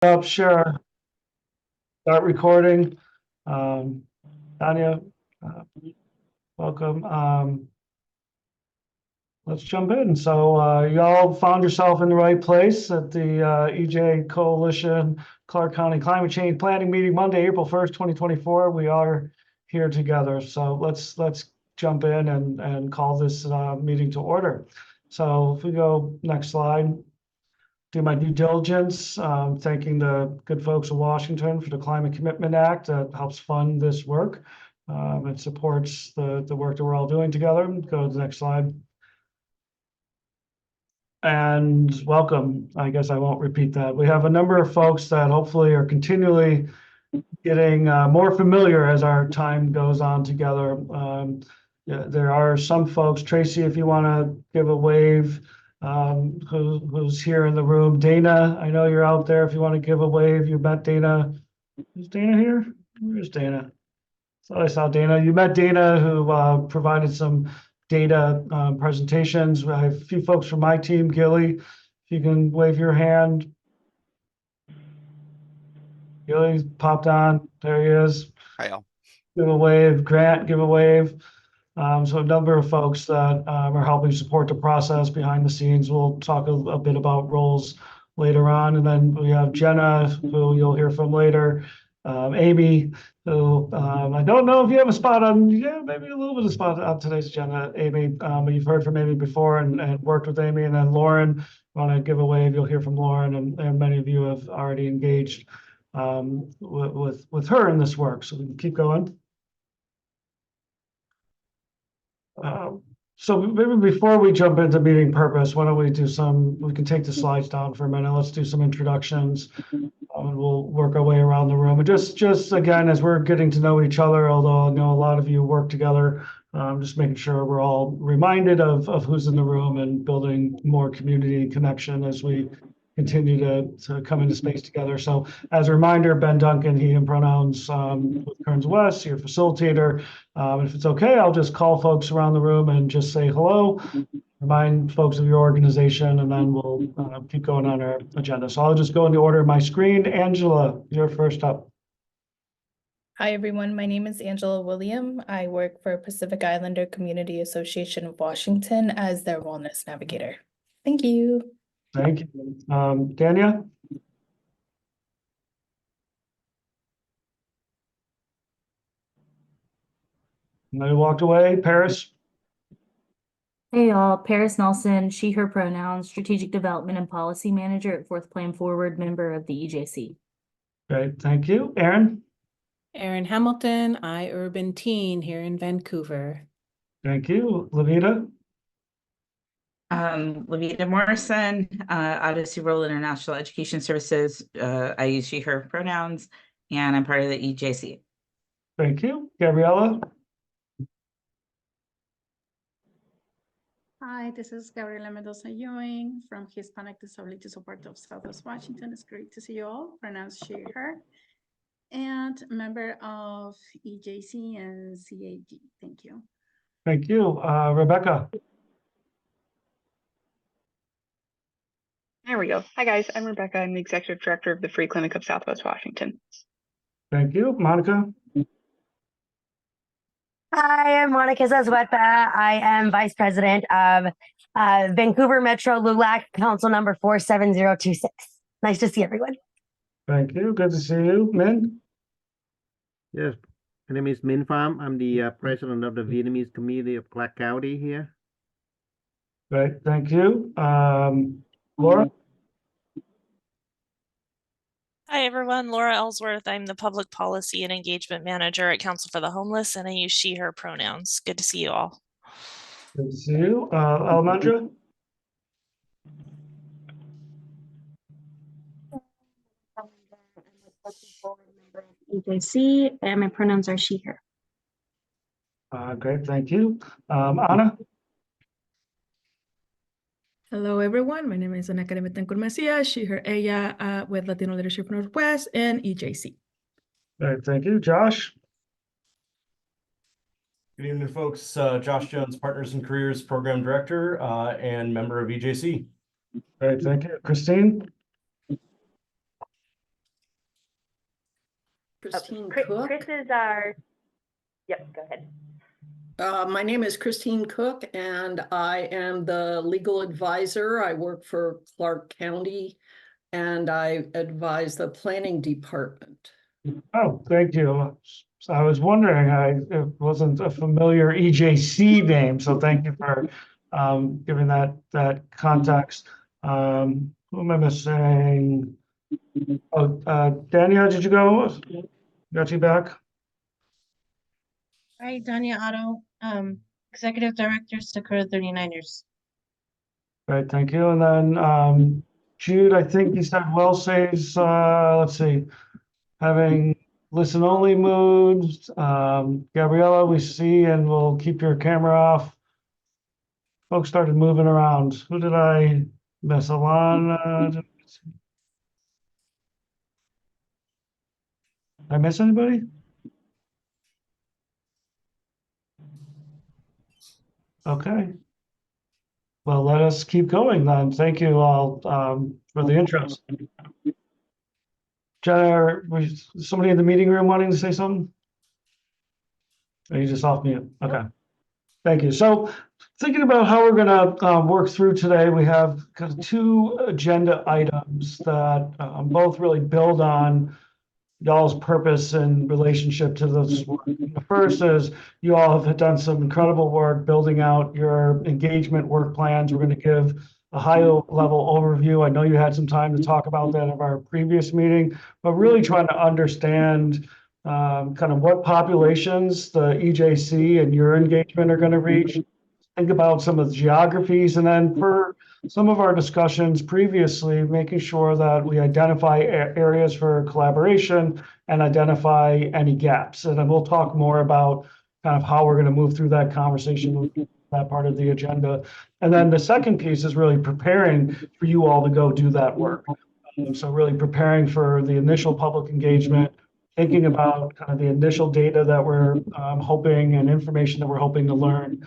Up, sure. Start recording. Tanya, uh, welcome. Let's jump in. So you all found yourself in the right place at the EJ Coalition Clark County Climate Change Planning Meeting Monday, April 1st, 2024. We are here together. So let's jump in and call this meeting to order. So if we go next slide. Do my due diligence, thanking the good folks of Washington for the Climate Commitment Act that helps fund this work. It supports the work that we're all doing together. Go to the next slide. And welcome. I guess I won't repeat that. We have a number of folks that hopefully are continually getting more familiar as our time goes on together. Yeah, there are some folks, Tracy, if you want to give a wave, who's here in the room. Dana, I know you're out there. If you want to give a wave, you met Dana. Is Dana here? Where's Dana? So I saw Dana. You met Dana, who provided some data presentations. I have a few folks from my team. Gilly, if you can wave your hand. Gilly's popped on. There he is. Hi, all. Give a wave. Grant, give a wave. So a number of folks that are helping support the process behind the scenes. We'll talk a bit about roles later on. And then we have Jenna, who you'll hear from later. Amy, who I don't know if you have a spot on, yeah, maybe a little bit of spot on today's agenda, Amy. But you've heard from Amy before and worked with Amy. And then Lauren, want to give a wave, you'll hear from Lauren. And many of you have already engaged with her in this work. So we can keep going. So maybe before we jump into meeting purpose, why don't we do we can take the slides down for a minute. Let's do some introductions. And we'll work our way around the room. And just again, as we're getting to know each other, although I know a lot of you work together, just making sure we're all reminded of who's in the room and building more community connection as we continue to come into space together. So as a reminder, Ben Duncan, he, him pronouns with Kearns West, your facilitator. If it's okay, I'll just call folks around the room and just say hello, remind folks of your organization, and then we'll keep going on our agenda. So I'll just go in the order of my screen. Angela, you're first up. Hi, everyone. My name is Angela William. I work for Pacific Islander Community Association of Washington as their wellness navigator. Thank you. Thank you. Dania? They walked away. Paris? Hey y'all, Paris Nelson, she, her pronouns, Strategic Development and Policy Manager at Fourth Plan Forward, member of the EJC. Great, thank you. Erin? Erin Hamilton, I Urban Teen here in Vancouver. Thank you. Levita? Levita Morrison, Odyssey Rural International Education Services. I use she, her pronouns, and I'm part of the EJC. Thank you. Gabriella? Hi, this is Gabriela Mendoza Ewing from Hispanic Disability Support of Southwest Washington. It's great to see you all. Pronouns she, her. And member of EJC and CAG. Thank you. Thank you. Rebecca? There we go. Hi, guys. I'm Rebecca. I'm the Executive Director of the Free Clinic of Southwest Washington. Thank you. Monica? Hi, I'm Monica Zazweta. I am Vice President of Vancouver Metro LULAC, Council number 47026. Nice to see everyone. Thank you. Good to see you. Min? Yes, my name is Min Pham. I'm the president of the Vietnamese community of Clark County here. Great, thank you. Laura? Hi, everyone. Laura Ellsworth. I'm the Public Policy and Engagement Manager at Council for the Homeless, and I use she, her pronouns. Good to see you all. Good to see you. Almandra? EJC, and my pronouns are she, her. Great, thank you. Anna? Hello, everyone. My name is Ana Karen Betancourt Macias, she, her, ella, with Latino Leadership Northwest and EJC. Great, thank you. Josh? Good evening, folks. Josh Jones, Partners and Careers Program Director and member of EJC. Great, thank you. Christine? Christine Chris Cook. is our, yep, go ahead. My name is Christine Cook, and I am the legal advisor. I work for Clark County, and I advise the planning department. Oh, thank you. So I was wondering, it wasn't a familiar EJC name, so thank you for giving that context. Who am I missing? Oh, Danielle, did you go? Got you back? Hi, Danya Otto, Executive Director, Sakura 39ers. Right, thank you. And then Jude, I think you said Wellesley's, let's see, having listen only moods. Gabriella, we see, and we'll keep your camera off. Folks started moving around. Who did I miss? Alana? Did I miss anybody? Okay. Well, let us keep going then. Thank you all for the intros. Jenna, was somebody in the meeting room wanting to say something? Are you just off mute? Okay. Thank you. So thinking about how we're going to work through today, we have kind of two agenda items that both really build on y'all's purpose and relationship to this work. The first is you all have done some incredible work building out your engagement work plans. We're going to give a high level overview. I know you had some time to talk about that at our previous meeting, but really trying to understand kind of what populations the EJC and your engagement are going to reach. Think about some of the geographies, and then for some of our discussions previously, making sure that we identify areas for collaboration and identify any gaps. And then we'll talk more about kind of how we're going to move through that conversation with that part of the agenda. And then the second piece is really preparing for you all to go do that work. So really preparing for the initial public engagement, thinking about kind of the initial data that we're hoping and information that we're hoping to learn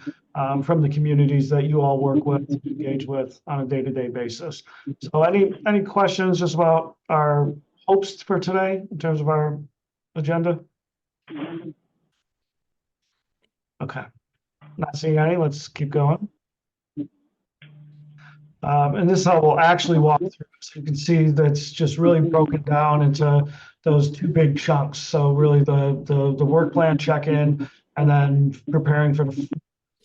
from the communities that you all work with, engage with on a day-to-day basis. So any questions just about our hopes for today in terms of our agenda? Okay, not seeing any. Let's keep going. And this is how we'll actually walk through. So you can see that's just really broken down into those two big chunks. So really the work plan check-in and then preparing for the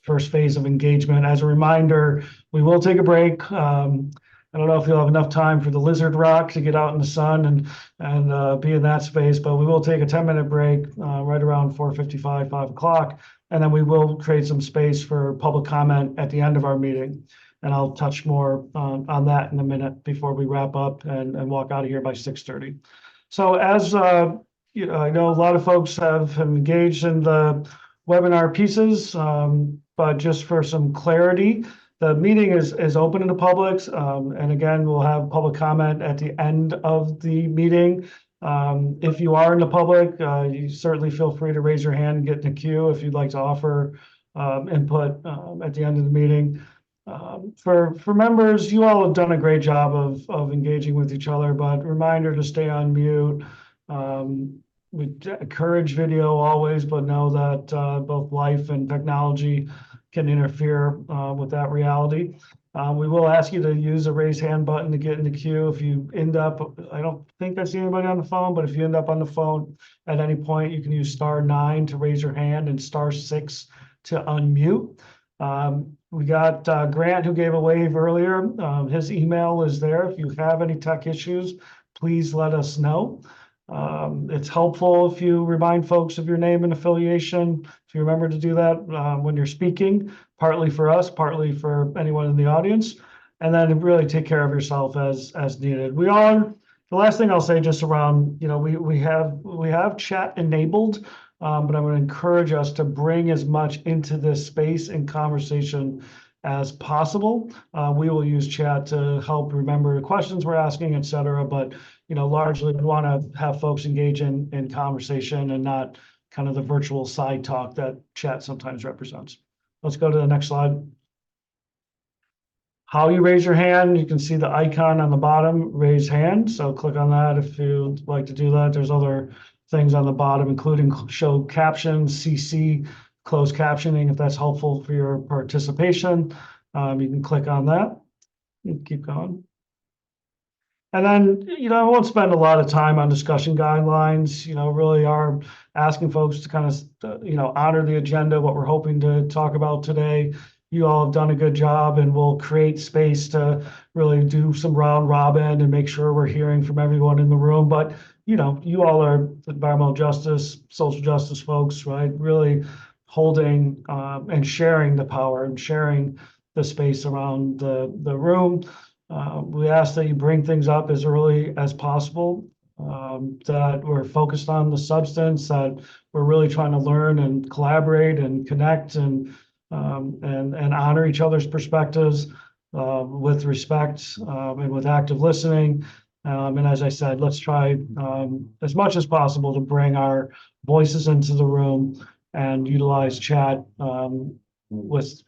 first phase of engagement. As a reminder, we will take a break. I don't know if you'll have enough time for the lizard rock to get out in the sun and be in that space, but we will take a 10-minute break right around 4:55, 5 o'clock, and then we will create some space for public comment at the end of our meeting. And I'll touch more on that in a minute before we wrap up and walk out of here by 6:30. So as you know, I know a lot of folks have engaged in the webinar pieces, but just for some clarity, the meeting is open to the public. And again, we'll have public comment at the end of the meeting. If you are in the public, you certainly feel free to raise your hand and get in the queue if you'd like to offer input at the end of the meeting. For members, you all have done a great job of engaging with each other, but reminder to stay on mute. We encourage video always, but know that both life and technology can interfere with that reality. We will ask you to use a raise hand button to get in the queue. If you end up, I don't think I see anybody on the phone, but if you end up on the phone at any point, you can use *9 to raise your hand and *6 to unmute. We got Grant, who gave a wave earlier. His email is there. If you have any tech issues, please let us know. It's helpful if you remind folks of your name and affiliation. If you remember to do that when you're speaking, partly for us, partly for anyone in the audience, and then really take care of yourself as needed. The last thing I'll say just around, we have chat enabled, but I'm going to encourage us to bring as much into this space and conversation as possible. We will use chat to help remember the questions we're asking, et cetera, but largely we want to have folks engage in conversation and not kind of the virtual side talk that chat sometimes represents. Let's go to the next slide. How you raise your hand, you can see the icon on the bottom, raise hand. So click on that if you'd like to do that. There's other things on the bottom, including show captions, CC, closed captioning, if that's helpful for your participation. You can click on that and keep going. And then, I won't spend a lot of time on discussion guidelines, really are asking folks to kind of, honor the agenda, what we're hoping to talk about today. You all have done a good job, and we'll create space to really do some round robin and make sure we're hearing from everyone in the room. But, you all are environmental justice, social justice folks, right? Really holding and sharing the power and sharing the space around the room. We ask that you bring things up as early as possible, that we're focused on the substance, that we're really trying to learn and collaborate and connect and honor each other's perspectives with respect and with active listening. And as I said, let's try as much as possible to bring our voices into the room and utilize chat with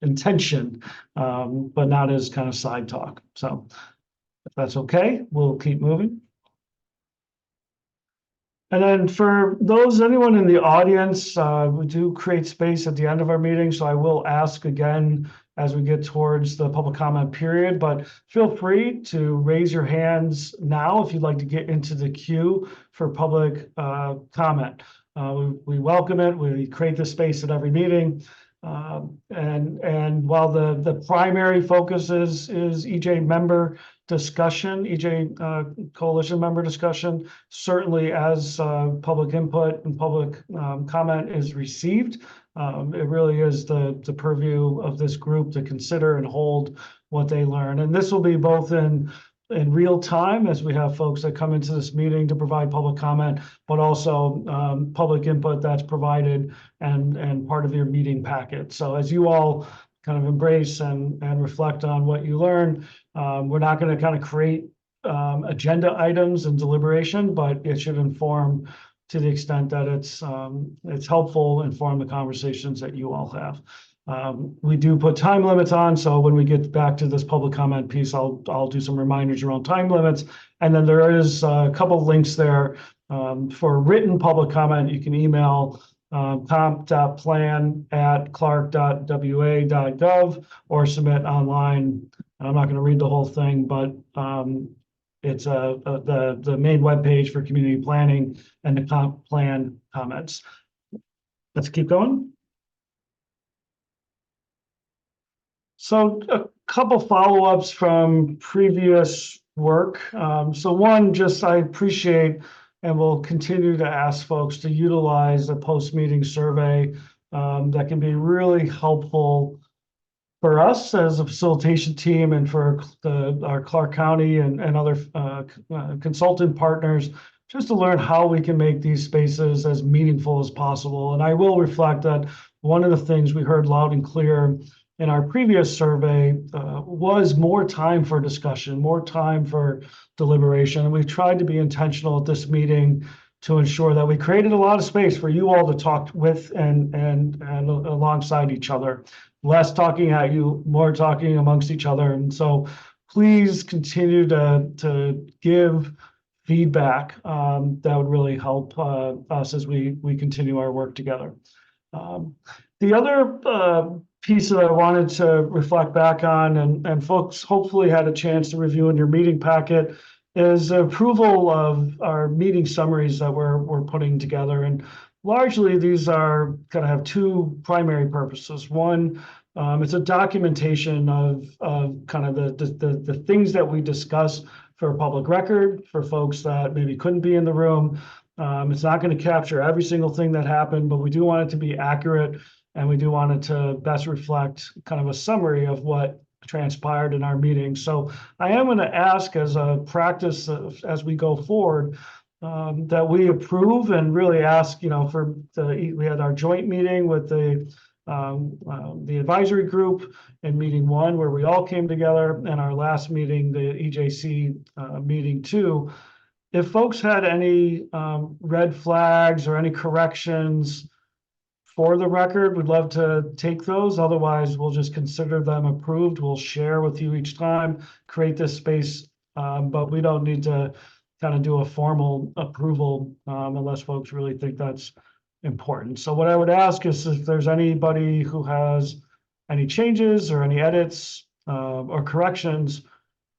intention, but not as kind of side talk. So if that's okay, we'll keep moving. And then for anyone in the audience, we do create space at the end of our meeting. So I will ask again as we get towards the public comment period, but feel free to raise your hands now if you'd like to get into the queue for public comment. We welcome it. We create this space at every meeting. And while the primary focus is EJ member discussion, EJ coalition member discussion, certainly as public input and public comment is received, it really is the purview of this group to consider and hold what they learn. And this will be both in real time as we have folks that come into this meeting to provide public comment, but also public input that's provided and part of your meeting packet. So as you all kind of embrace and reflect on what you learn, we're not going to kind of create agenda items and deliberation, but it should inform to the extent that it's helpful, inform the conversations that you all have. We do put time limits on, so when we get back to this public comment piece, I'll do some reminders around time limits. And then there is a couple of links there for written public comment. You can email comp.plan@clark.wa.gov or submit online. I'm not going to read the whole thing, but it's the main webpage for community planning and the comp plan comments. Let's keep going. So a couple follow-ups from previous work. So one, just I appreciate and will continue to ask folks to utilize a post-meeting survey that can be really helpful for us as a facilitation team and for our Clark County and other consultant partners, just to learn how we can make these spaces as meaningful as possible. And I will reflect that one of the things we heard loud and clear in our previous survey was more time for discussion, more time for deliberation. And we tried to be intentional at this meeting to ensure that we created a lot of space for you all to talk with and alongside each other. Less talking at you, more talking amongst each other. And so please continue to give feedback that would really help us as we continue our work together. The other piece that I wanted to reflect back on, and folks hopefully had a chance to review in your meeting packet, is approval of our meeting summaries that we're putting together. And largely, these are kind of have two primary purposes. One, it's a documentation of kind of the things that we discuss for public record, for folks that maybe couldn't be in the room. It's not going to capture every single thing that happened, but we do want it to be accurate, and we do want it to best reflect kind of a summary of what transpired in our meeting. So I am going to ask, as a practice as we go forward, that we approve and really ask, we had our joint meeting with the advisory group in meeting 1, where we all came together, and our last meeting, the EJC meeting 2. If folks had any red flags or any corrections for the record, we'd love to take those. Otherwise, we'll just consider them approved. We'll share with you each time, create this space, but we don't need to kind of do a formal approval unless folks really think that's important. So what I would ask is if there's anybody who has any changes or any edits or corrections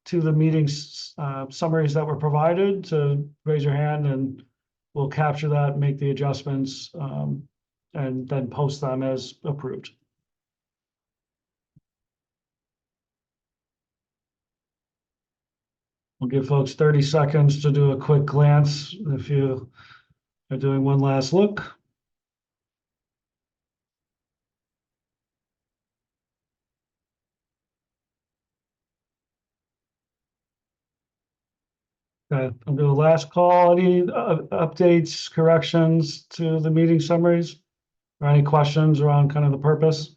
to the meetings summaries that were provided, to raise your hand, and we'll capture that, make the adjustments, and then post them as approved. We'll give folks 30 seconds to do a quick glance if you are doing one last look. Okay, I'll do a last call. Any updates, corrections to the meeting summaries, or any questions around kind of the purpose?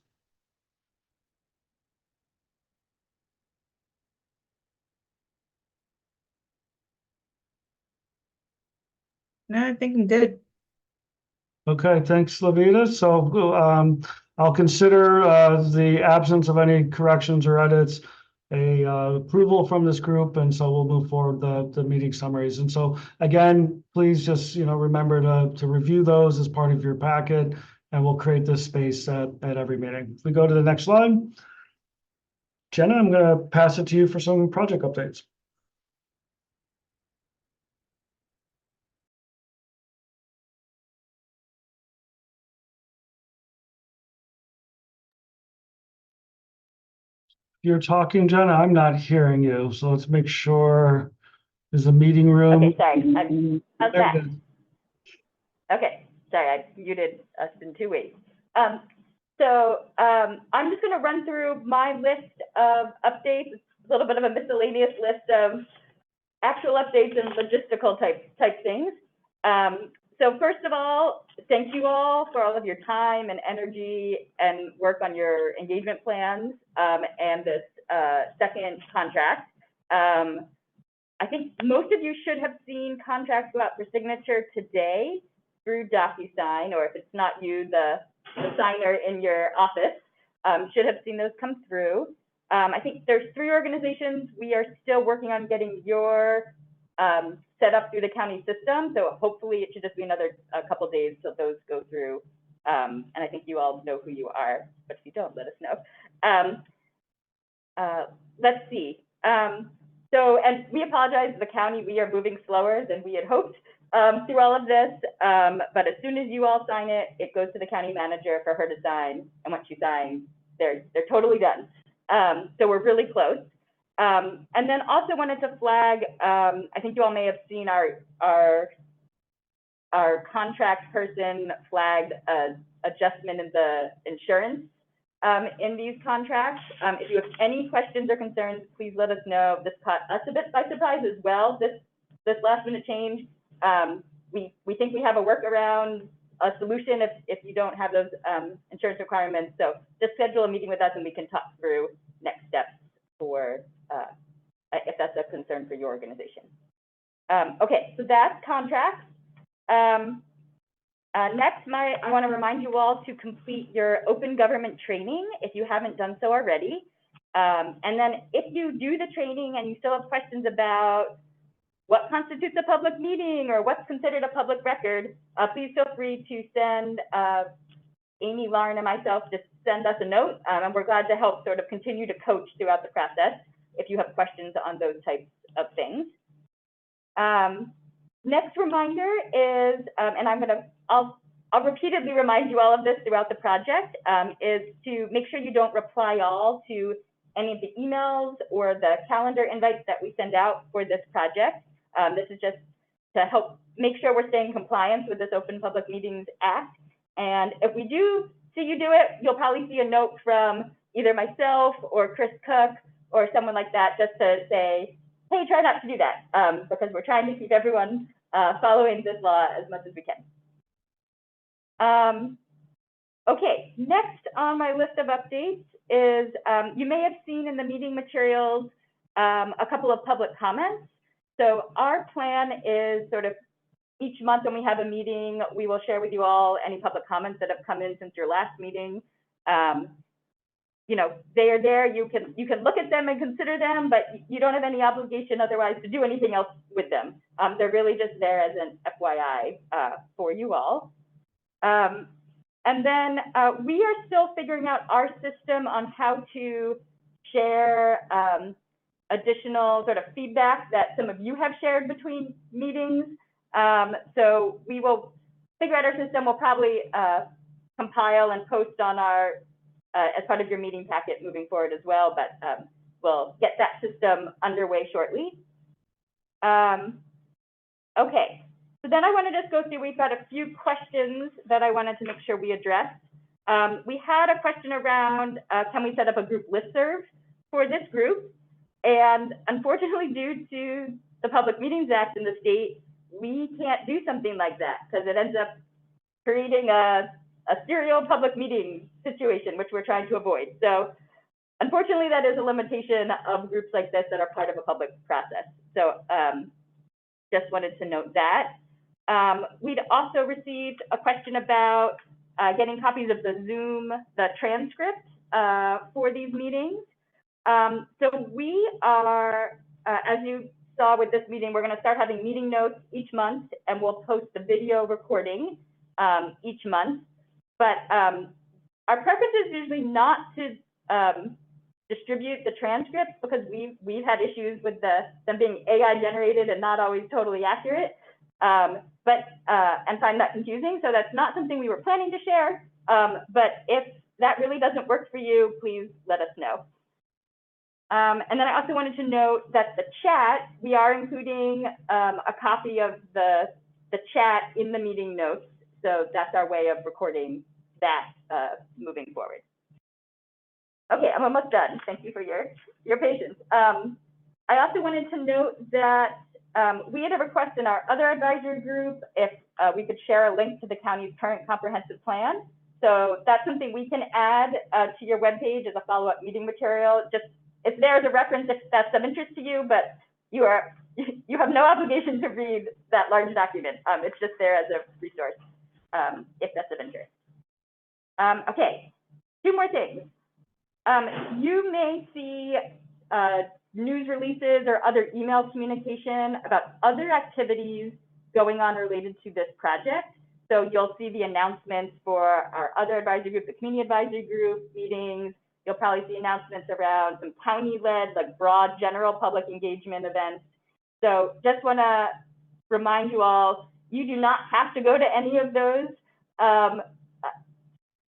No, I think I'm good. Okay, thanks, Lavita. So I'll consider the absence of any corrections or edits a approval from this group, and so we'll move forward the meeting summaries. And so again, please just remember to review those as part of your packet, and we'll create this space at every meeting. If we go to the next slide, Jenna, I'm going to pass it to you for some project updates. You're talking, Jenna, I'm not hearing you, so let's make sure. Is the meeting room? Okay, sorry. How's that? There Okay, sorry, I muted us in 2 ways. I'm just going to run through my list of updates. It's a little bit of a miscellaneous list of actual updates and logistical type things. So first of all, thank you all for all of your time and energy and work on your engagement plans and this second contract. I think most of you should have seen contracts go out for signature today through DocuSign, or if it's not you, the signer in your office should have seen those come through. I think there's 3 organizations we are still working on getting your set up through the county system. So hopefully it should just be another couple of days till those go through. And I think you all know who you are, but if you don't, let us know. Let's see. And we apologize to the county. We are moving slower than we had hoped through all of this. But as soon as you all sign it, it goes to the county manager for her to sign. And once you sign, they're totally done. So we're really close. And then also wanted to flag, I think you all may have seen our contract person flagged an adjustment in the insurance in these contracts. If you have any questions or concerns, please let us know. This caught us a bit by surprise as well, this last minute change. We think we have a workaround, a solution if you don't have those insurance requirements. So just schedule a meeting with us and we can talk through next steps for if that's a concern for your organization. Okay, so that's contracts. Next, I want to remind you all to complete your open government training if you haven't done so already. And then if you do the training and you still have questions about what constitutes a public meeting or what's considered a public record, please feel free to send Amy, Lauren, and myself, just send us a note, and we're glad to help sort of continue to coach throughout the process if you have questions on those types of things. Next reminder is, and I'll repeatedly remind you all of this throughout the project, is to make sure you don't reply all to any of the emails or the calendar invites that we send out for this project. This is just to help make sure we're staying in compliance with this Open Public Meetings Act. And if we do see you do it, you'll probably see a note from either myself or Chris Cook or someone like that, just to say, hey, try not to do that, because we're trying to keep everyone following this law as much as we can. Okay, next on my list of updates is, you may have seen in the meeting materials a couple of public comments. So our plan is sort of each month when we have a meeting, we will share with you all any public comments that have come in since your last meeting. You know, they are there, you can look at them and consider them, but you don't have any obligation otherwise to do anything else with them. They're really just there as an FYI for you all. And then we are still figuring out our system on how to share additional sort of feedback that some of you have shared between meetings. So we will figure out our system. We'll probably compile and post on our, as part of your meeting packet moving forward as well, but we'll get that system underway shortly. Okay. So then I want to just go through, we've got a few questions that I wanted to make sure we addressed. We had a question around, can we set up a group listserv for this group? And unfortunately, due to the Public Meetings Act in the state, we can't do something like that because it ends up creating a serial public meeting situation, which we're trying to avoid. So unfortunately, that is a limitation of groups like this that are part of a public process. So just wanted to note that. We'd also received a question about getting copies of the Zoom, the transcript for these meetings. So we are, as you saw with this meeting, we're going to start having meeting notes each month, and we'll post the video recording each month. But our preference is usually not to distribute the transcripts because we've had issues with them being AI generated and not always totally accurate. And find that confusing. So that's not something we were planning to share. But if that really doesn't work for you, please let us know. And then I also wanted to note that the chat, we are including a copy of the chat in the meeting notes. So that's our way of recording that moving forward. Okay, I'm almost done. Thank you for your patience. I also wanted to note that we had a request in our other advisory group if we could share a link to the county's current comprehensive plan. So that's something we can add to your webpage as a follow-up meeting material. Just it's there as a reference if that's of interest to you, but you have no obligation to read that large document. It's just there as a resource if that's of interest. Okay, two more things. You may see news releases or other email communication about other activities going on related to this project. So you'll see the announcements for our other advisory group, the community advisory group meetings. You'll probably see announcements around some county-led, like broad general public engagement events. So just want to remind you all, you do not have to go to any of those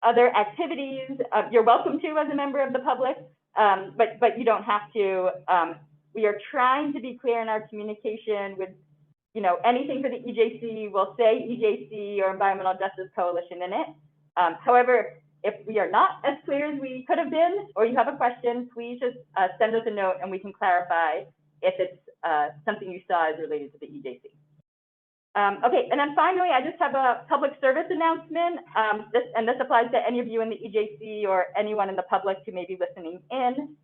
other activities. You're welcome to as a member of the public, but you don't have to. We are trying to be clear in our communication with, you know, anything for the EJC, we'll say EJC or Environmental Justice Coalition in it. However, if we are not as clear as we could have been, or you have a question, please just send us a note and we can clarify if it's something you saw as related to the EJC. Okay, and then finally, I just have a public service announcement. This applies to any of you in the EJC or anyone in the public who may be listening in.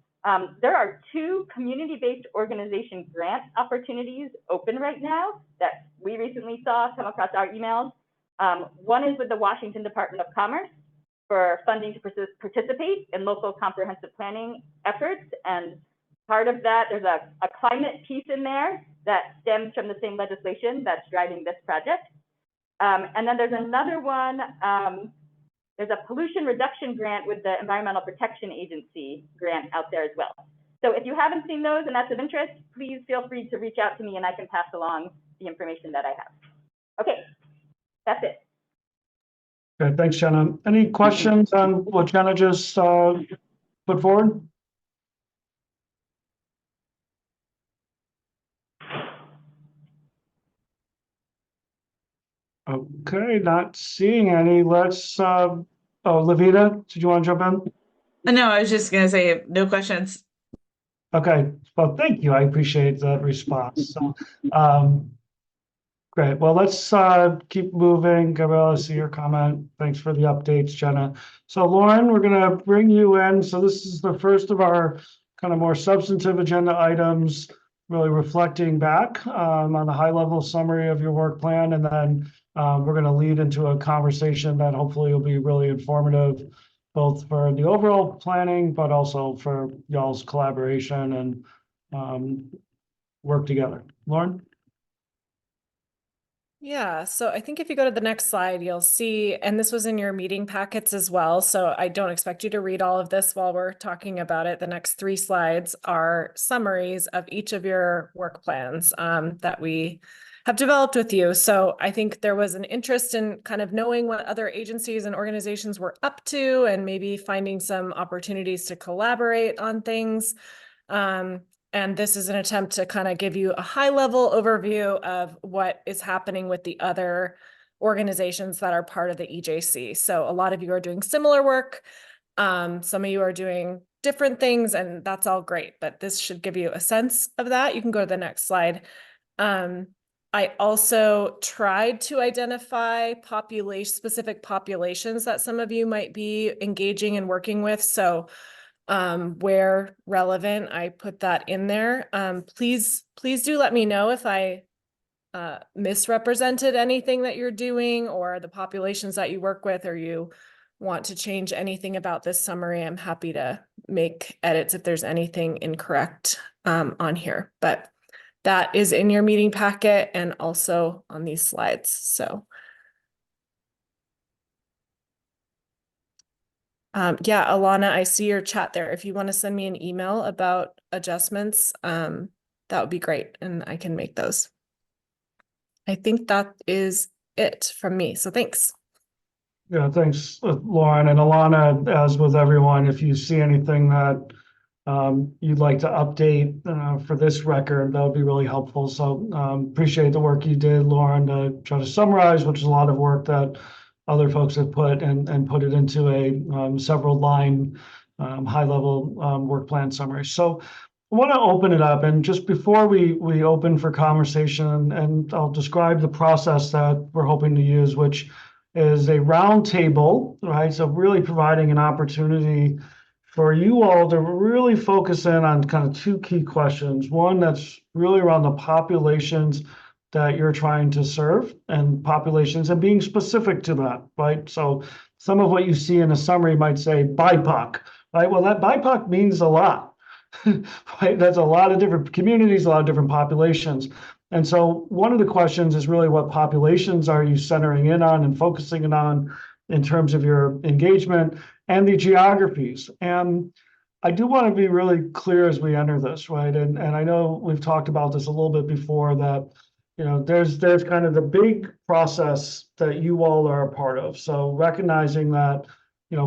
There are 2 community-based organization grant opportunities open right now that we recently saw come across our emails. One is with the Washington Department of Commerce for funding to participate in local comprehensive planning efforts. And part of that, there's a climate piece in there that stems from the same legislation that's driving this project. And then there's another one there's a pollution reduction grant with the Environmental Protection Agency grant out there as well. So if you haven't seen those and that's of interest, please feel free to reach out to me and I can pass along the information that I have. Okay, that's it. Okay, thanks, Jenna. Any questions on what Jenna just put forward? Okay, not seeing any. Let's, oh, Levita, did you want to jump in? No, I was just gonna say, no questions. Okay, well, thank you. I appreciate that response. So, great. Well, let's keep moving. Gabrielle, I see your comment. Thanks for the updates, Jenna. So Lauren, we're going to bring you in. So this is the first of our kind of more substantive agenda items, really reflecting back on the high-level summary of your work plan. And then we're going to lead into a conversation that hopefully will be really informative, both for the overall planning, but also for y'all's collaboration and work together. Lauren? Yeah, so I think if you go to the next slide, you'll see, and this was in your meeting packets as well, so I don't expect you to read all of this while we're talking about it. The next 3 slides are summaries of each of your work plans that we have developed with you. So I think there was an interest in kind of knowing what other agencies and organizations were up to and maybe finding some opportunities to collaborate on things. And this is an attempt to kind of give you a high-level overview of what is happening with the other organizations that are part of the EJC. So a lot of you are doing similar work. Some of you are doing different things, and that's all great, but this should give you a sense of that. You can go to the next slide. I also tried to identify specific populations that some of you might be engaging and working with. So where relevant, I put that in there. Please do let me know if I misrepresented anything that you're doing or the populations that you work with, or you want to change anything about this summary. I'm happy to make edits if there's anything incorrect on here, but that is in your meeting packet and also on these slides. So yeah, Alana, I see your chat there. If you want to send me an email about adjustments, that would be great, and I can make those. I think that is it from me, so thanks. Yeah, thanks, Lauren. And Alana, as with everyone, if you see anything that you'd like to update for this record, that would be really helpful. So appreciate the work you did, Lauren, to try to summarize, which is a lot of work that other folks have put and put it into a several line high-level work plan summary. So I want to open it up, and just before we open for conversation, and I'll describe the process that we're hoping to use, which is a round table, right? So really providing an opportunity for you all to really focus in on kind of 2 key questions. One that's really around the populations that you're trying to serve and populations and being specific to that, right? So some of what you see in a summary might say BIPOC, right? Well, that BIPOC means a lot, right? That's a lot of different communities, a lot of different populations. And so one of the questions is really what populations are you centering in on and focusing on in terms of your engagement and the geographies. And I do want to be really clear as we enter this, right? And I know we've talked about this a little bit before, that there's kind of the big process that you all are a part of. So recognizing that,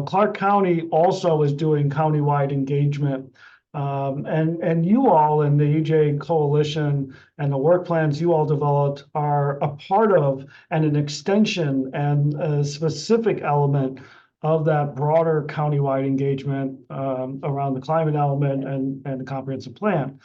Clark County also is doing countywide engagement. And you all in the EJ Coalition and the work plans you all developed are a part of and an extension and a specific element of that broader countywide engagement around the climate element and the comprehensive plan.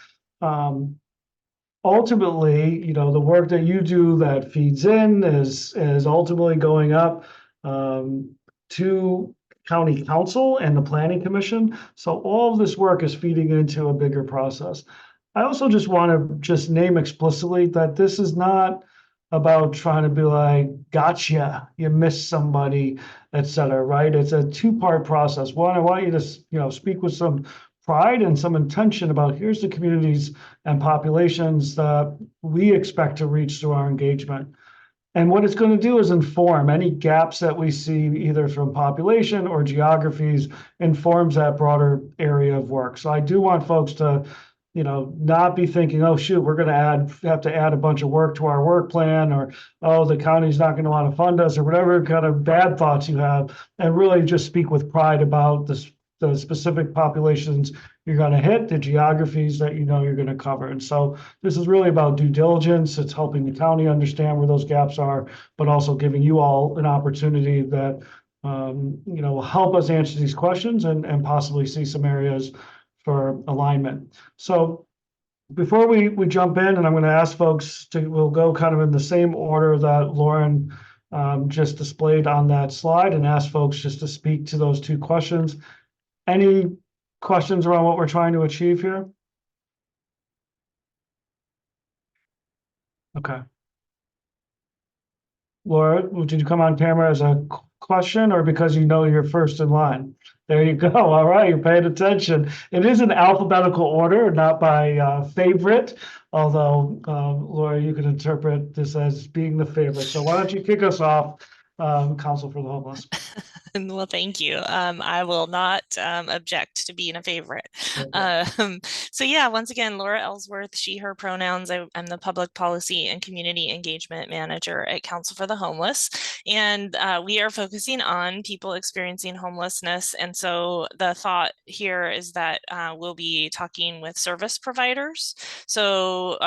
Ultimately, the work that you do that feeds in is ultimately going up to county council and the planning commission. So all of this work is feeding into a bigger process. I also just want to name explicitly that this is not about trying to be like, gotcha, you missed somebody, et cetera, right? It's a 2-part process. One, I want you to speak with some pride and some intention about here's the communities and populations that we expect to reach through our engagement. And what it's going to do is inform any gaps that we see either from population or geographies, informs that broader area of work. So I do want folks to, not be thinking, oh, shoot, we're going to have to add a bunch of work to our work plan, or, oh, the county's not going to want to fund us, or whatever kind of bad thoughts you have, and really just speak with pride about the specific populations you're going to hit, the geographies that you're going to cover. And so this is really about due diligence. It's helping the county understand where those gaps are, but also giving you all an opportunity that will help us answer these questions and possibly see some areas for alignment. So before we jump in, and I'm going to ask folks we'll go kind of in the same order that Lauren just displayed on that slide, and ask folks just to speak to those two questions. Any questions around what we're trying to achieve here? Okay. Laura, did you come on camera as a question, or because you're first in line? There you go. All right, you're paying attention. It is in alphabetical order, not by favorite, although Laura, you can interpret this as being the favorite. So why don't you kick us off, Council for the Homeless? Well, thank you. I will not object to being a favorite. So yeah, once again, Laura Ellsworth, she, her pronouns. I'm the Public Policy and Community Engagement Manager at Council for the Homeless. And we are focusing on people experiencing homelessness. And so the thought here is that we'll be talking with service providers. So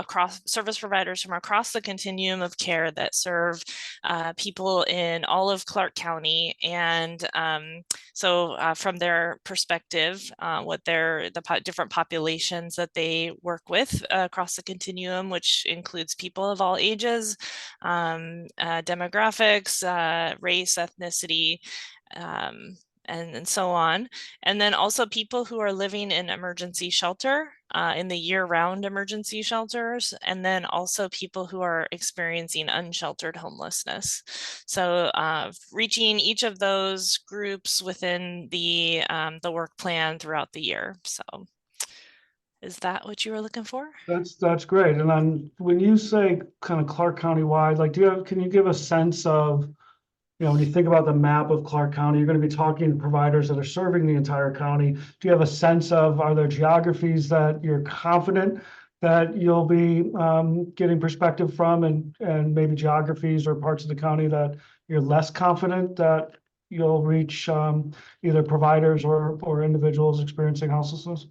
service providers from across the continuum of care that serve people in all of Clark County. And so from their perspective, what the different populations that they work with across the continuum, which includes people of all ages, demographics, race, ethnicity, and so on. And then also people who are living in emergency shelter, in the year-round emergency shelters, and then also people who are experiencing unsheltered homelessness. So reaching each of those groups within the work plan throughout the year. So is that what you were looking for? That's great. And then when you say kind of Clark County wide, like, can you give a sense of, when you think about the map of Clark County, you're going to be talking to providers that are serving the entire county. Do you have a sense of, are there geographies that you're confident that you'll be getting perspective from, and maybe geographies or parts of the county that you're less confident that you'll reach either providers or individuals experiencing houselessness?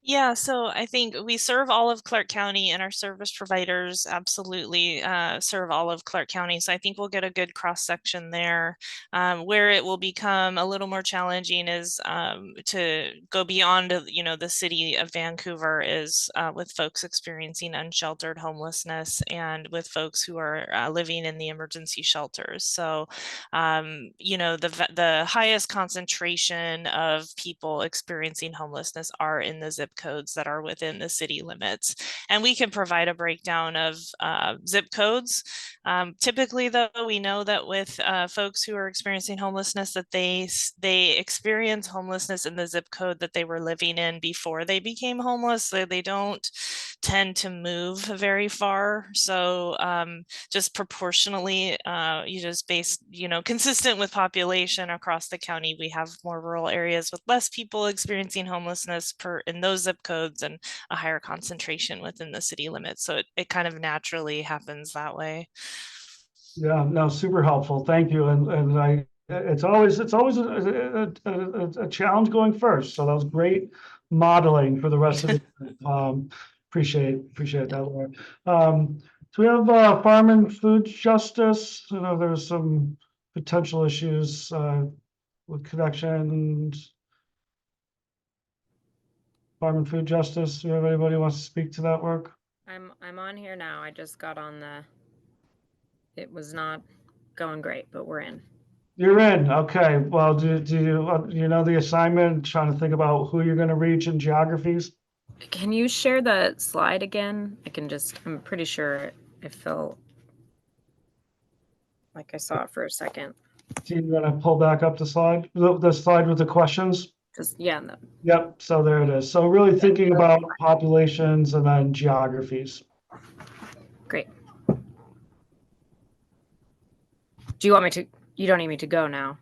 Yeah, so I think we serve all of Clark County, and our service providers absolutely serve all of Clark County. So I think we'll get a good cross section there. Where it will become a little more challenging is to go beyond, the city of Vancouver, is with folks experiencing unsheltered homelessness and with folks who are living in the emergency shelters. So, the highest concentration of people experiencing homelessness are in the zip codes that are within the city limits. And we can provide a breakdown of zip codes. Typically, though, we know that with folks who are experiencing homelessness, that they experience homelessness in the zip code that they were living in before they became homeless. So they don't tend to move very far. So just proportionally, consistent with population across the county, we have more rural areas with less people experiencing homelessness in those zip codes, and a higher concentration within the city limits. So it kind of naturally happens that way. Yeah, no, super helpful. Thank you. And it's always a challenge going first. So that was great modeling for the rest of the appreciate that, Laura. So we have farm and food justice. There's some potential issues with connections. Farm and food justice. Do you have anybody who wants to speak to that work? I'm on here now. I just got on it was not going great, but we're in. You're in. Okay. Well, do you know the assignment? Trying to think about who you're going to reach in geographies. Can you share the slide again? I'm pretty sure it felt like I saw it for a second. So you're going to pull back up the slide, the slide with the questions? Yeah. No. Yep. So there it is. So really thinking about populations and then geographies. Great. Do you want me to, you don't need me to go now?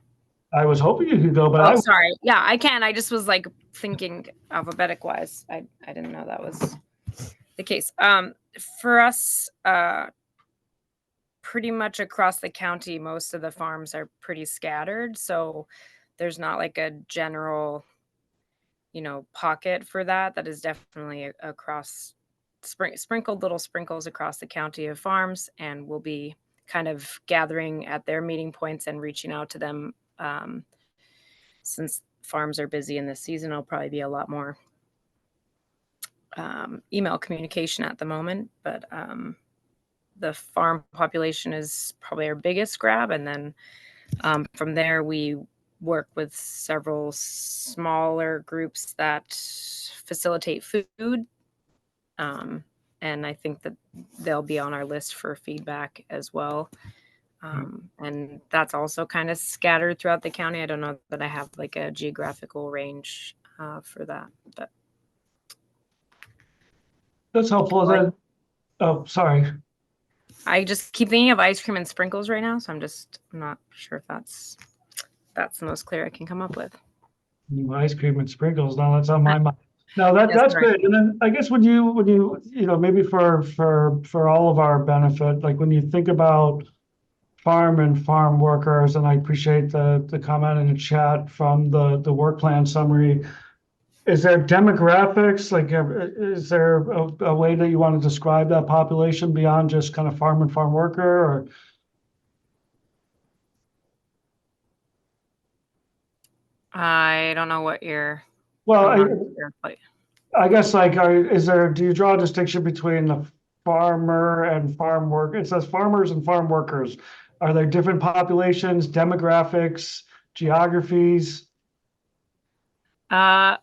I was hoping you could go, but Oh, sorry. Yeah, I can. I just was like thinking alphabetic wise. I didn't know that was the case. For us, pretty much across the county, most of the farms are pretty scattered. So there's not like a general, pocket for that. That is definitely across sprinkled little sprinkles across the county of farms, and we'll be kind of gathering at their meeting points and reaching out to them. Since farms are busy in this season, it'll probably be a lot more email communication at the moment, but the farm population is probably our biggest grab. And then from there, we work with several smaller groups that facilitate food. And I think that they'll be on our list for feedback as well. And that's also kind of scattered throughout the county. I don't know that I have like a geographical range for that, but that's helpful. Then, oh, sorry. I just keep thinking of ice cream and sprinkles right now, so I'm not sure if that's the most clear I can come up with. Ice cream and sprinkles. No, that's on my mind. No, that's right. great. And then I guess when you maybe for all of our benefit, like when you think about farm and farm workers, and I appreciate the comment in the chat from the work plan summary. Is there demographics? Like, is there a way that you want to describe that population beyond just kind of farm and farm worker? Or I don't know what you're. well, I guess like, do you draw a distinction between the farmer and farm work? It says farmers and farm workers. Are there different populations, demographics, geographies? I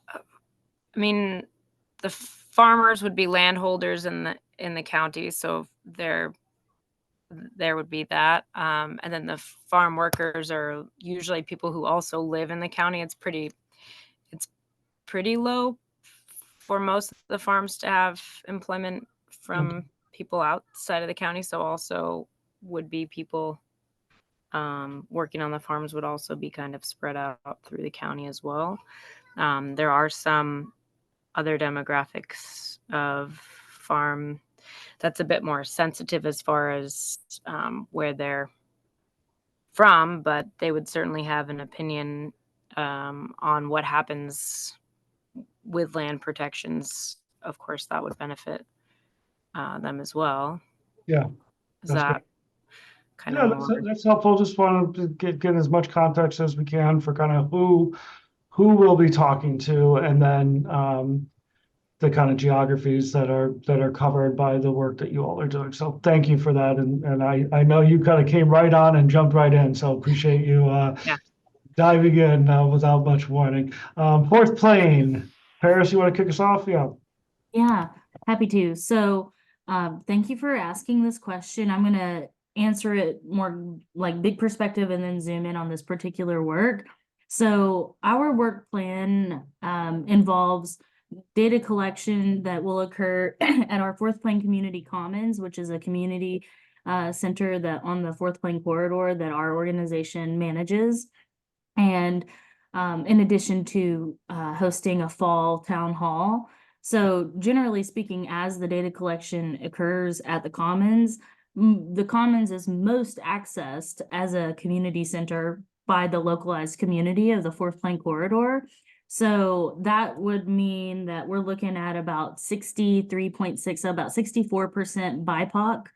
mean, the farmers would be landholders in the county, so there would be that. And then the farm workers are usually people who also live in the county. It's pretty low for most of the farms to have employment from people outside of the county. So also would be people working on the farms would also be kind of spread out through the county as well. There are some other demographics of farm that's a bit more sensitive as far as where they're from, but they would certainly have an opinion on what happens with land protections. Of course, that would benefit them as well. Yeah. Is that kind of that's helpful. Just wanted to get as much context as we can for kind of who we'll be talking to, and then the kind of geographies that are covered by the work that you all are doing. So thank you for that. And I know you kind of came right on and jumped right in. So appreciate you diving in without much warning. Fourth plane, Paris, you want to kick us off? Yeah, happy to. So thank you for asking this question. I'm going to answer it more like big perspective and then zoom in on this particular work. So our work plan involves data collection that will occur at our Fourth Plane Community Commons, which is a community center that on the Fourth Plane corridor that our organization manages. And in addition to hosting a fall town hall. So generally speaking, as the data collection occurs at the Commons is most accessed as a community center by the localized community of the Fourth Plane corridor. So that would mean that we're looking at about 63.6, about 64% BIPOC.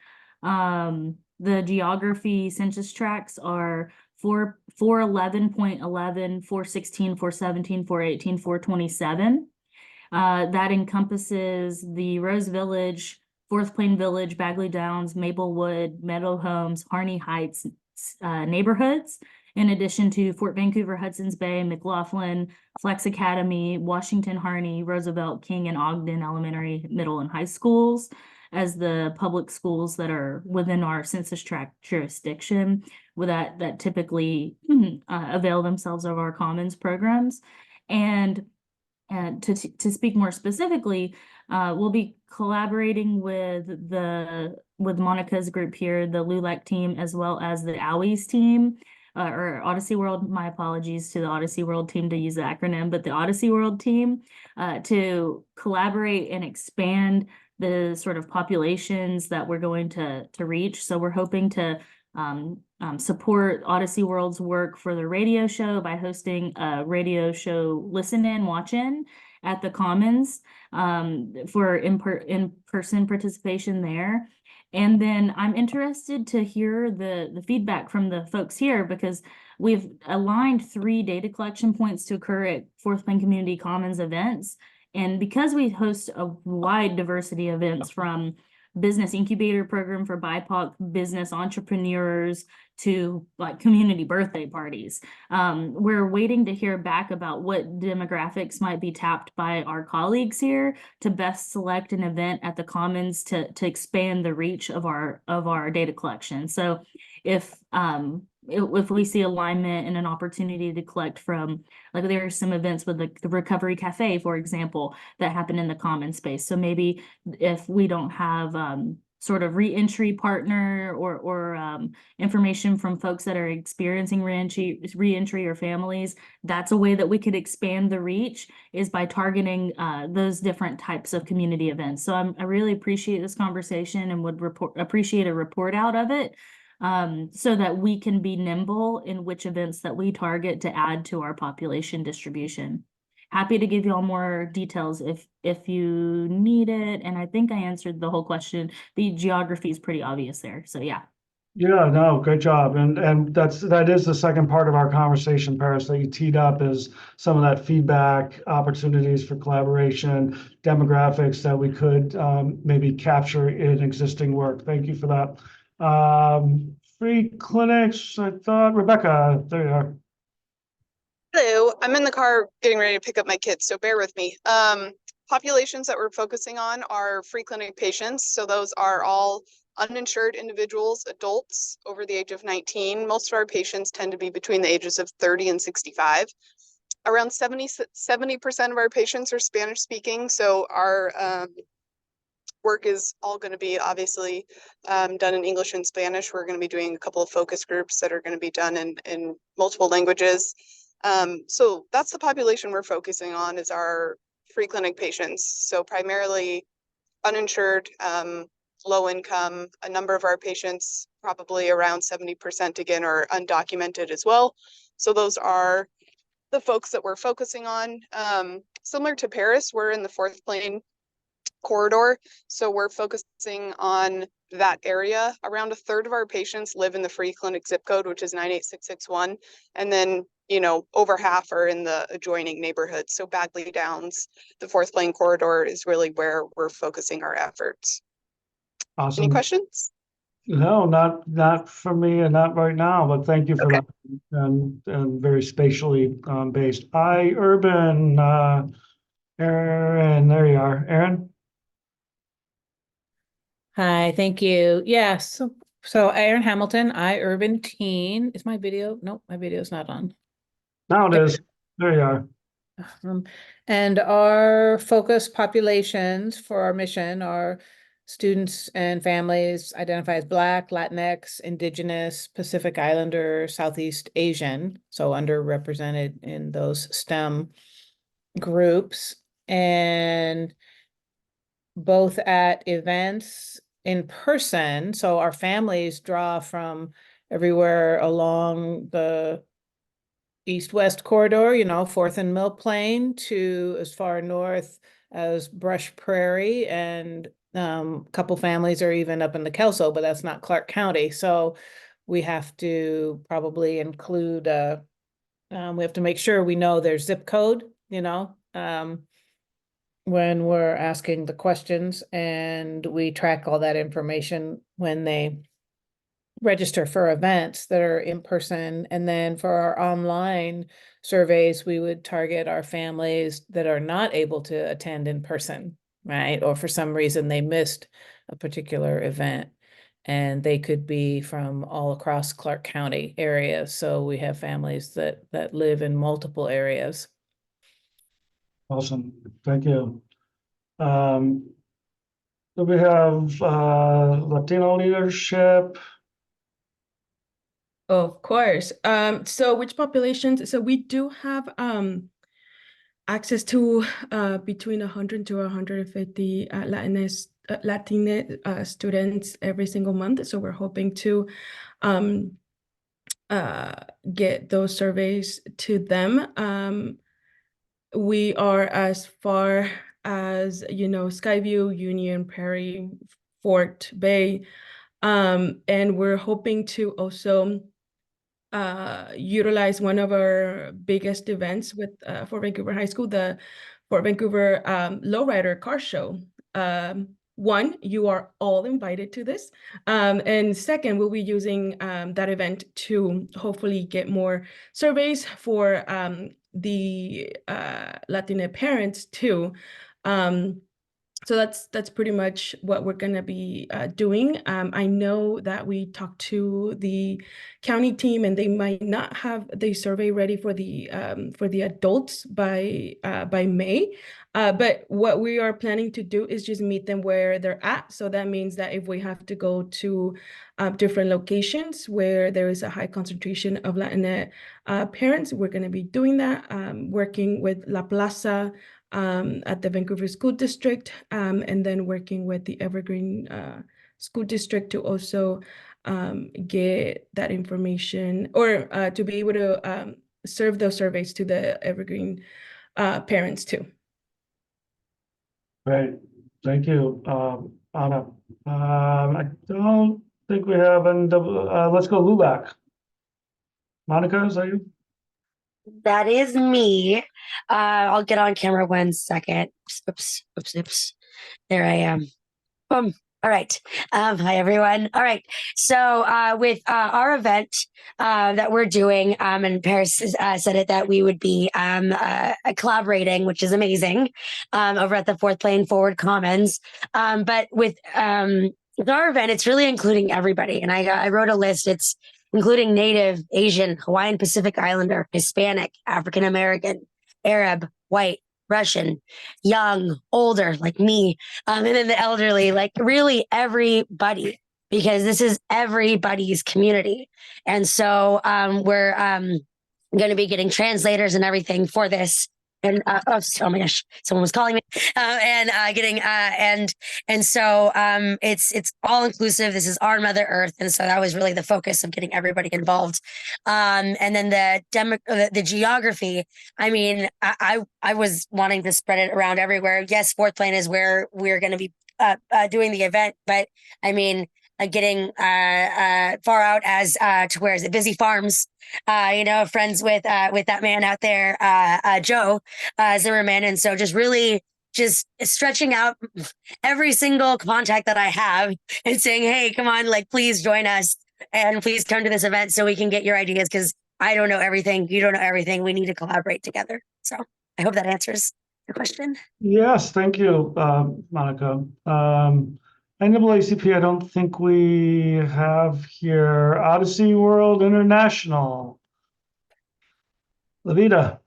The geography census tracts are 411.11, 416, 417, 418, 427. That encompasses the Rose Village, Fourth Plane Village, Bagley Downs, Maplewood, Meadow Homes, Harney Heights neighborhoods, in addition to Fort Vancouver, Hudson's Bay, McLaughlin, Flex Academy, Washington, Harney, Roosevelt, King, and Ogden elementary, middle, and high schools as the public schools that are within our census tract jurisdiction with that typically avail themselves of our Commons programs. And to speak more specifically, we'll be collaborating with the with Monica's group here, the LULAC team, as well as the OWI's team, or Odyssey World, my apologies to the Odyssey World team to use the acronym, but the Odyssey World team, to collaborate and expand the sort of populations that we're going to reach. So we're hoping to support Odyssey World's work for the radio show by hosting a radio show listen-in, watch-in at the Commons for in-person participation there. And then I'm interested to hear the feedback from the folks here, because we've aligned 3 data collection points to occur at Fourth Plain Community Commons events. And because we host a wide diversity of events, from business incubator program for BIPOC business entrepreneurs to like community birthday parties, we're waiting to hear back about what demographics might be tapped by our colleagues here to best select an event at the Commons to expand the reach of our data collection. So if we see alignment and an opportunity to collect from, like, there are some events with the Recovery Cafe, for example, that happen in the common space. So maybe if we don't have sort of re-entry partner or information from folks that are experiencing re-entry or families, that's a way that we could expand the reach, is by targeting those different types of community events. So I really appreciate this conversation and would appreciate a report out of it, so that we can be nimble in which events that we target to add to our population distribution. Happy to give you all more details if you need it. And I think I answered the whole question. The geography is pretty obvious there. So yeah. Yeah, no, great job. And that is the second part of our conversation, Paris, that you teed up, is some of that feedback, opportunities for collaboration, demographics that we could maybe capture in existing work. Thank you for that. Free clinics, I thought, Rebecca, there you are. Hello, I'm in the car getting ready to pick up my kids, so bear with me. Populations that we're focusing on are free clinic patients. So those are all uninsured individuals, adults over the age of 19. Most of our patients tend to be between the ages of 30 and 65. Around 70% of our patients are Spanish speaking. So our work is all going to be obviously done in English and Spanish. We're going to be doing a couple of focus groups that are going to be done in multiple languages. So that's the population we're focusing on, is our free clinic patients. So primarily uninsured, low income. A number of our patients, probably around 70% again, are undocumented as well. So those are the folks that we're focusing on. Similar to Paris, we're in the Fourth Plain corridor. So we're focusing on that area. Around a third of our patients live in the free clinic zip code, which is 98661. And then, you know, over half are in the adjoining neighborhoods. So Bagley Downs, the Fourth Plain corridor is really where we're focusing our efforts. Awesome. Any questions? No, not from me and not right now, but thank you for that. And very spatially based. Urban, Aaron, there you are. Aaron? Hi, thank you. Yes. So Aaron Hamilton, urban teen. Is my video? Nope, my video is not on. Now it is. There you are. And our focus populations for our mission are students and families identified as Black, Latinx, Indigenous, Pacific Islander, Southeast Asian, so underrepresented in those STEM groups, and both at events in person. So our families draw from everywhere along the east-west corridor, you know, 4th and Mill Plain, to as far north as Brush Prairie, and a couple families are even up in the Kelso, but that's not Clark County. So we have to probably include, we have to make sure we know their zip code, you know, when we're asking the questions, and we track all that information when they register for events that are in person. And then for our online surveys, we would target our families that are not able to attend in person, right? Or for some reason they missed a particular event, and they could be from all across Clark County area. So we have families that live in multiple areas. Awesome. Thank you. Do we have Latino leadership? Of course. So which populations? So we do have access to between 100 to 150 Latinx students every single month. So we're hoping to get those surveys to them. We are as far as, Skyview, Union, Perry, Fort Bay, and we're hoping to also utilize one of our biggest events with Fort Vancouver High School, the Fort Vancouver Lowrider Car Show. One, you are all invited to this. And second, we'll be using that event to hopefully get more surveys for the Latina parents too. So that's pretty much what we're gonna be doing. I know that we talked to the county team and they might not have the survey ready for the adults by May. But what we are planning to do is just meet them where they're at. So that means that if we have to go to different locations where there is a high concentration of Latina parents, we're gonna be doing that, working with La Plaza, at the Vancouver School District, and then working with the Evergreen School District to also get that information or to be able to serve those surveys to the Evergreen parents too. Great, thank you, Anna. I don't think we have any, let's go LULAC. Monica, is that you? That is me. I'll get on camera 1 second. Oops. There I am. Boom. All right. Hi, everyone. All right. So with our event that we're doing, and Paris said it, that we would be collaborating, which is amazing, over at the Fourth Plane Forward Commons. But with our event, it's really including everybody. And I wrote a list. It's including Native, Asian, Hawaiian Pacific Islander, Hispanic, African American, Arab, white, Russian, young, older, like me, and then the elderly, like really everybody, because this is everybody's community. And so we're going to be getting translators and everything for this. And oh my gosh, someone was calling me, and so it's all inclusive. This is our Mother Earth, and so that was really the focus of getting everybody involved. And then the geography. I mean, I was wanting to spread it around everywhere. Yes, Fourth Plane is where we're going to be doing the event, but I mean, getting far out as to where is it? Busy Farms. Friends with that man out there, Joe Zimmerman, and so just stretching out every single contact that I have and saying, hey, come on, like please join us and please come to this event so we can get your ideas, because I don't know everything, you don't know everything. We need to collaborate together. So I hope that answers your question. Yes, thank you, Monica. NAACP, I don't think we have here. Odyssey World International. Levita.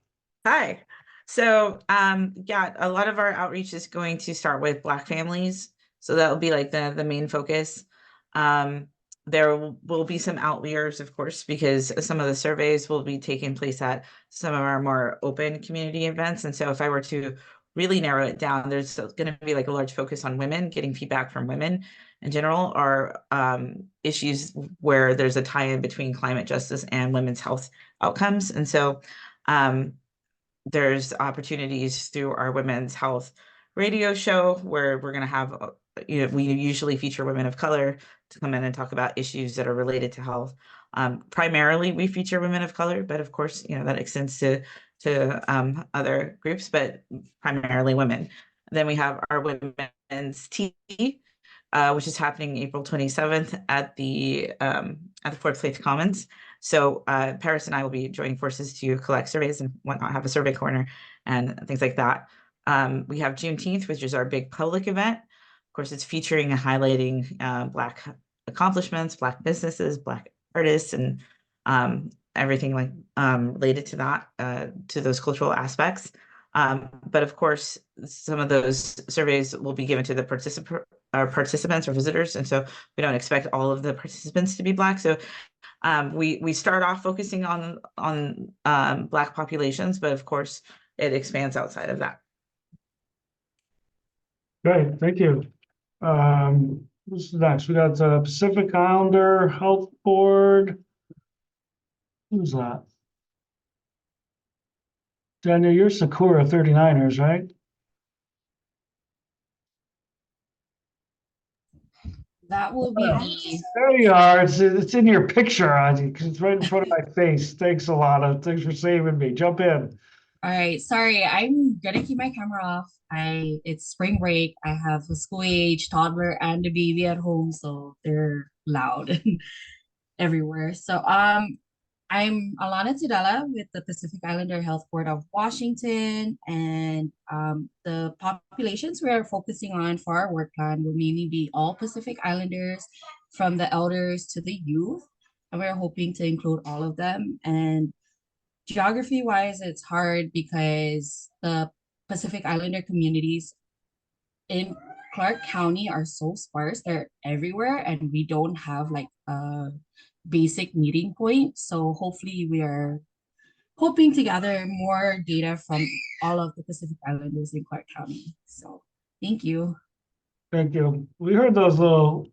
Hi. So, yeah, a lot of our outreach is going to start with Black families. So that will be like the main focus. There will be some outliers, of course, because some of the surveys will be taking place at some of our more open community events. And so if I were to really narrow it down, there's going to be like a large focus on women, getting feedback from women in general, or issues where there's a tie-in between climate justice and women's health outcomes. And so there's opportunities through our women's health radio show where we're going to have, we usually feature women of color to come in and talk about issues that are related to health. Primarily, we feature women of color, but of course, that extends to other groups, but primarily women. Then we have our women's tea, which is happening April 27th at the Fourth Plane Commons. So Paris and I will be joining forces to collect surveys and whatnot, have a survey corner and things like that. We have Juneteenth, which is our big public event. Of course, it's featuring and highlighting Black accomplishments, Black businesses, Black artists, and everything like related to that, to those cultural aspects. But of course, some of those surveys will be given to the our participants or visitors, and so we don't expect all of the participants to be Black. So we start off focusing on Black populations, but of course it expands outside of that. Great, thank you. What's next? We got the Pacific Islander Health Board. Who's that? Daniel, you're Sakura 39ers, right? That will be me. There you are. It's in your picture, Ozzy, because it's right in front of my face. Thanks a lot. Thanks for saving me. Jump in. All right, sorry, I'm gonna keep my camera off. It's spring break. I have a school age toddler and a baby at home, so they're loud everywhere. So I'm Alana Tudela with the Pacific Islander Health Board of Washington, and the populations we are focusing on for our work plan will mainly be all Pacific Islanders, from the elders to the youth, and we're hoping to include all of them. And geography wise, it's hard because the Pacific Islander communities in Clark County are so sparse. They're everywhere, and we don't have like a basic meeting point. So hopefully we are hoping to gather more data from all of the Pacific Islanders in Clark County. So thank you. Thank you. We heard those little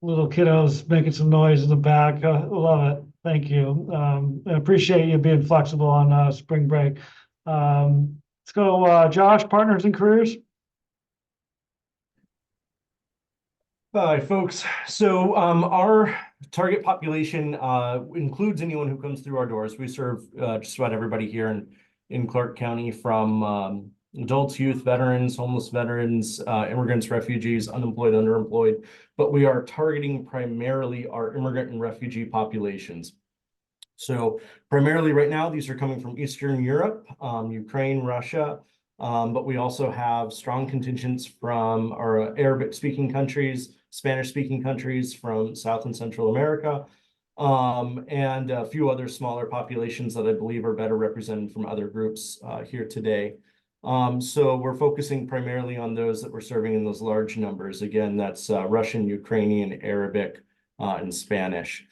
kiddos making some noise in the back. Love it. Thank you. I appreciate you being flexible on spring break. Let's go, Josh, Partners and Careers. Hi, folks. So our target population includes anyone who comes through our doors. We serve just about everybody here in Clark County, from adults, youth, veterans, homeless veterans, immigrants, refugees, unemployed, underemployed. But we are targeting primarily our immigrant and refugee populations. So primarily right now, these are coming from Eastern Europe, Ukraine, Russia, but we also have strong contingents from our Arabic-speaking countries, Spanish-speaking countries, from South and Central America, and a few other smaller populations that I believe are better represented from other groups here today. So we're focusing primarily on those that we're serving in those large numbers. Again, that's Russian, Ukrainian, Arabic, and Spanish.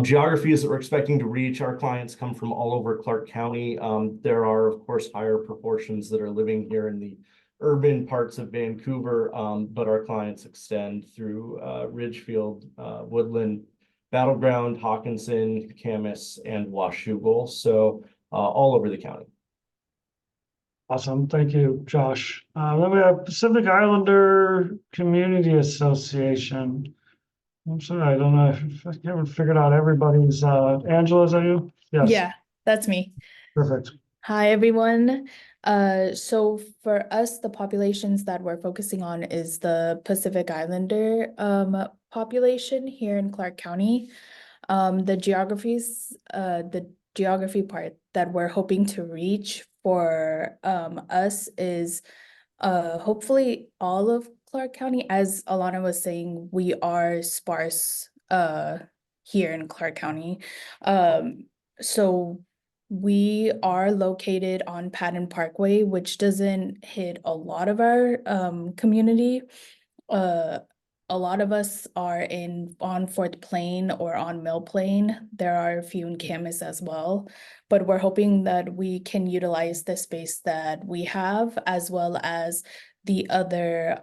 Geographies that we're expecting to reach, our clients come from all over Clark County. There are, of course, higher proportions that are living here in the urban parts of Vancouver, but our clients extend through Ridgefield, Woodland, Battleground, Hawkinson, Camas, and Washougal. So all over the county. Awesome. Thank you, Josh. Then we have Pacific Islander Community Association. I'm sorry, I don't know if I haven't figured out everybody's, Angela, is that you? Yes. Yeah, that's me. Perfect. Hi, everyone. So for us, the populations that we're focusing on is the Pacific Islander population here in Clark County. The geography part that we're hoping to reach for us is hopefully all of Clark County. As Alana was saying, we are sparse here in Clark County. So we are located on Patton Parkway, which doesn't hit a lot of our community. A lot of us are on Fort Plain or on Mill Plain. There are a few in Camas as well, but we're hoping that we can utilize the space that we have, as well as the other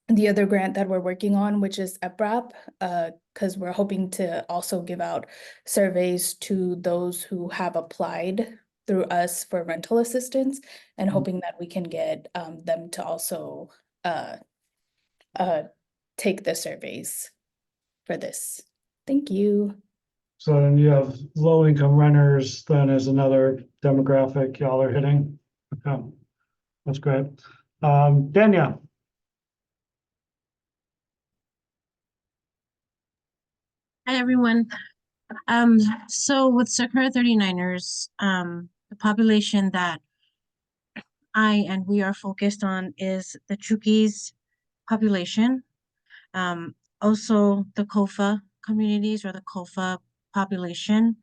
grant that we're working on, which is EPRAP, because we're hoping to also give out surveys to those who have applied through us for rental assistance, and hoping that we can get them to also take the surveys for this. Thank you. So then you have low income renters, then is another demographic y'all are hitting. Okay, that's great. Danielle. Hi, everyone. So with Sakura 39ers, the population that I and we are focused on is the Chukis population. Also the Kofa communities, or the Kofa population.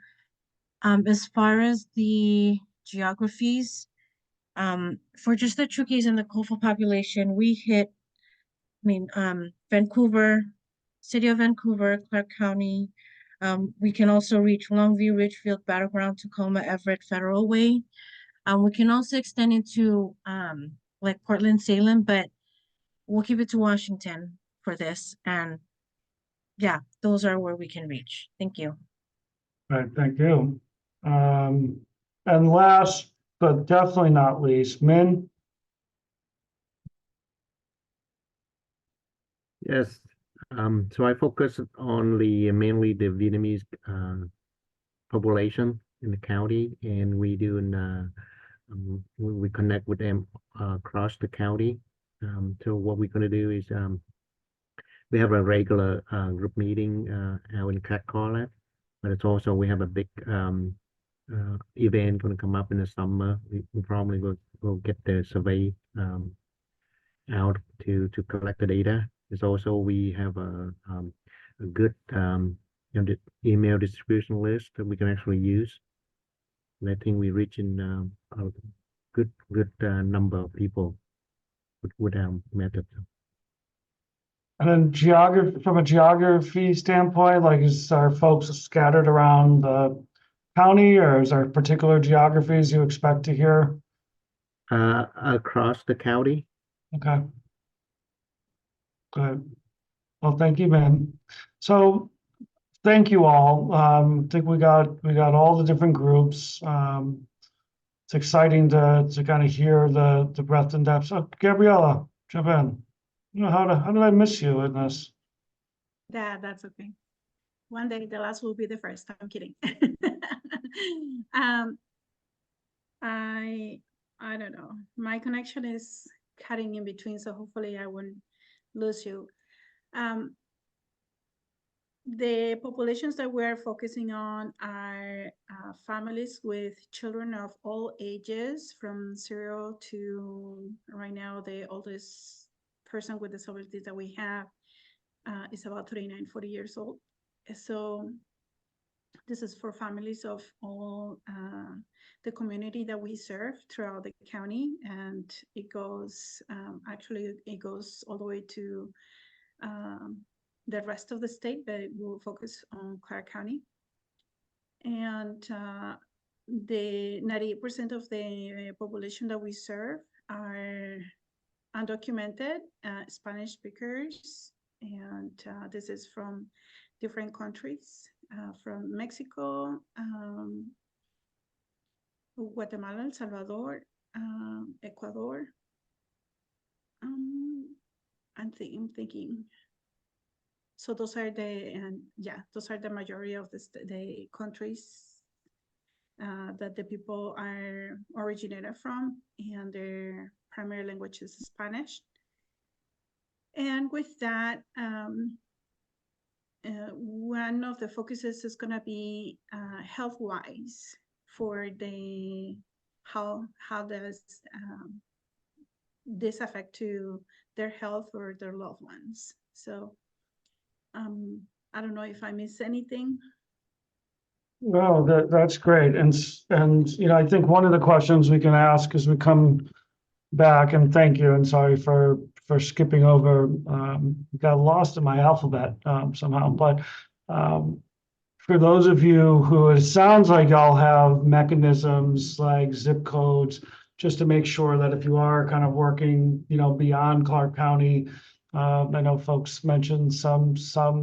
As far as the geographies, for just the Chukis and the Kofa population, we hit Vancouver, City of Vancouver, Clark County. We can also reach Longview, Ridgefield, Battleground, Tacoma, Everett, Federal Way. We can also extend it to like Portland, Salem, but we'll keep it to Washington for this. And yeah, those are where we can reach. Thank you. Right, thank you. And last, but definitely not least, Min. Yes. So I focus on mainly the Vietnamese population in the county, and we connect with them across the county. So what we're going to do is we have a regular group meeting out in Catcaller, but it's also we have a big event going to come up in the summer. We probably will get the survey out to collect the data. It's also we have a good the email distribution list that we can actually use. And I think we reach in a good number of people with our method. And then geography, from a geography standpoint, like are folks scattered around the county, or is there particular geographies you expect to hear? Across the county. Okay. Good. Well, thank you, man. So thank you all. I think we got all the different groups. It's exciting to kind of hear the breadth and depth. So Gabriella, jump in. You know, how did I miss you in this? That's okay. One day the last will be the first. I'm kidding. I don't know. My connection is cutting in between, so hopefully I won't lose you. The populations that we're focusing on are families with children of all ages, from 0 to right now the oldest person with disabilities that we have is about 40 years old. So this is for families of all the community that we serve throughout the county, and it goes actually it goes all the way to the rest of the state, but we'll focus on Clark County. And the 98% of the population that we serve are undocumented Spanish speakers, and this is from different countries, from Mexico, Guatemala, El Salvador, Ecuador. I'm thinking. So those are those are the majority of the countries that the people are originated from, and their primary language is Spanish. And with that, one of the focuses is going to be health-wise for the how does this affect to their health or their loved ones. So I don't know if I miss anything. No, that's great. And you know, I think one of the questions we can ask as we come back, and thank you, and sorry for skipping over, got lost in my alphabet somehow, but for those of you who it sounds like y'all have mechanisms like zip codes, just to make sure that if you are kind of working, you know, beyond Clark County, I know folks mentioned some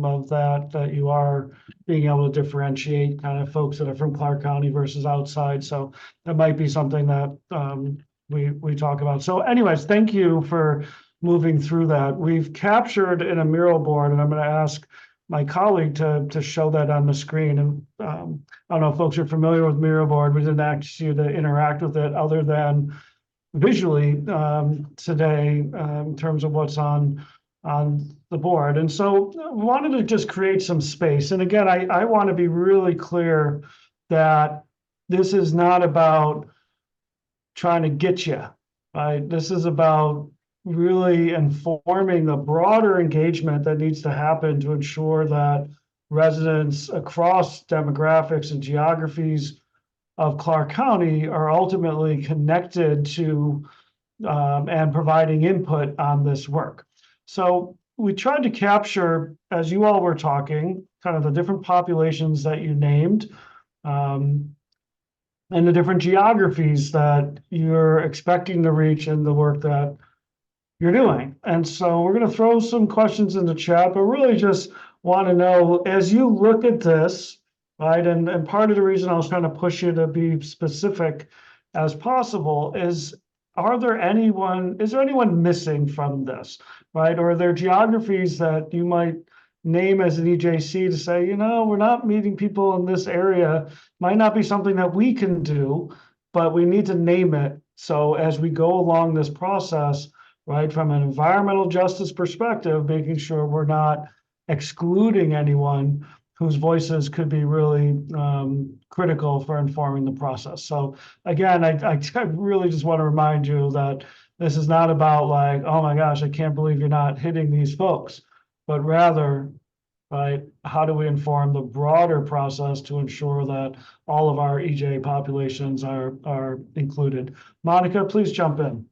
of that you are being able to differentiate kind of folks that are from Clark County versus outside. So that might be something that we talk about. So anyways, thank you for moving through that. We've captured in a mural board, and I'm going to ask my colleague to show that on the screen. And I don't know if folks are familiar with mural board. We didn't ask you to interact with it other than visually today in terms of what's on the board. And so I wanted to just create some space. And again, I want to be really clear that this is not about trying to get you, right? This is about really informing the broader engagement that needs to happen to ensure that residents across demographics and geographies of Clark County are ultimately connected to and providing input on this work. So we tried to capture, as you all were talking, kind of the different populations that you named, and the different geographies that you're expecting to reach in the work that you're doing. And so we're going to throw some questions in the chat, but really just want to know, as you look at this, right, and part of the reason I was trying to push you to be specific as possible is, is there anyone missing from this, right? Or are there geographies that you might name as an EJC to say, we're not meeting people in this area, might not be something that we can do, but we need to name it. So as we go along this process, right, from an environmental justice perspective, making sure we're not excluding anyone whose voices could be really critical for informing the process. So again, I really just want to remind you that this is not about like, oh my gosh, I can't believe you're not hitting these folks, but rather, right, how do we inform the broader process to ensure that all of our EJ populations are included? Monica, please jump in.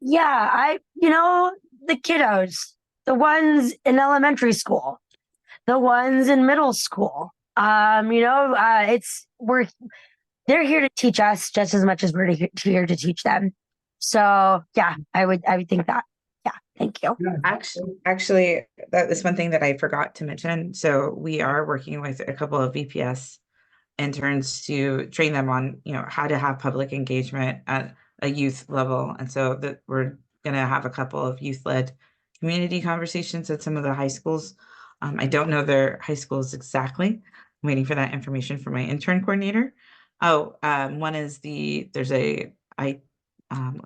Yeah, the kiddos, the ones in elementary school, the ones in middle school. They're here to teach us just as much as we're here to teach them. So yeah, I would think that. Yeah, thank you. Actually, that is one thing that I forgot to mention. So we are working with a couple of VPS interns to train them on, how to have public engagement at a youth level. And so that we're going to have a couple of youth-led community conversations at some of the high schools. I don't know their high schools exactly. I'm waiting for that information from my intern coordinator. One is let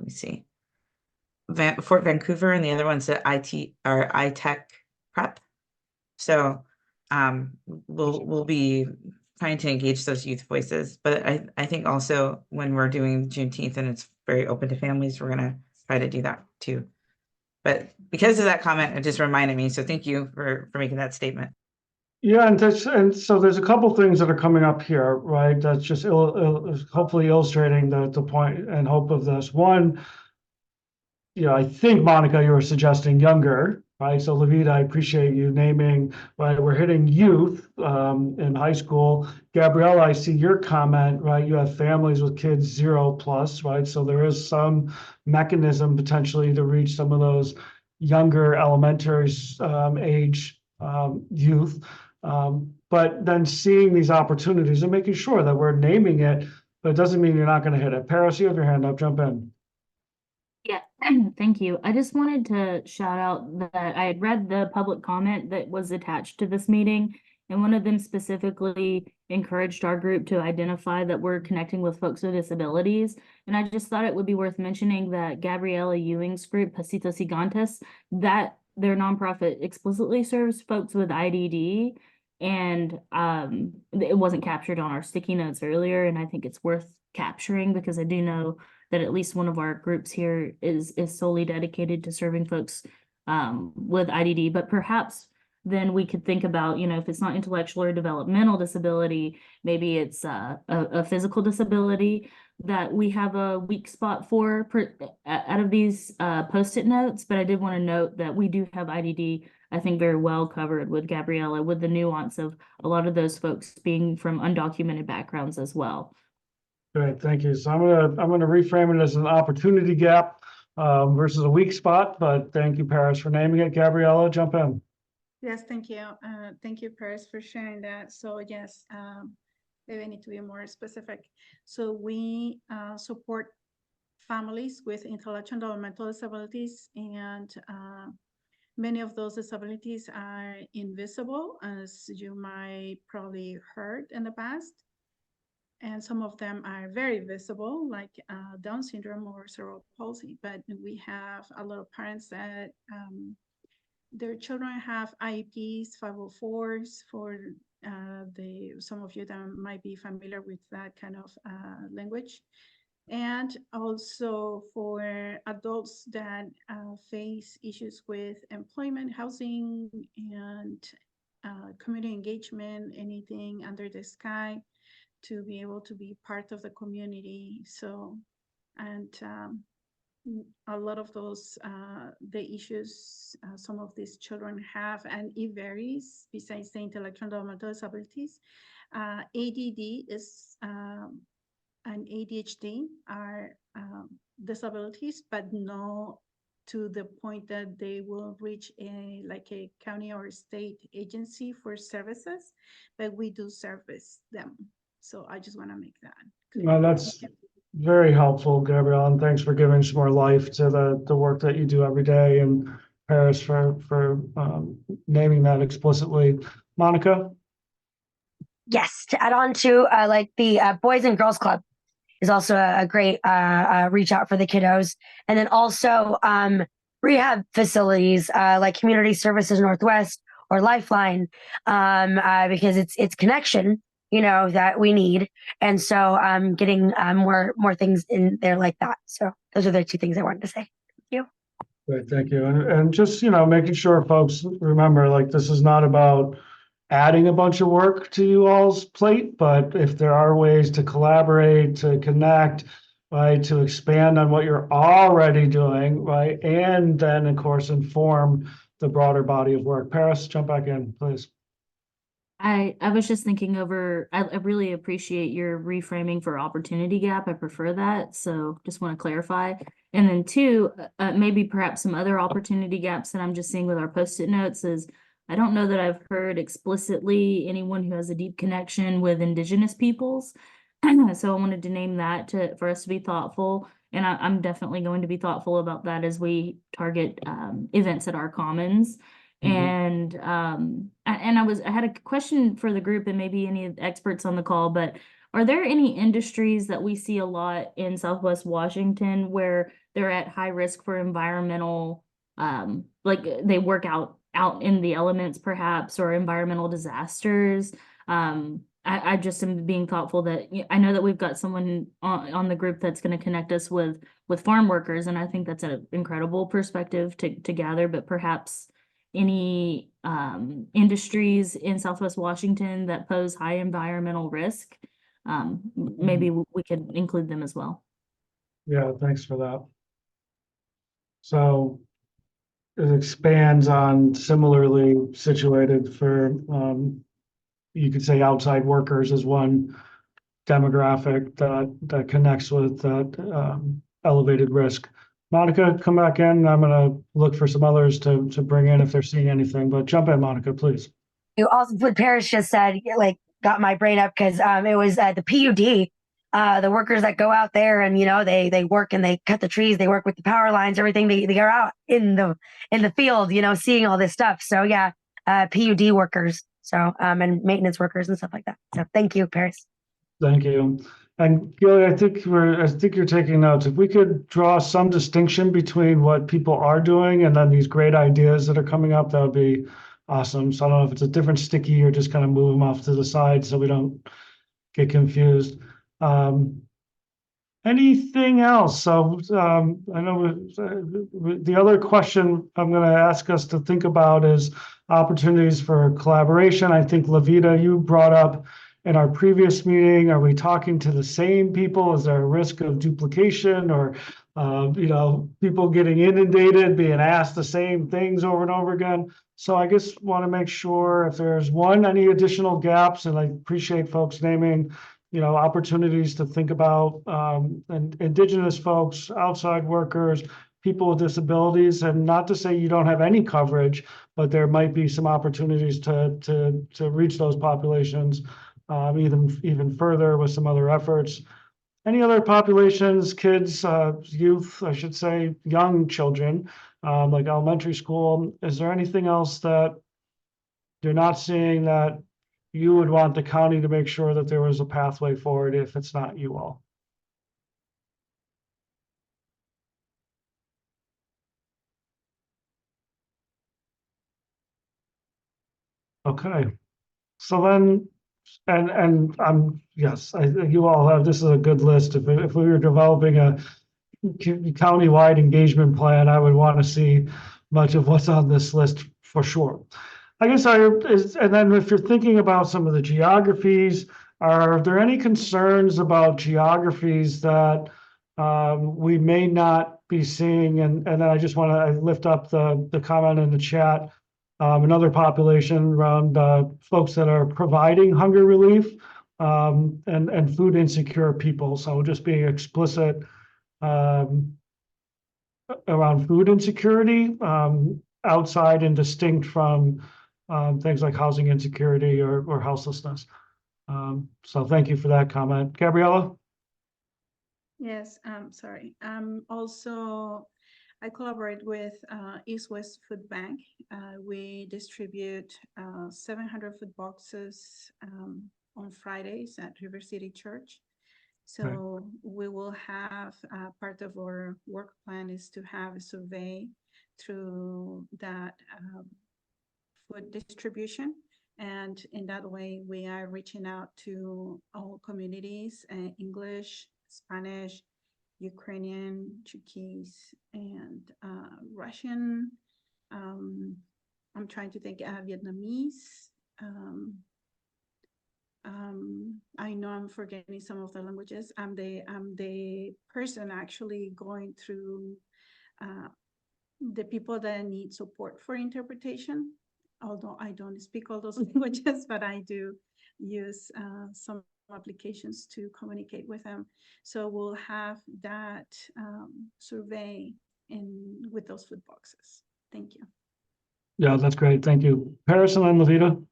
me see, Fort Vancouver, and the other one's the iTech prep. So we'll be trying to engage those youth voices. But I think also when we're doing Juneteenth and it's very open to families, we're gonna try to do that too. But because of that comment, it just reminded me. So thank you for making that statement. Yeah, and so there's a couple things that are coming up here, right? That's just hopefully illustrating the point and hope of this. One, I think, Monica, you were suggesting younger, right? So Levita, I appreciate you naming, right? We're hitting youth in high school. Gabriella, I see your comment, right? You have families with kids 0+, right? So there is some mechanism potentially to reach some of those younger elementary age youth. But then seeing these opportunities and making sure that we're naming it, but it doesn't mean you're not going to hit it. Paris, you have your hand up, jump in. Yeah, thank you. I just wanted to shout out that I had read the public comment that was attached to this meeting, and one of them specifically encouraged our group to identify that we're connecting with folks with disabilities. And I just thought it would be worth mentioning that Gabriella Ewing's group, Pasitos Gigantes, that their nonprofit explicitly serves folks with IDD. And it wasn't captured on our sticky notes earlier, and I think it's worth capturing because I do know that at least one of our groups here is solely dedicated to serving folks with IDD. But perhaps then we could think about, if it's not intellectual or developmental disability, maybe it's a physical disability that we have a weak spot for out of these Post-it notes. But I did want to note that we do have IDD, I think, very well covered with Gabriella, with the nuance of a lot of those folks being from undocumented backgrounds as well. Great, thank you. So I'm gonna reframe it as an opportunity gap versus a weak spot, but thank you, Paris, for naming it. Gabriella, jump in. Yes, thank you. Thank you, Paris, for sharing that. So yes, maybe I need to be more specific. So we support families with intellectual and developmental disabilities, and many of those disabilities are invisible, as you might probably heard in the past. And some of them are very visible, like Down syndrome or cerebral palsy. But we have a lot of parents that their children have IEPs, 504s for some of you that might be familiar with that kind of language. And also for adults that face issues with employment, housing, and community engagement, anything under the sky, to be able to be part of the community. So, and a lot of those, the issues some of these children have, and it varies besides the intellectual and developmental disabilities. ADD is and ADHD are disabilities, but no to the point that they will reach like a county or state agency for services, but we do service them. So I just want to make that clear. Well, that's very helpful, Gabrielle, and thanks for giving some more life to the work that you do every day, and Paris for naming that explicitly. Monica? Yes, to add on to like the Boys and Girls Club is also a great reach out for the kiddos. And then also rehab facilities like Community Services Northwest or Lifeline, because it's connection, that we need. And so getting more things in there like that. So those are the two things I wanted to say. Thank you. Great, thank you. And just, making sure folks remember, like, this is not about adding a bunch of work to you all's plate, but if there are ways to collaborate, to connect, right, to expand on what you're already doing, right, and then, of course, inform the broader body of work. Paris, jump back in, please. I was just thinking over, I really appreciate your reframing for opportunity gap. I prefer that. So just want to clarify. And then two, maybe perhaps some other opportunity gaps that I'm just seeing with our Post-it notes is, I don't know that I've heard explicitly anyone who has a deep connection with Indigenous peoples. So I wanted to name that for us to be thoughtful. And I'm definitely going to be thoughtful about that as we target events at our commons. And I had a question for the group and maybe any of the experts on the call, but are there any industries that we see a lot in Southwest Washington where they're at high risk for environmental, like they work out in the elements perhaps, or environmental disasters? I just am being thoughtful that I know that we've got someone on the group that's going to connect us with farm workers, and I think that's an incredible perspective to gather, but perhaps any industries in Southwest Washington that pose high environmental risk, maybe we could include them as well. Yeah, thanks for that. So it expands on similarly situated for, you could say outside workers as one demographic that connects with that elevated risk. Monica, come back in. I'm gonna look for some others to bring in if they're seeing anything, but jump in, Monica, please. You also, what Paris just said, like, got my brain up because it was the PUD, the workers that go out there and they work and they cut the trees, they work with the power lines, everything. They are out in the field, seeing all this stuff. So yeah, PUD workers, so and maintenance workers and stuff like that. So thank you, Paris. Thank you. And Gilly, I think you're taking notes. If we could draw some distinction between what people are doing and then these great ideas that are coming up, that would be awesome. So I don't know if it's a different sticky or just kind of move them off to the side so we don't get confused. Anything else? So I know the other question I'm going to ask us to think about is opportunities for collaboration. I think Levita, you brought up in our previous meeting, are we talking to the same people? Is there a risk of duplication or, people getting inundated, being asked the same things over and over again? So I guess want to make sure if there's any additional gaps, and I appreciate folks naming, opportunities to think about and Indigenous folks, outside workers, people with disabilities, and not to say you don't have any coverage, but there might be some opportunities to reach those populations even further with some other efforts. Any other populations, kids, youth, I should say, young children, like elementary school? Is there anything else that you're not seeing that you would want the county to make sure that there was a pathway forward if it's not you all? Okay. So then, and yes, you all have, this is a good list. If we were developing a county-wide engagement plan, I would want to see much of what's on this list for sure. I guess and then if you're thinking about some of the geographies, are there any concerns about geographies that we may not be seeing, and then I just want to lift up the comment in the chat. Another population around folks that are providing hunger relief and food insecure people. So just being explicit around food insecurity, outside and distinct from things like housing insecurity or houselessness. So thank you for that comment. Gabriella? Yes, sorry. Also, I collaborate with East West Food Bank. We distribute 700 food boxes on Fridays at River City Church. So we will have part of our work plan is to have a survey through that food distribution. And in that way, we are reaching out to all communities, English, Spanish, Ukrainian, Chuukese, and Russian. I'm trying to think, Vietnamese. I know I'm forgetting some of the languages. I'm the person actually going through the people that need support for interpretation. Although I don't speak all those languages, but I do use some applications to communicate with them. So we'll have that survey with those food boxes. Thank you. Yeah, that's great. Thank you. Paris and then Levita.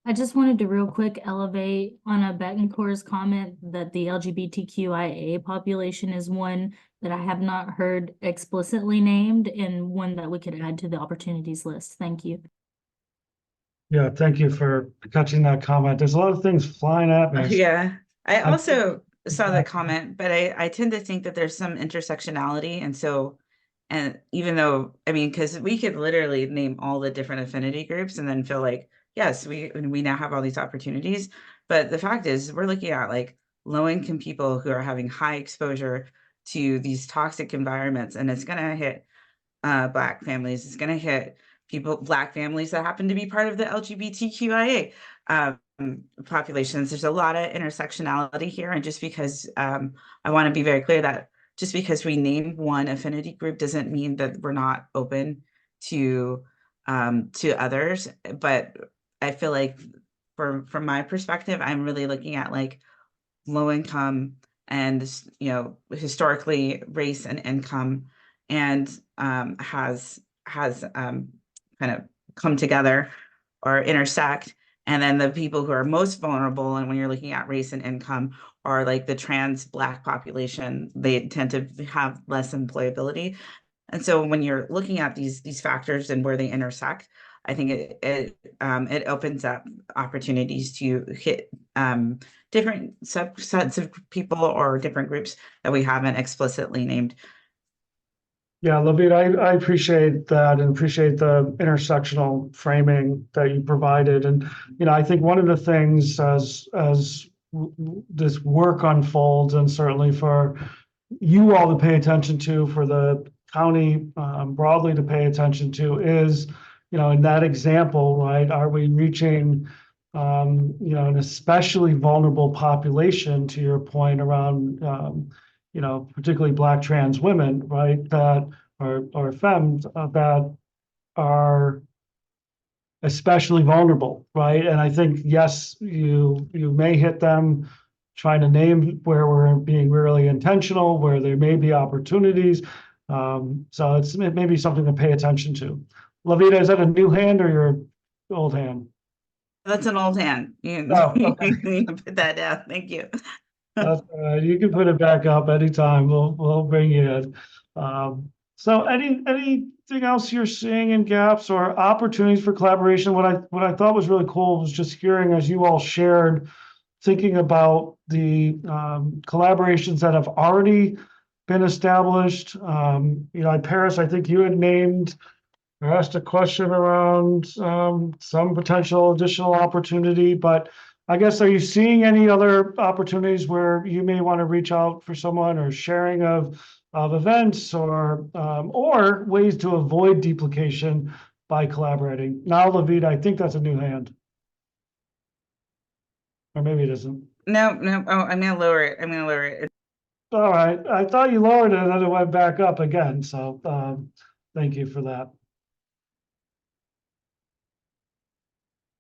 I just wanted to real quick elevate on a Betancourt's comment that the LGBTQIA population is one that I have not heard explicitly named and one that we could add to the opportunities list. Thank you. Yeah, thank you for catching that comment. There's a lot of things flying at me. Yeah, I also saw the comment, but I tend to think that there's some intersectionality. And so, and even though, I mean, because we could literally name all the different affinity groups and then feel like, yes, we now have all these opportunities. But the fact is, we're looking at like low-income people who are having high exposure to these toxic environments, and it's going to hit Black families. It's going to hit Black families that happen to be part of the LGBTQIA populations. There's a lot of intersectionality here, and just because I want to be very clear that just because we name one affinity group doesn't mean that we're not open to others. But I feel like from my perspective, I'm really looking at like low income and historically race and income, and has kind of come together or intersect. And then the people who are most vulnerable, and when you're looking at race and income, are like the trans Black population. They tend to have less employability. And so when you're looking at these factors and where they intersect, I think it opens up opportunities to hit different subsets of people or different groups that we haven't explicitly named. Yeah, Levita, I appreciate that and appreciate the intersectional framing that you provided. And, I think one of the things as this work unfolds, and certainly for you all to pay attention to, for the county broadly to pay attention to, is, in that example, right, are we reaching, an especially vulnerable population, to your point around, particularly Black trans women, right, that or femmes that are especially vulnerable, right? And I think, yes, you may hit them trying to name where we're being really intentional, where there may be opportunities. So it may be something to pay attention to. Levita, is that a new hand or your old hand? That's an old hand. You okay. You can put that down. Thank you. That's all right. You can put it back up anytime. We'll bring you in. So anything else you're seeing in gaps or opportunities for collaboration? What I thought was really cool was just hearing, as you all shared, thinking about the collaborations that have already been established. Paris, I think you had named or asked a question around some potential additional opportunity, but I guess, are you seeing any other opportunities where you may want to reach out for someone, or sharing of events, or ways to avoid duplication by collaborating? Now, Levita, I think that's a new hand. Or maybe it isn't. No. Oh, I'm gonna lower it. All right, I thought you lowered it and then it went back up again, so, thank you for that.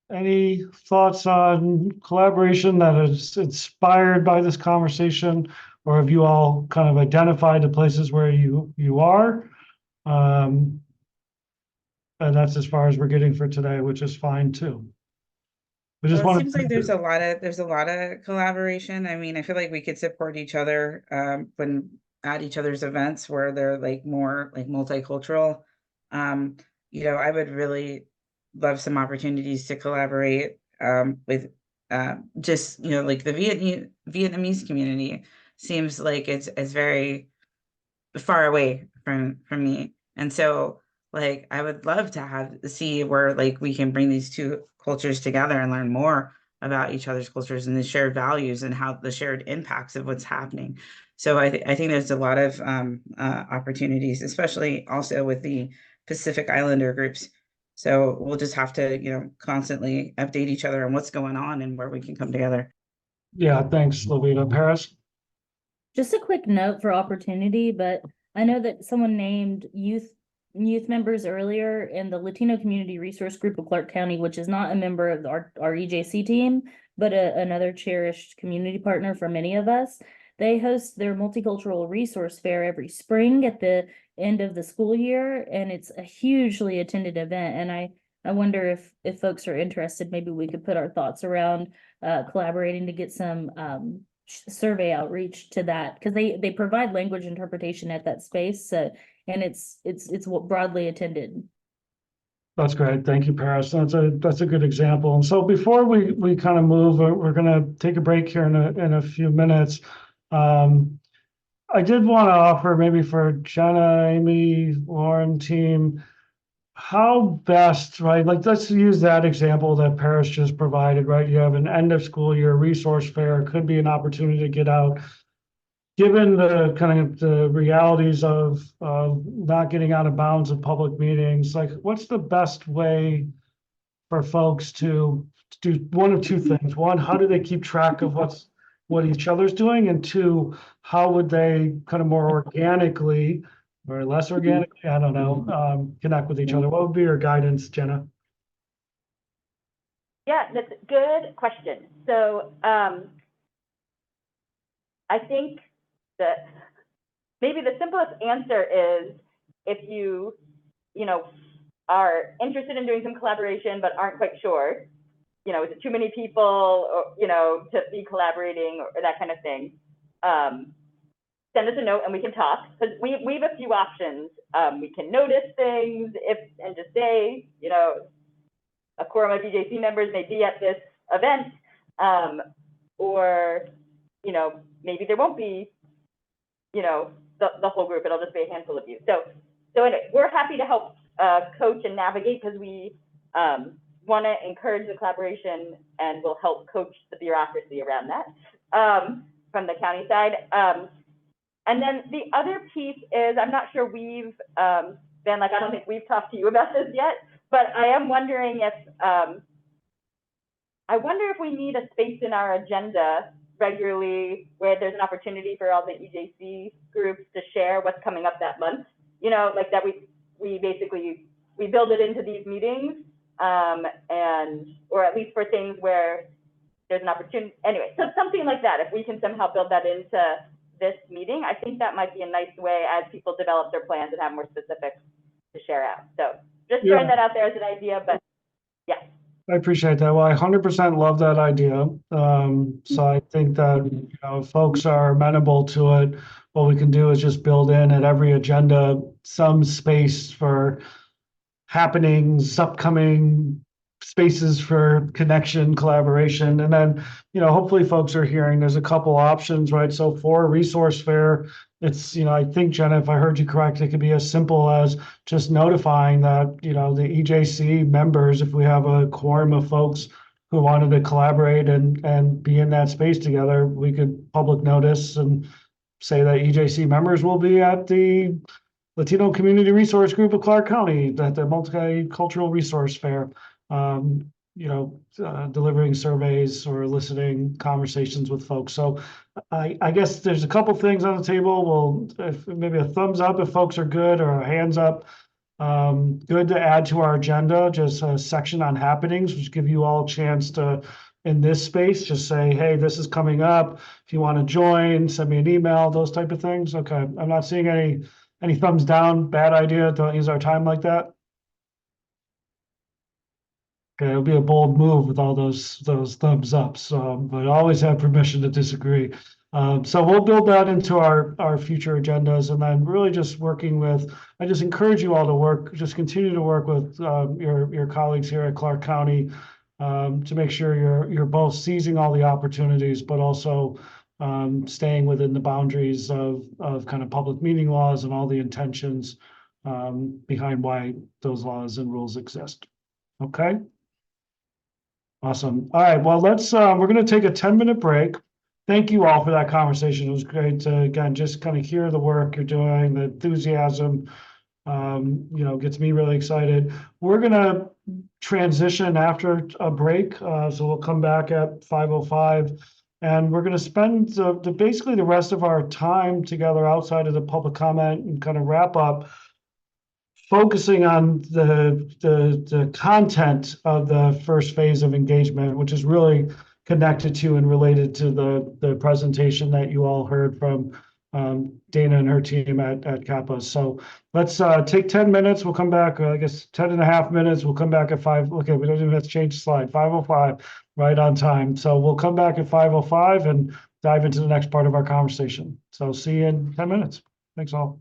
Any thoughts on collaboration that is inspired by this conversation? Or have you all kind of identified the places where you are? And that's as far as we're getting for today, which is fine too. We just Well, it want seems like there's a lot of collaboration. I mean, I feel like we could support each other when at each other's events where they're like more like multicultural. I would really love some opportunities to collaborate with just like the Vietnamese community seems like it's very far away from me. And so like I would love to see where like we can bring these two cultures together and learn more about each other's cultures and the shared values and how the shared impacts of what's happening. So I think there's a lot of opportunities, especially also with the Pacific Islander groups. So we'll just have to, constantly update each other on what's going on and where we can come together. Yeah, thanks, Lavita. Paris? Just a quick note for opportunity, but I know that someone named youth members earlier in the Latino Community Resource Group of Clark County, which is not a member of our EJC team, but another cherished community partner for many of us. They host their multicultural resource fair every spring at the end of the school year, and it's a hugely attended event. And I wonder if folks are interested, maybe we could put our thoughts around collaborating to get some survey outreach to that, because they provide language interpretation at that space, and it's broadly attended. That's great. Thank you, Paris. That's a good example. And so before we kind of move, we're gonna take a break here in a few minutes. I did want to offer maybe for Jenna, Amy, Lauren team, how best, right? Like, let's use that example that Paris just provided, right? You have an end of school year resource fair, could be an opportunity to get out. Given the kind of the realities of not getting out of bounds of public meetings, like what's the best way for folks to do one of two things? One, how do they keep track of what each other's doing? And two, how would they kind of more organically or less organically, I don't know, connect with each other? What would be your guidance, Jenna? Yeah, that's a good question. So I think that maybe the simplest answer is if you are interested in doing some collaboration but aren't quite sure, is it too many people, or, to be collaborating or that kind of thing, send us a note and we can talk, because we have a few options. We can notice things and just say, a quorum of EJC members may be at this event, or, maybe there won't be, the whole group, it'll just be a handful of you. So anyway, we're happy to help coach and navigate, because we want to encourage the collaboration, and we'll help coach the bureaucracy around that from the county side. And then the other piece is, I'm not sure we've been like, I don't think we've talked to you about this yet, but I am wondering if, I wonder if we need a space in our agenda regularly where there's an opportunity for all the EJC groups to share what's coming up that month, like that we basically, we build it into these meetings, or at least for things where there's an opportunity. Anyway, so something like that, if we can somehow build that into this meeting, I think that might be a nice way as people develop their plans and have more specifics to share out. So just throwing that out there as an idea, but yeah. I appreciate that. Well, I 100% love that idea. So I think that, if folks are amenable to it, what we can do is just build in at every agenda some space for happenings, upcoming spaces for connection, collaboration. And then, hopefully folks are hearing there's a couple options, right? So for a resource fair, it's, I think, Jenna, if I heard you correct, it could be as simple as just notifying that, the EJC members, if we have a quorum of folks who wanted to collaborate and be in that space together, we could public notice and say that EJC members will be at the Latino Community Resource Group of Clark County, at the Multicultural Resource Fair. delivering surveys or eliciting conversations with folks. So I guess there's a couple things on the table. Well, if maybe a thumbs up if folks are good, or a hands up. Good to add to our agenda, just a section on happenings, which give you all a chance to, in this space, just say, hey, this is coming up. If you want to join, send me an email, those type of things. Okay, I'm not seeing any thumbs down. Bad idea. Don't use our time like that. Okay, it'll be a bold move with all those thumbs ups, but I always have permission to disagree. So we'll build that into our future agendas, and then really just working with. I just encourage you all to just continue to work with your colleagues here at Clark County to make sure you're both seizing all the opportunities, but also staying within the boundaries of kind of public meeting laws and all the intentions behind why those laws and rules exist. Okay. Awesome. All right, well, we're going to take a 10-minute break. Thank you all for that conversation. It was great to, again, just kind of hear the work you're doing, the enthusiasm, gets me really excited. We're going to transition after a break. So we'll come back at 5:05, and we're going to spend basically the rest of our time together outside of the public comment and kind of wrap up, focusing on the content of the first phase of engagement, which is really connected to and related to the presentation that you all heard from Dana and her team at Kappa. So let's take 10 minutes. We'll come back, I guess 10 and a half minutes. We'll come back at 5. Okay, we don't even have to change the slide. 5:05, right on time. So we'll come back at 5:05 and dive into the next part of our conversation. So see you in 10 minutes. Thanks all.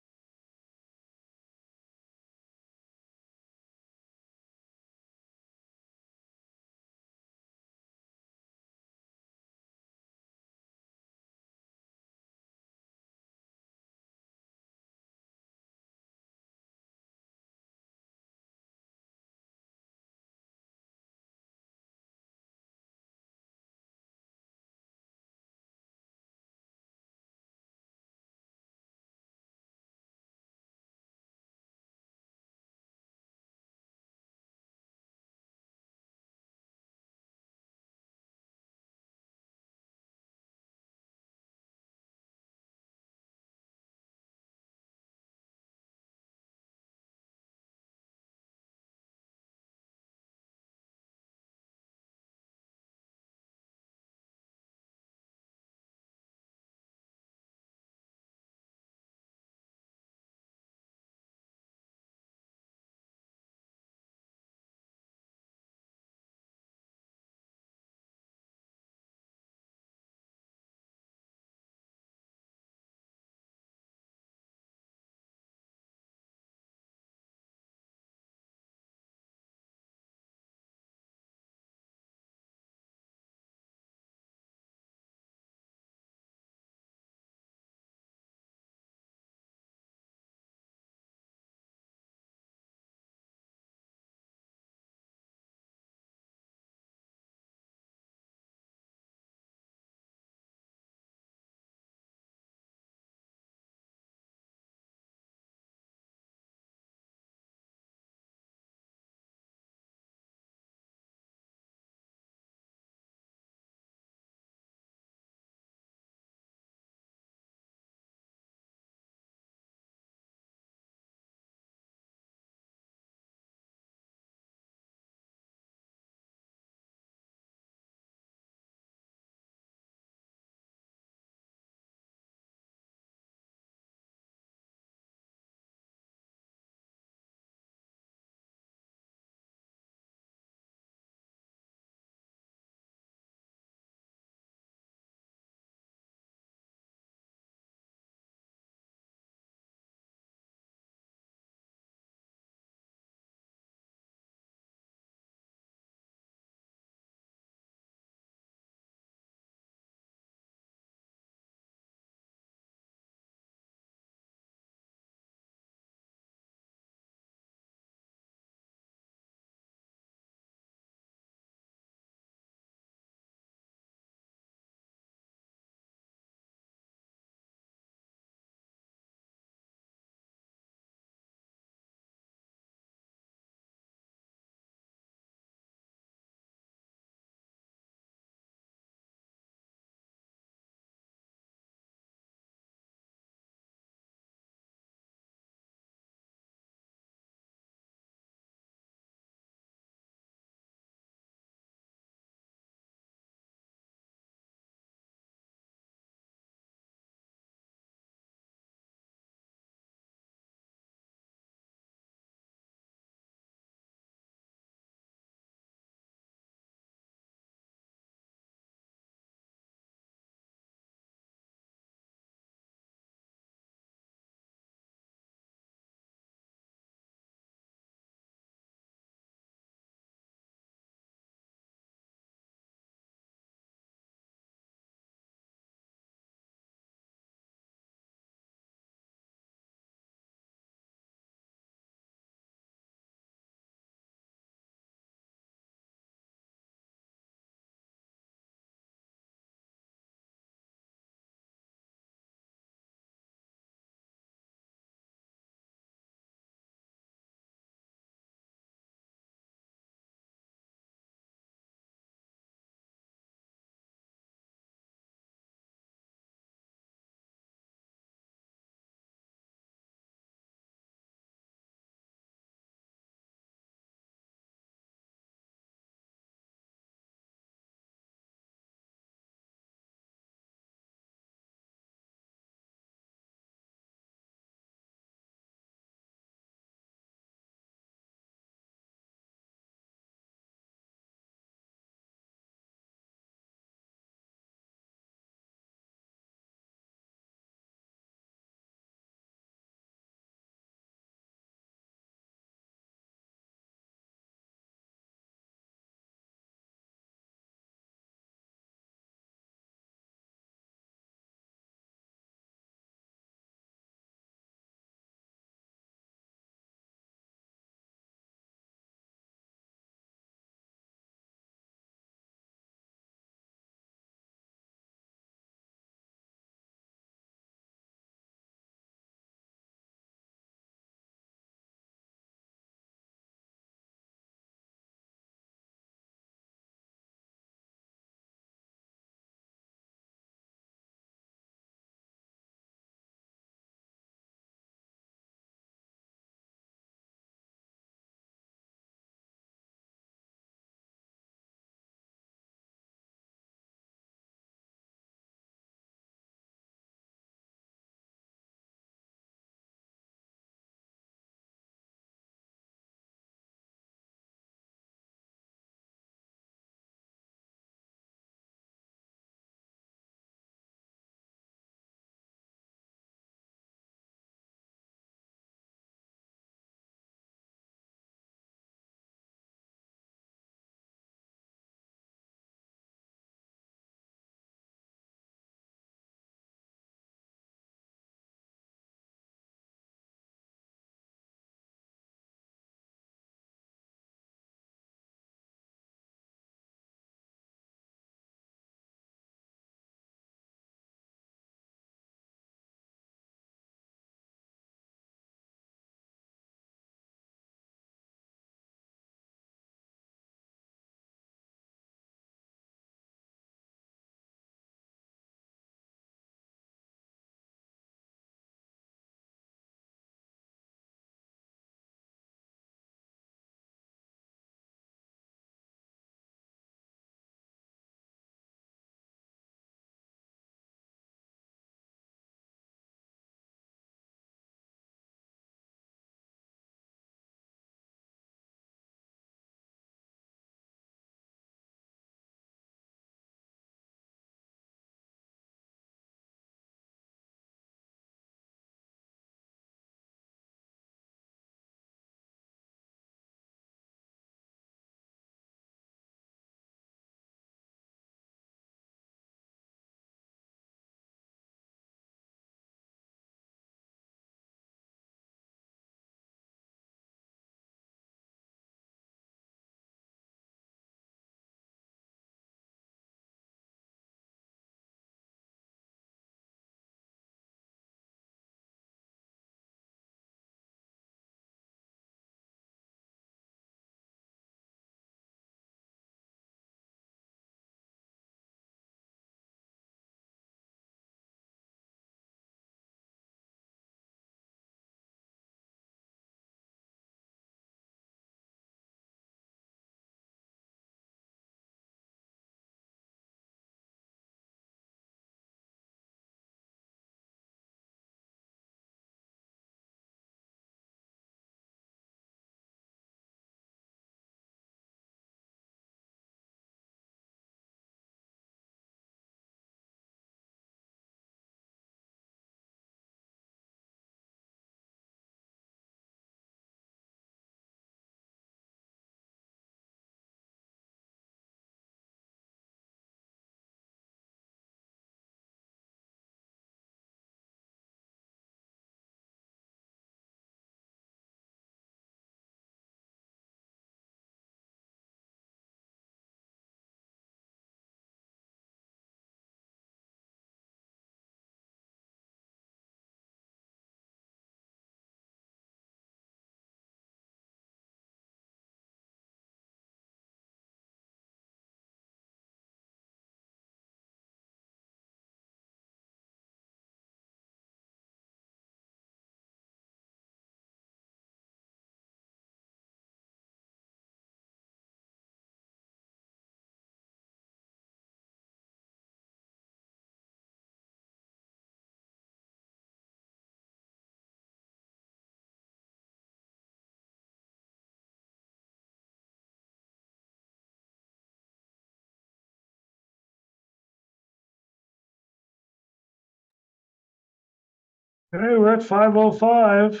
Okay, we're at 5:05.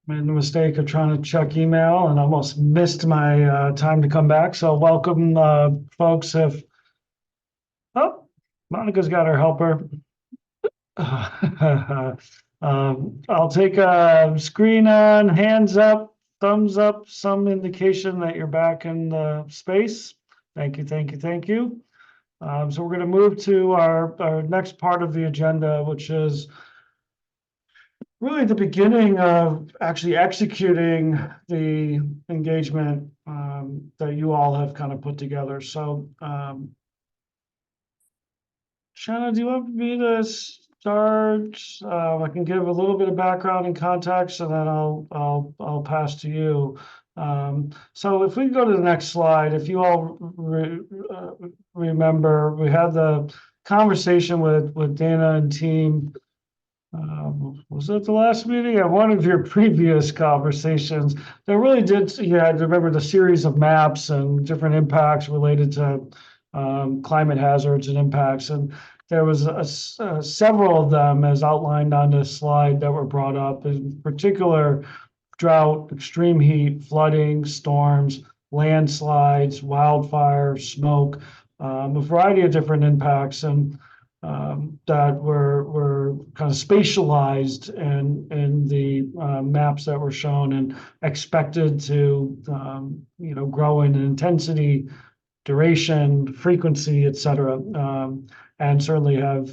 Made the mistake of trying to check email and almost missed my time to come back. So welcome, folks. Oh, Monica's got her helper. I'll take a screen on, hands up, thumbs up, some indication that you're back in the space. Thank you, thank you, thank you. So we're going to move to our next part of the agenda, which is really the beginning of actually executing the engagement that you all have kind of put together. So, Shanna, do you want me to start? I can give a little bit of background and context, and then I'll pass to you. So if we go to the next slide, if you all remember, we had the conversation with Dana and team. Was it the last meeting or one of your previous conversations that really did, you had to remember the series of maps and different impacts related to climate hazards and impacts. And there was several of them as outlined on this slide that were brought up, in particular drought, extreme heat, flooding, storms, landslides, wildfire, smoke, a variety of different impacts. And that were kind of spatialized in the maps that were shown and expected to grow in intensity, duration, frequency, et cetera, and certainly have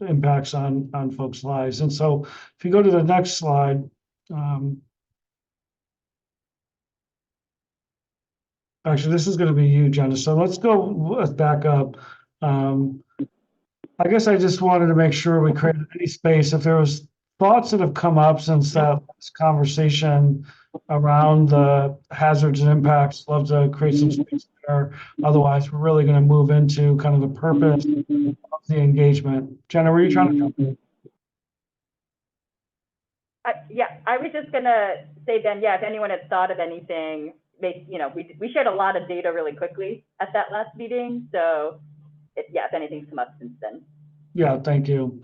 impacts on folks' lives. And so if you go to the next slide, actually, this is going to be you, Jenna. So let's go back up. I guess I just wanted to make sure we created any space. If there was thoughts that have come up since that last conversation around the hazards and impacts, love to create some space there. Otherwise, we're really going to move into kind of the purpose of the engagement. Jenna, were you trying to jump in? Yeah, I was just gonna say then, yeah, if anyone had thought of anything, we shared a lot of data really quickly at that last meeting. So yeah, if anything's come up since then. Yeah, thank you.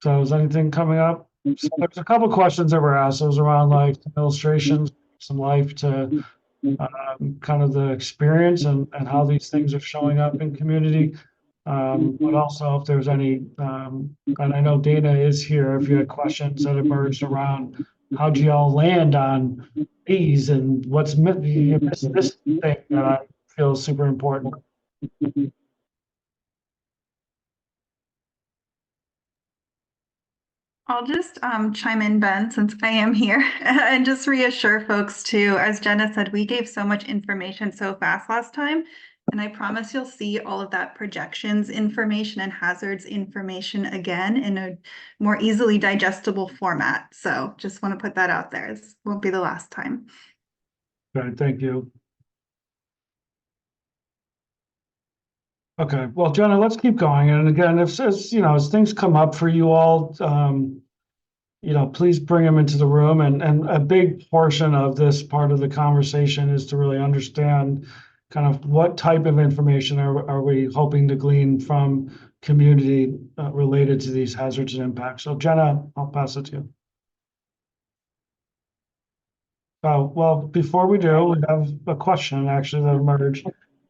So is anything coming up? So there's a couple of questions that were asked. It was around like illustrations, some life to kind of the experience and how these things are showing up in community. But also if there's any, and I know Dana is here, if you had questions that emerged around how'd you all land on these and what's this thing that I feel is super important. I'll just chime in, Ben, since I am here, and just reassure folks too. As Jenna said, we gave so much information so fast last time, and I promise you'll see all of that projections information and hazards information again in a more easily digestible format. So just want to put that out there. This won't be the last time. Okay, thank you. Okay, well, Jenna, let's keep going. And again, if as things come up for you all, please bring them into the room. And a big portion of this part of the conversation is to really understand kind of what type of information are we hoping to glean from community related to these hazards and impacts. So Jenna, I'll pass it to you. Well, before we do, we have a question actually that emerged.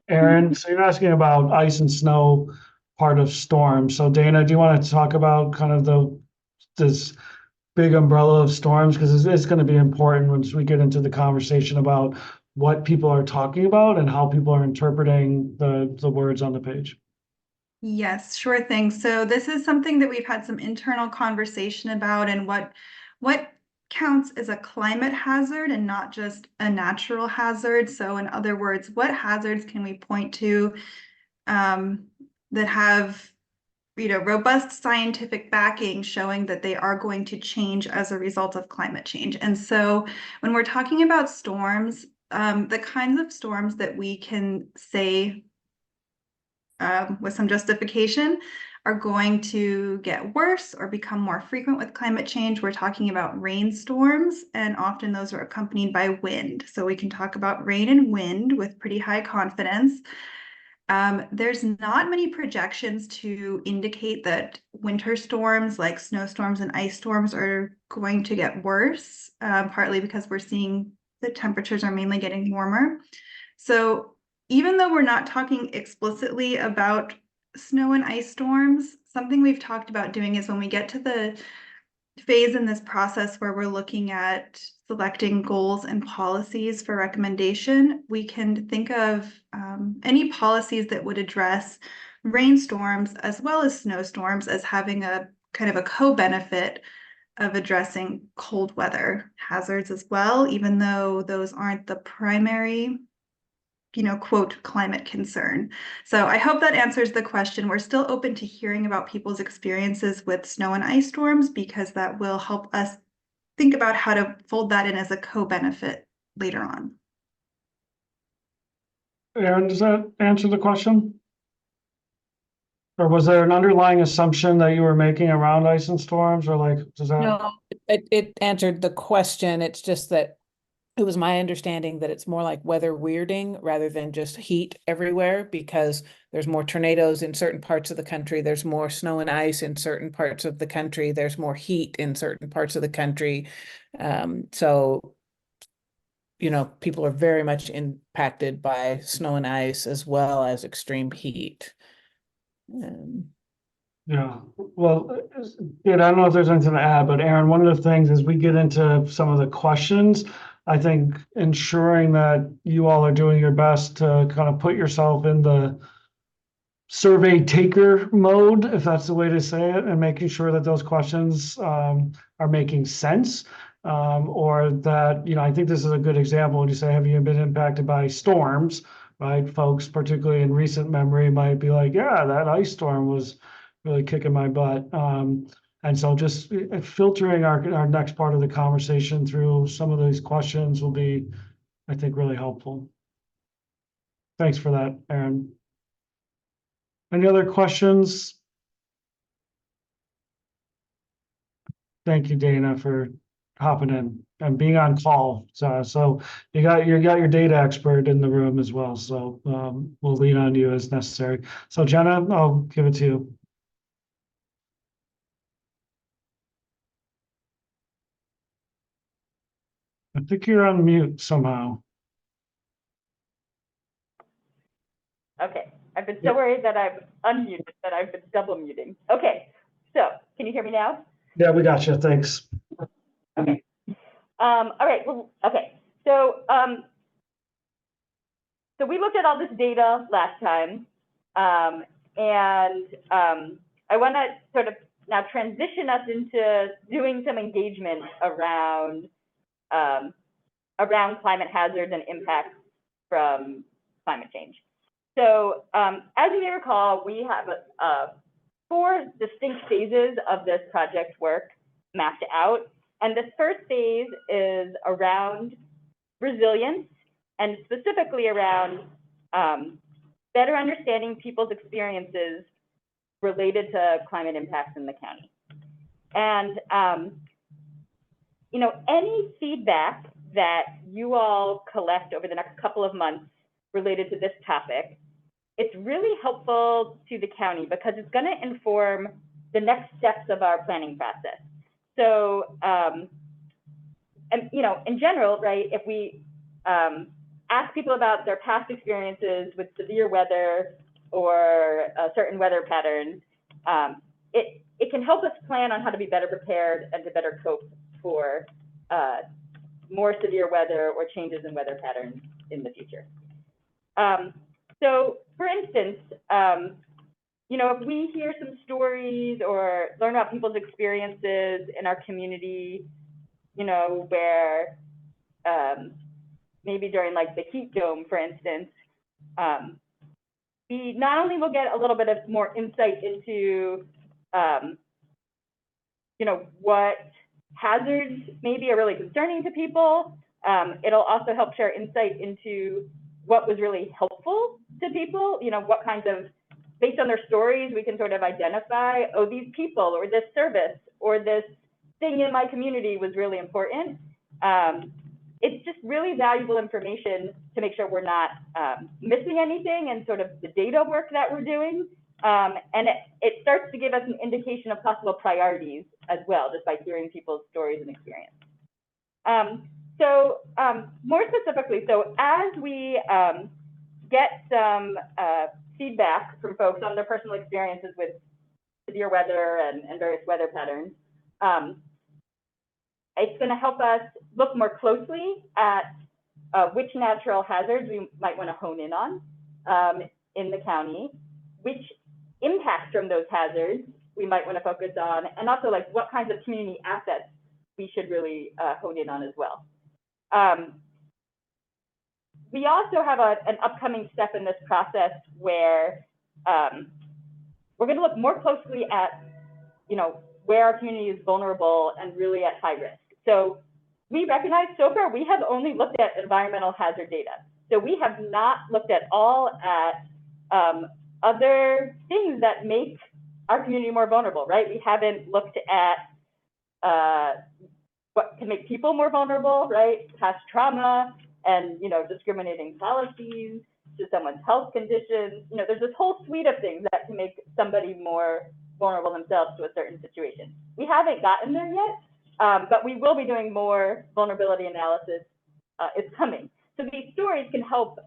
Aaron, so you're asking about ice and snow part of storms. So Dana, do you want to talk about kind of this big umbrella of storms? Because it's going to be important once we get into the conversation about what people are talking about and how people are interpreting the words on the page. Yes, sure thing. So this is something that we've had some internal conversation about, and what counts as a climate hazard and not just a natural hazard. So in other words, what hazards can we point to that have robust scientific backing showing that they are going to change as a result of climate change? And so when we're talking about storms, the kinds of storms that we can say with some justification are going to get worse or become more frequent with climate change. We're talking about rainstorms, and often those are accompanied by wind. So we can talk about rain and wind with pretty high confidence. There's not many projections to indicate that winter storms like snowstorms and ice storms are going to get worse, partly because we're seeing the temperatures are mainly getting warmer. So even though we're not talking explicitly about snow and ice storms, something we've talked about doing is when we get to the phase in this process where we're looking at selecting goals and policies for recommendation, we can think of any policies that would address rainstorms as well as snowstorms as having a kind of a co-benefit of addressing cold weather hazards as well, even though those aren't the primary, quote, climate concern. So I hope that answers the question. We're still open to hearing about people's experiences with snow and ice storms because that will help us think about how to fold that in as a co-benefit later on. Aaron, does that answer the question? Or was there an underlying assumption that you were making around ice and storms, or like, does that? No, it answered the question. It's just that it was my understanding that it's more like weather weirding rather than just heat everywhere, because there's more tornadoes in certain parts of the country. There's more snow and ice in certain parts of the country. There's more heat in certain parts of the country. So, people are very much impacted by snow and ice as well as extreme heat. Yeah, well, I don't know if there's anything to add, but Aaron, one of the things as we get into some of the questions, I think ensuring that you all are doing your best to kind of put yourself in the survey taker mode, if that's the way to say it, and making sure that those questions are making sense. Or that, I think this is a good example when you say, have you been impacted by storms, right? Folks, particularly in recent memory, might be like, yeah, that ice storm was really kicking my butt. And so just filtering our next part of the conversation through some of these questions will be, I think, really helpful. Thanks for that, Aaron. Any other questions? Thank you, Dana, for hopping in and being on call. So you got your data expert in the room as well. So we'll lean on you as necessary. So Jenna, I'll give it to you. I think you're on mute somehow. Okay, I've been so worried that I've unmuted that I've been double muting. Okay, so can you hear me now? Yeah, we got you. Thanks. Okay. All right. Well, okay. So so we looked at all this data last time, and I want to sort of now transition us into doing some engagement around climate hazards and impacts from climate change. So as you may recall, we have 4 distinct phases of this project work mapped out. And this first phase is around resilience, and specifically around better understanding people's experiences related to climate impacts in the county. And any feedback that you all collect over the next couple of months related to this topic, it's really helpful to the county because it's going to inform the next steps of our planning process. So, and in general, right, if we ask people about their past experiences with severe weather or certain weather patterns, it can help us plan on how to be better prepared and to better cope for more severe weather or changes in weather patterns in the future. So, for instance, if we hear some stories or learn about people's experiences in our community, where maybe during like the heat dome, for instance, we not only will get a little bit of more insight into, what hazards maybe are really concerning to people. It'll also help share insight into what was really helpful to people, what kinds of based on their stories, we can sort of identify, oh, these people or this service or this thing in my community was really important. It's just really valuable information to make sure we're not missing anything in sort of the data work that we're doing. And it starts to give us an indication of possible priorities as well, just by hearing people's stories and experience. More specifically, so as we get some feedback from folks on their personal experiences with severe weather and various weather patterns, it's going to help us look more closely at which natural hazards we might want to hone in on in the county, which impacts from those hazards we might want to focus on, and also like what kinds of community assets we should really hone in on as well. We also have an upcoming step in this process where we're going to look more closely at, where our community is vulnerable and really at high risk. So we recognize so far we have only looked at environmental hazard data. So we have not looked at all at other things that make our community more vulnerable, right? We haven't looked at what can make people more vulnerable, right? Past trauma and, discriminating policies to someone's health conditions. There's this whole suite of things that can make somebody more vulnerable themselves to a certain situation. We haven't gotten there yet, but we will be doing more vulnerability analysis. It's coming. So these stories can help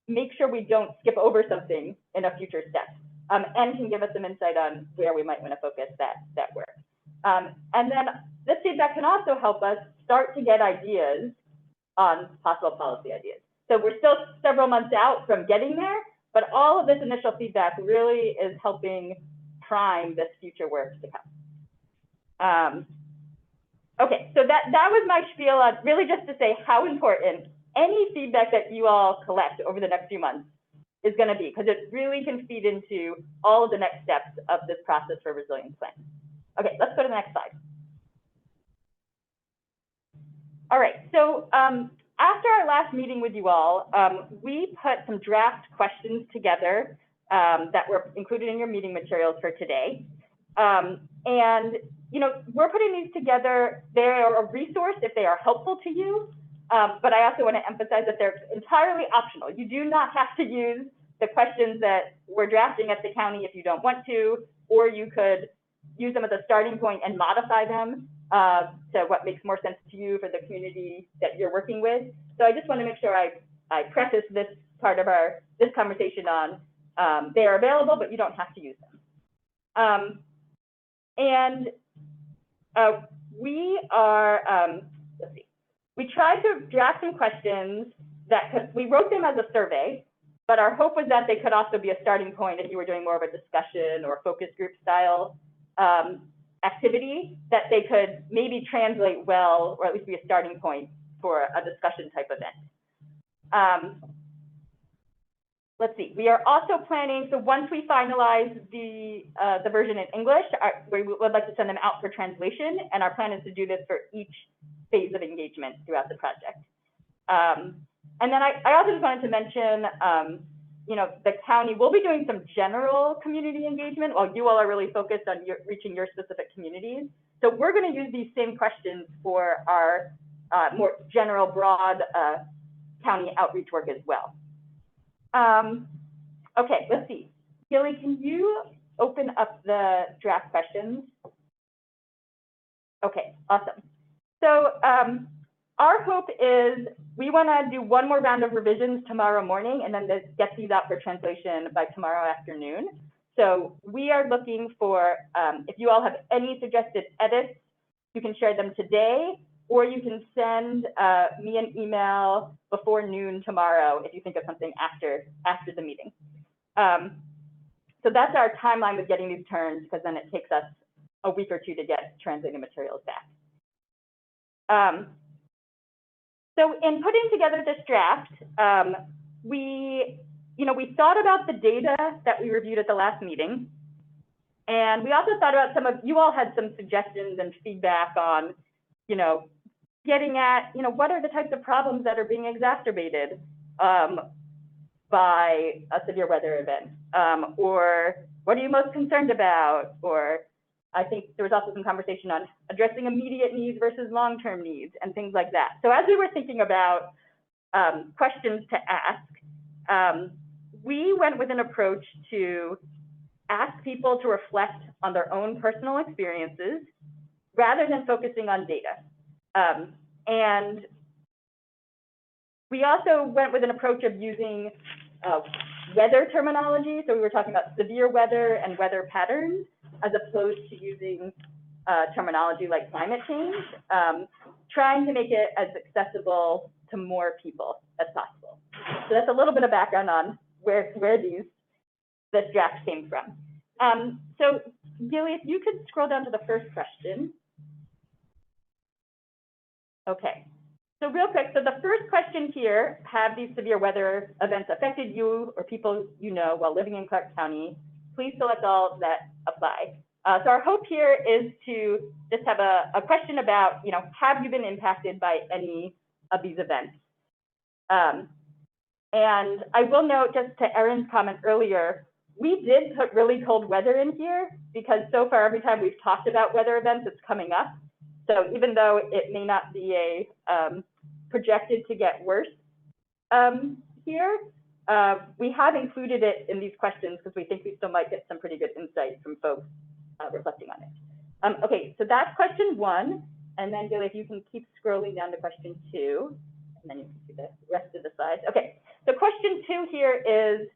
make sure we don't skip over something in a future step, and can give us some insight on where we might want to focus that work. And then this feedback can also help us start to get ideas on possible policy ideas. So we're still several months out from getting there, but all of this initial feedback really is helping prime this future work to come. Okay, so that was my spiel on really just to say how important any feedback that you all collect over the next few months is going to be, because it really can feed into all of the next steps of this process for resilience plan. Okay, let's go to the next slide. All right, so after our last meeting with you all, we put some draft questions together that were included in your meeting materials for today. And we're putting these together. They are a resource if they are helpful to you, but I also want to emphasize that they're entirely optional. You do not have to use the questions that we're drafting at the county if you don't want to, or you could use them as a starting point and modify them to what makes more sense to you for the community that you're working with. So I just want to make sure I preface this part of this conversation on they are available, but you don't have to use them. We are, let's see, we tried to draft some questions we wrote them as a survey, but our hope was that they could also be a starting point if you were doing more of a discussion or focus group style activity, that they could maybe translate well, or at least be a starting point for a discussion type event. Let's see, we are also planning, so once we finalize the version in English, we would like to send them out for translation, and our plan is to do this for each phase of engagement throughout the project. And then I also just wanted to mention, the county will be doing some general community engagement while you all are really focused on reaching your specific communities. So we're going to use these same questions for our more general, broad county outreach work as well. Okay, let's see. Gilly, can you open up the draft questions? Okay, awesome. So our hope is we want to do one more round of revisions tomorrow morning and then get these out for translation by tomorrow afternoon. So we are looking for, if you all have any suggested edits, you can share them today, or you can send me an email before noon tomorrow if you think of something after the meeting. So that's our timeline with getting these turns, because then it takes us a week or two to get translated materials back. So in putting together this draft, we thought about the data that we reviewed at the last meeting. And we also thought about you all had some suggestions and feedback on, getting at, what are the types of problems that are being exacerbated by by a severe weather event? Or what are you most concerned about? Or I think there was also some conversation on addressing immediate needs versus long-term needs and things like that. So as we were thinking about questions to ask, we went with an approach to ask people to reflect on their own personal experiences rather than focusing on data. And we also went with an approach of using weather terminology. So we were talking about severe weather and weather patterns, as opposed to using terminology like climate change, trying to make it as accessible to more people as possible. So that's a little bit of background on where this draft came from. So Gilly, if you could scroll down to the first question. Okay, so real quick, so the first question here, have these severe weather events affected you or people you know while living in Clark County? Please select all that apply. So our hope here is to just have a question about, have you been impacted by any of these events? And I will note, just to Erin's comment earlier, we did put really cold weather in here because so far every time we've talked about weather events, it's coming up. So even though it may not be projected to get worse here, we have included it in these questions because we think we still might get some pretty good insight from folks reflecting on it. Okay, so that's question 1. And then Gilly, if you can keep scrolling down to question 2, and then you can see the rest of the slides. Okay, so question 2 here is,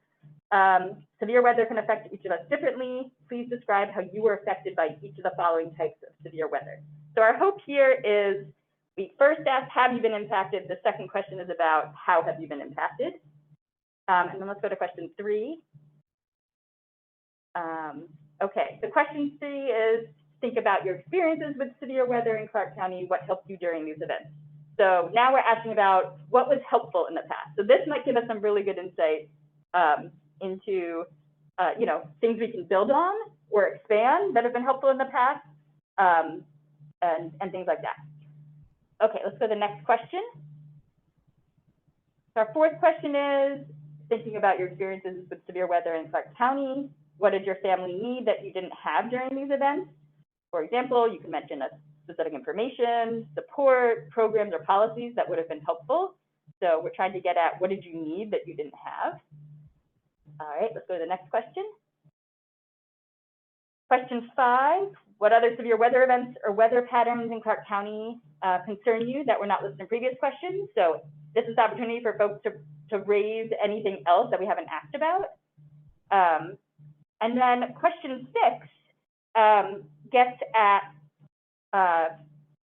severe weather can affect each of us differently. Please describe how you were affected by each of the following types of severe weather. So our hope here is, we first asked, have you been impacted? The second question is about, how have you been impacted? And then let's go to question 3. Okay, so question 3 is, think about your experiences with severe weather in Clark County. What helped you during these events? So now we're asking about what was helpful in the past. So this might give us some really good insight into things we can build on or expand that have been helpful in the past, and things like that. Okay, let's go to the next question. So our fourth question is, thinking about your experiences with severe weather in Clark County. What did your family need that you didn't have during these events? For example, you can mention a specific information, support, programs, or policies that would have been helpful. So we're trying to get at, what did you need that you didn't have? All right, let's go to the next question. Question 5, what other severe weather events or weather patterns in Clark County concern you that were not listed in previous questions? So this is the opportunity for folks to raise anything else that we haven't asked about. And then question 6 gets at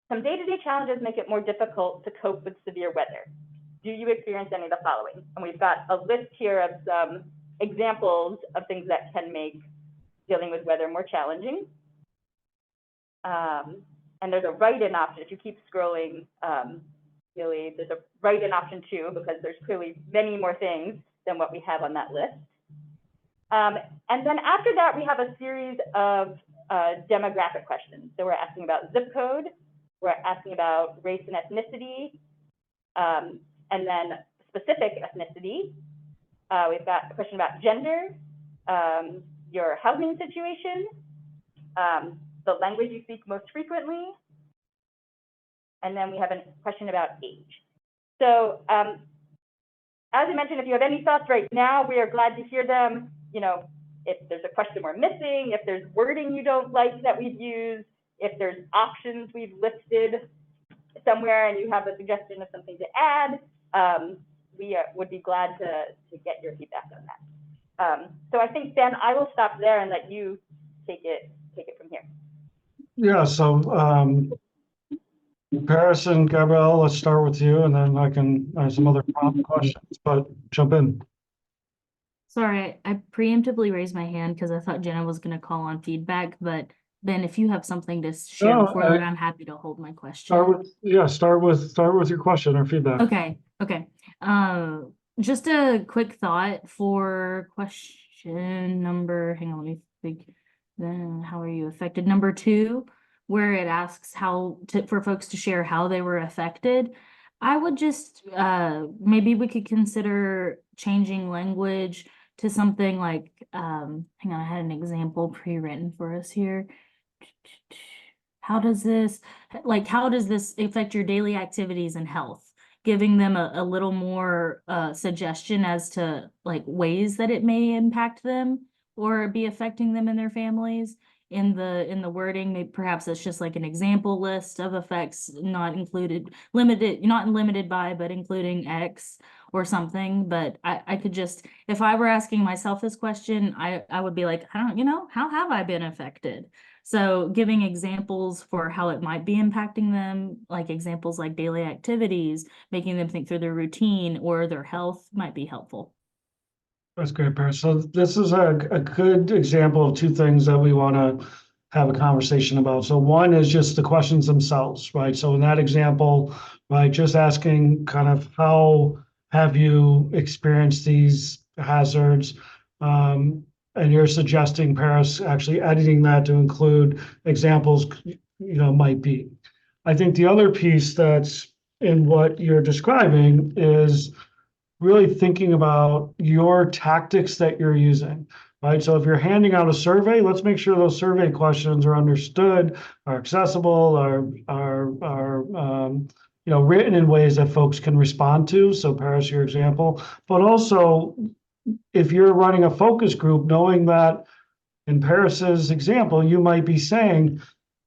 some day-to-day challenges make it more difficult to cope with severe weather. Do you experience any of the following? And we've got a list here of some examples of things that can make dealing with weather more challenging. And there's a write-in option. If you keep scrolling, really, there's a write-in option too, because there's clearly many more things than what we have on that list. And then after that, we have a series of demographic questions. So we're asking about zip code, we're asking about race and ethnicity, and then specific ethnicity. We've got a question about gender, your housing situation, the language you speak most frequently, and then we have a question about age. So as I mentioned, if you have any thoughts right now, we are glad to hear them. If there's a question we're missing, if there's wording you don't like that we've used, if there's options we've listed somewhere and you have a suggestion of something to add, we would be glad to get your feedback on that. So I think, Ben, I will stop there and let you take it from here. Yeah, so Paris and Gabrielle, let's start with you, and then I have some other prompt questions, but jump in. Sorry, I preemptively raised my hand because I thought Jenna was going to call on feedback, but Ben, if you have something to share before that, I'm happy to hold my question. Start with your question or feedback. Okay. Just a quick thought for question number, hang on, let me think. Then how are you affected? Number 2, where it asks for folks to share how they were affected. I would just, maybe we could consider changing language to something like, hang on, I had an example pre-written for us here. How does this, how does this affect your daily activities and health? Giving them a little more suggestion as to like ways that it may impact them or be affecting them and their families. In the wording, maybe perhaps it's just like an example list of effects not included, limited, not limited by, but including X or something. But I could just, if I were asking myself this question, I would be like, I don't, how have I been affected? So giving examples for how it might be impacting them, like examples like daily activities, making them think through their routine or their health might be helpful. That's great, Paris. So this is a good example of two things that we want to have a conversation about. So one is just the questions themselves, right? So in that example, right, just asking kind of how have you experienced these hazards? And you're suggesting, Paris, actually editing that to include examples, might be. I think the other piece that's in what you're describing is really thinking about your tactics that you're using, right? So if you're handing out a survey, let's make sure those survey questions are understood, are accessible, are written in ways that folks can respond to. So Paris, your example, but also if you're running a focus group, knowing that in Paris's example, you might be saying,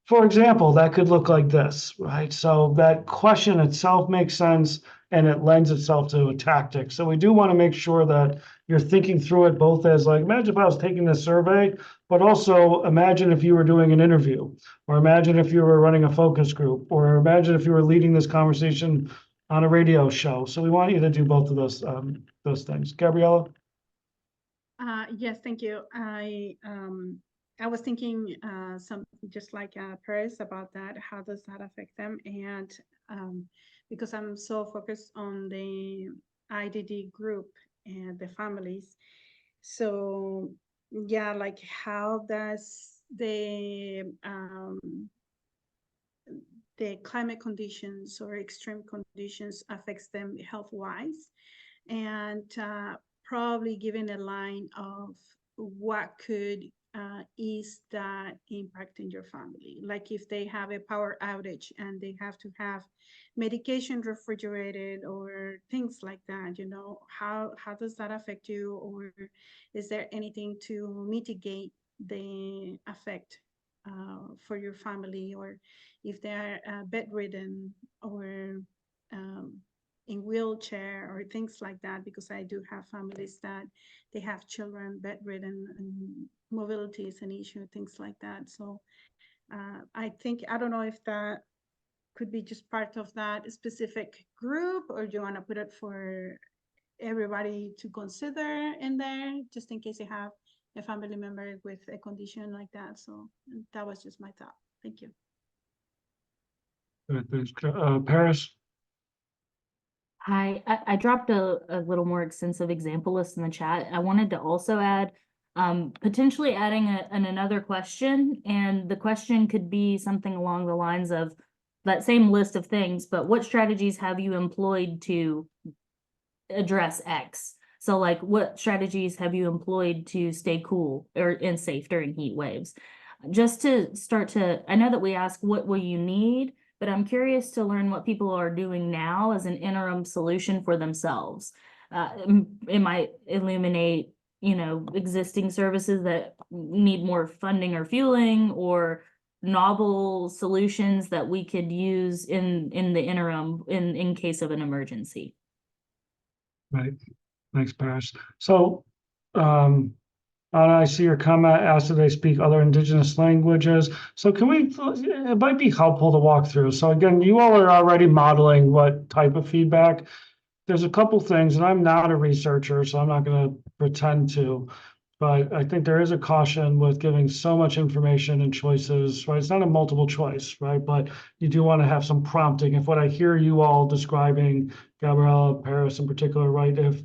for example, that could look like this, right? So that question itself makes sense and it lends itself to a tactic. So we do want to make sure that you're thinking through it both as like, imagine if I was taking this survey, but also imagine if you were doing an interview, or imagine if you were running a focus group, or imagine if you were leading this conversation on a radio show. So we want you to do both of those things. Gabriella? Yes, thank you. I was thinking some just like Paris about that. How does that affect them? And because I'm so focused on the IDD group and the families, so yeah, like how does the climate conditions or extreme conditions affects them health wise, and probably giving a line of what could ease that impact in your family. Like if they have a power outage and they have to have medication refrigerated or things like that, how does that affect you? Or is there anything to mitigate the effect for your family? Or if they're bedridden or in wheelchair or things like that, because I do have families that they have children bedridden and mobility is an issue, things like that. So I don't know if that could be just part of that specific group, or do you want to put it for everybody to consider in there, just in case you have a family member with a condition like that. So that was just my thought. Thank you. Thanks. Paris? Hi, I dropped a little more extensive example list in the chat. I wanted to also add, potentially adding another question, and the question could be something along the lines of that same list of things, but what strategies have you employed to address X? So like, what strategies have you employed to stay cool and safe during heat waves? Just to start to, I know that we ask, what will you need? But I'm curious to learn what people are doing now as an interim solution for themselves. It might illuminate, existing services that need more funding or fueling, or novel solutions that we could use in the interim in case of an emergency. Right. Thanks, Paris. So, I see your comment, asked if they speak other indigenous languages. So it might be helpful to walk through. So again, you all are already modeling what type of feedback. There's a couple things, and I'm not a researcher, so I'm not going to pretend to, but I think there is a caution with giving so much information and choices, right? It's not a multiple choice, right? But you do want to have some prompting. If what I hear you all describing, Gabriella, Paris in particular, right? If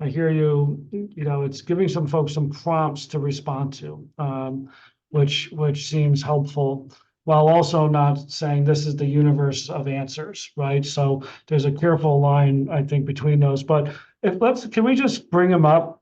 I hear you, it's giving some folks some prompts to respond to, which seems helpful. while also not saying this is the universe of answers, right? So there's a careful line, I think, between those. But can we just bring them up,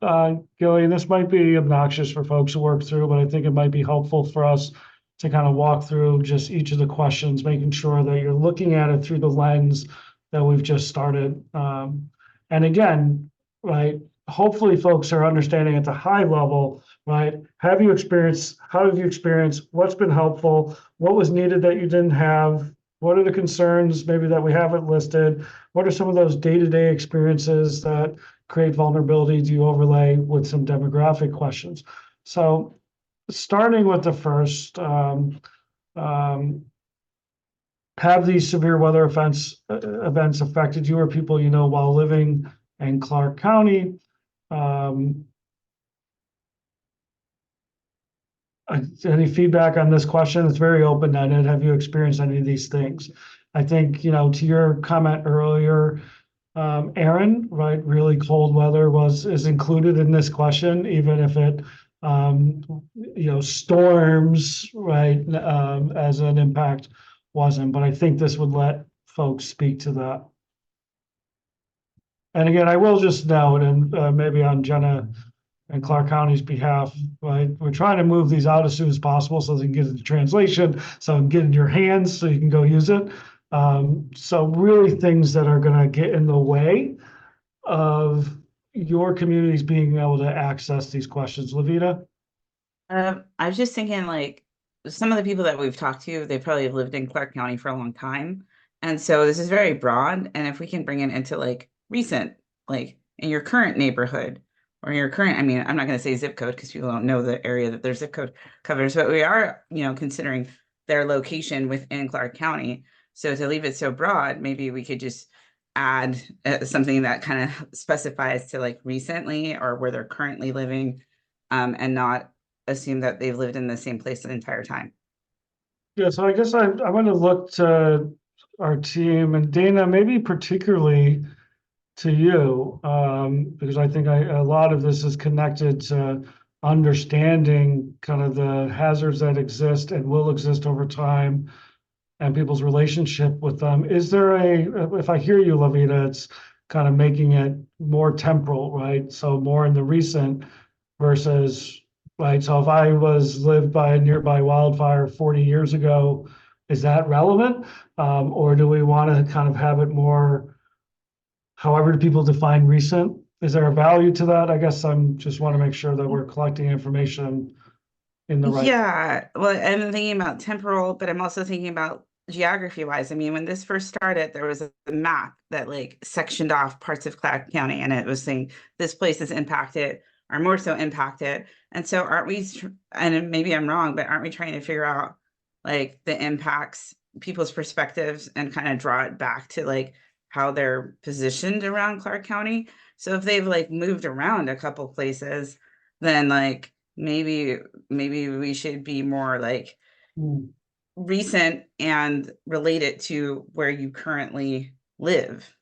Gilly? And this might be obnoxious for folks to work through, but I think it might be helpful for us to kind of walk through just each of the questions, making sure that you're looking at it through the lens that we've just started. And again, right, hopefully folks are understanding at the high level, right? How have you experienced? What's been helpful? What was needed that you didn't have? What are the concerns maybe that we haven't listed? What are some of those day-to-day experiences that create vulnerability? Do you overlay with some demographic questions? So starting with the first, have these severe weather events affected you or people you know while living in Clark County? Any feedback on this question? It's very open-ended. Have you experienced any of these things? I think, to your comment earlier, Aaron, right, really cold weather is included in this question, even if it, storms, right, as an impact wasn't. But I think this would let folks speak to that. And again, I will just note, and maybe on Jenna and Clark County's behalf, right? We're trying to move these out as soon as possible so they can get into translation, so get in your hands so you can go use it. So really things that are going to get in the way of your communities being able to access these questions. Lavita? I was just thinking, like, some of the people that we've talked to, they probably have lived in Clark County for a long time. And so this is very broad. And if we can bring it into like recent, like in your current neighborhood, or your current, I mean, I'm not going to say zip code because people don't know the area that their zip code covers, but we are, considering their location within Clark County. So to leave it so broad, maybe we could just add something that kind of specifies to like recently or where they're currently living, and not assume that they've lived in the same place the entire time. Yeah, so I guess I'm going to look to our team and Dana, maybe particularly to you, because I think a lot of this is connected to understanding kind of the hazards that exist and will exist over time and people's relationship with them. Is there if I hear you, Lavita, it's kind of making it more temporal, right? So more in the recent versus, right? So if I lived by a nearby wildfire 40 years ago, is that relevant? Or do we want to kind of have it more, however do people define recent? Is there a value to that? I guess I'm just want to make sure that we're collecting information in the right. Yeah, well, I'm thinking about temporal, but I'm also thinking about geography wise. I mean, when this first started, there was a map that like sectioned off parts of Clark County, and it was saying this place is impacted or more so impacted. And so aren't we, and maybe I'm wrong, but aren't we trying to figure out like the impacts, people's perspectives, and kind of draw it back to like how they're positioned around Clark County? So if they've like moved around a couple places, then like maybe we should be more like recent and related to where you currently live.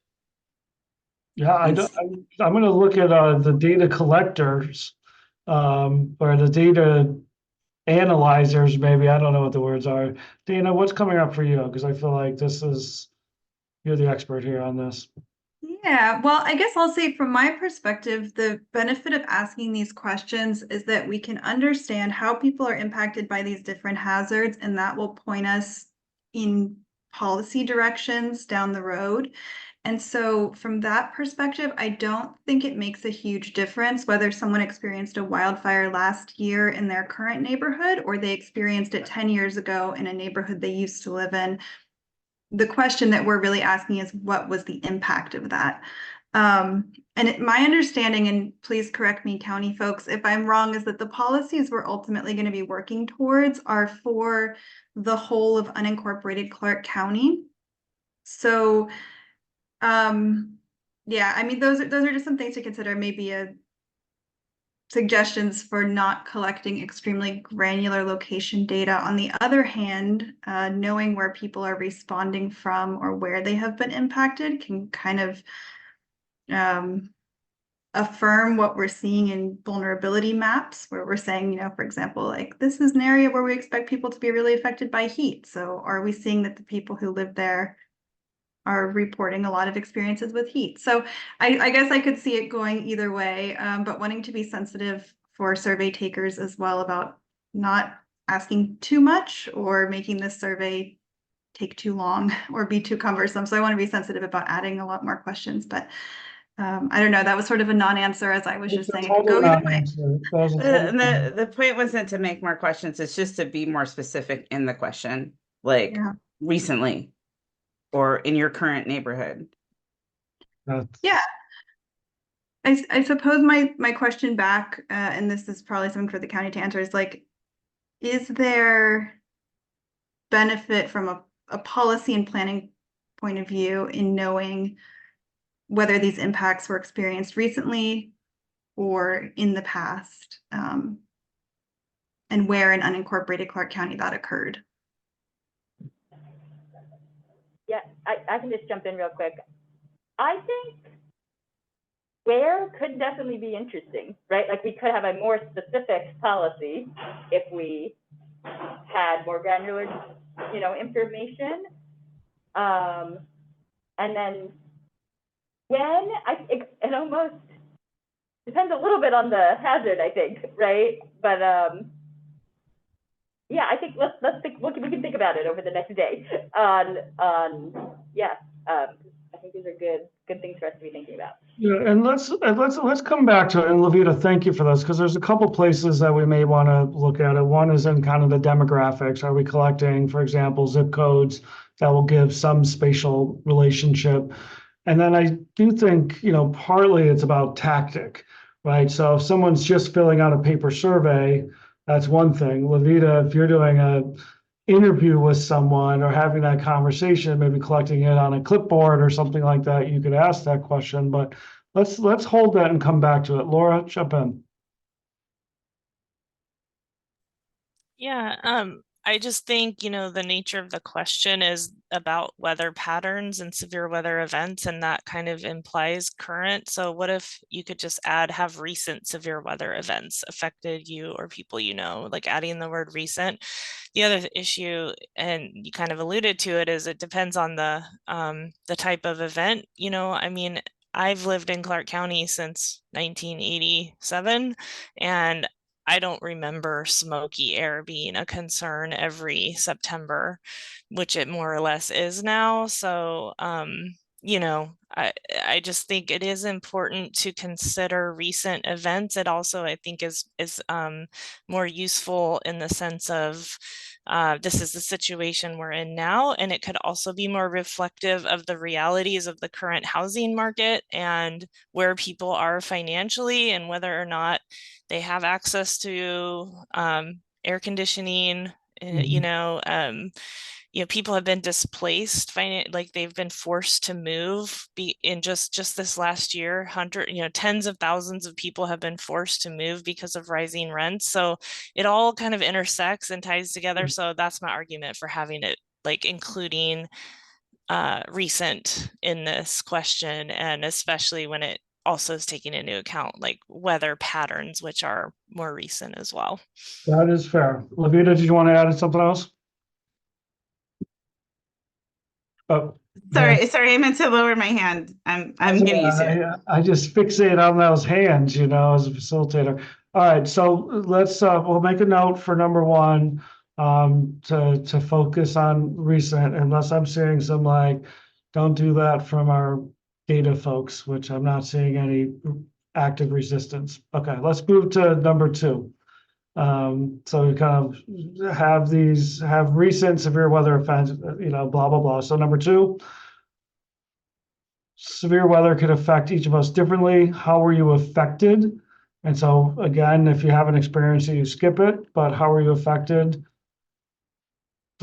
Yeah, I'm going to look at the data collectors, or the data analyzers, maybe. I don't know what the words are. Dana, what's coming up for you? Because I feel like you're the expert here on this. Yeah, well, I guess I'll say from my perspective, the benefit of asking these questions is that we can understand how people are impacted by these different hazards, and that will point us in policy directions down the road. And so from that perspective, I don't think it makes a huge difference whether someone experienced a wildfire last year in their current neighborhood or they experienced it 10 years ago in a neighborhood they used to live in. The question that we're really asking is what was the impact of that? My understanding, and please correct me, county folks, if I'm wrong, is that the policies we're ultimately going to be working towards are for the whole of unincorporated Clark County. So, yeah, I mean, those are just some things to consider, maybe suggestions for not collecting extremely granular location data. On the other hand, knowing where people are responding from or where they have been impacted can kind of affirm what we're seeing in vulnerability maps, where we're saying, for example, like this is an area where we expect people to be really affected by heat. So are we seeing that the people who live there are reporting a lot of experiences with heat? So I guess I could see it going either way, but wanting to be sensitive for survey takers as well about not asking too much or making this survey take too long or be too cumbersome. So I want to be sensitive about adding a lot more questions, but I don't know. That was sort of a non-answer, as I was just saying it could go either way. The point wasn't to make more questions. It's just to be more specific in the question, like recently or in your current neighborhood. Yeah. I suppose my question back, and this is probably something for the county to answer, is like, is there benefit from a policy and planning point of view in knowing whether these impacts were experienced recently or in the past, and where in unincorporated Clark County that occurred? Yeah, I can just jump in real quick. I think where could definitely be interesting, right? Like we could have a more specific policy if we had more granular, information. And then when it almost depends a little bit on the hazard, I think, right? But yeah, I think let's think. We can think about it over the next day. I think these are good things for us to be thinking about. Yeah, and let's come back to it. And Levita, thank you for this, because there's a couple places that we may want to look at it. One is in kind of the demographics. Are we collecting, for example, zip codes that will give some spatial relationship? And then I do think, partly it's about tactic, right? So if someone's just filling out a paper survey, that's one thing. Levita, if you're doing a interview with someone or having that conversation, maybe collecting it on a clipboard or something like that, you could ask that question, but let's hold that and come back to it. Laura, jump in. Yeah, I just think, the nature of the question is about weather patterns and severe weather events, and that kind of implies current. So what if you could just add, have recent severe weather events affected you or people like adding the word recent. The other issue, and you kind of alluded to it, is it depends on the type of event. I've lived in Clark County since 1987, and I don't remember smoky air being a concern every September, which it more or less is now. So, I just think it is important to consider recent events. It also, I think, is more useful in the sense of this is the situation we're in now, and it could also be more reflective of the realities of the current housing market and where people are financially and whether or not they have access to air conditioning. People have been displaced, like they've been forced to move. In just this last year, tens of thousands of people have been forced to move because of rising rents. So it all kind of intersects and ties together. So that's my argument for having it, like, including recent in this question, and especially when it also is taking into account like weather patterns, which are more recent as well. That is fair. Levita, did you want to add something else? Oh, sorry, I meant to lower my hand. I'm getting used to it. I just fixate on those hands, as a facilitator. All right, so let's we'll make a note for number one, to focus on recent, unless I'm seeing some don't do that from our data folks, which I'm not seeing any active resistance. Okay, let's move to number two. So we kind of have recent severe weather events, blah, blah, blah. So number two, severe weather could affect each of us differently. How were you affected? And so again, if you haven't experienced it, you skip it, but how were you affected?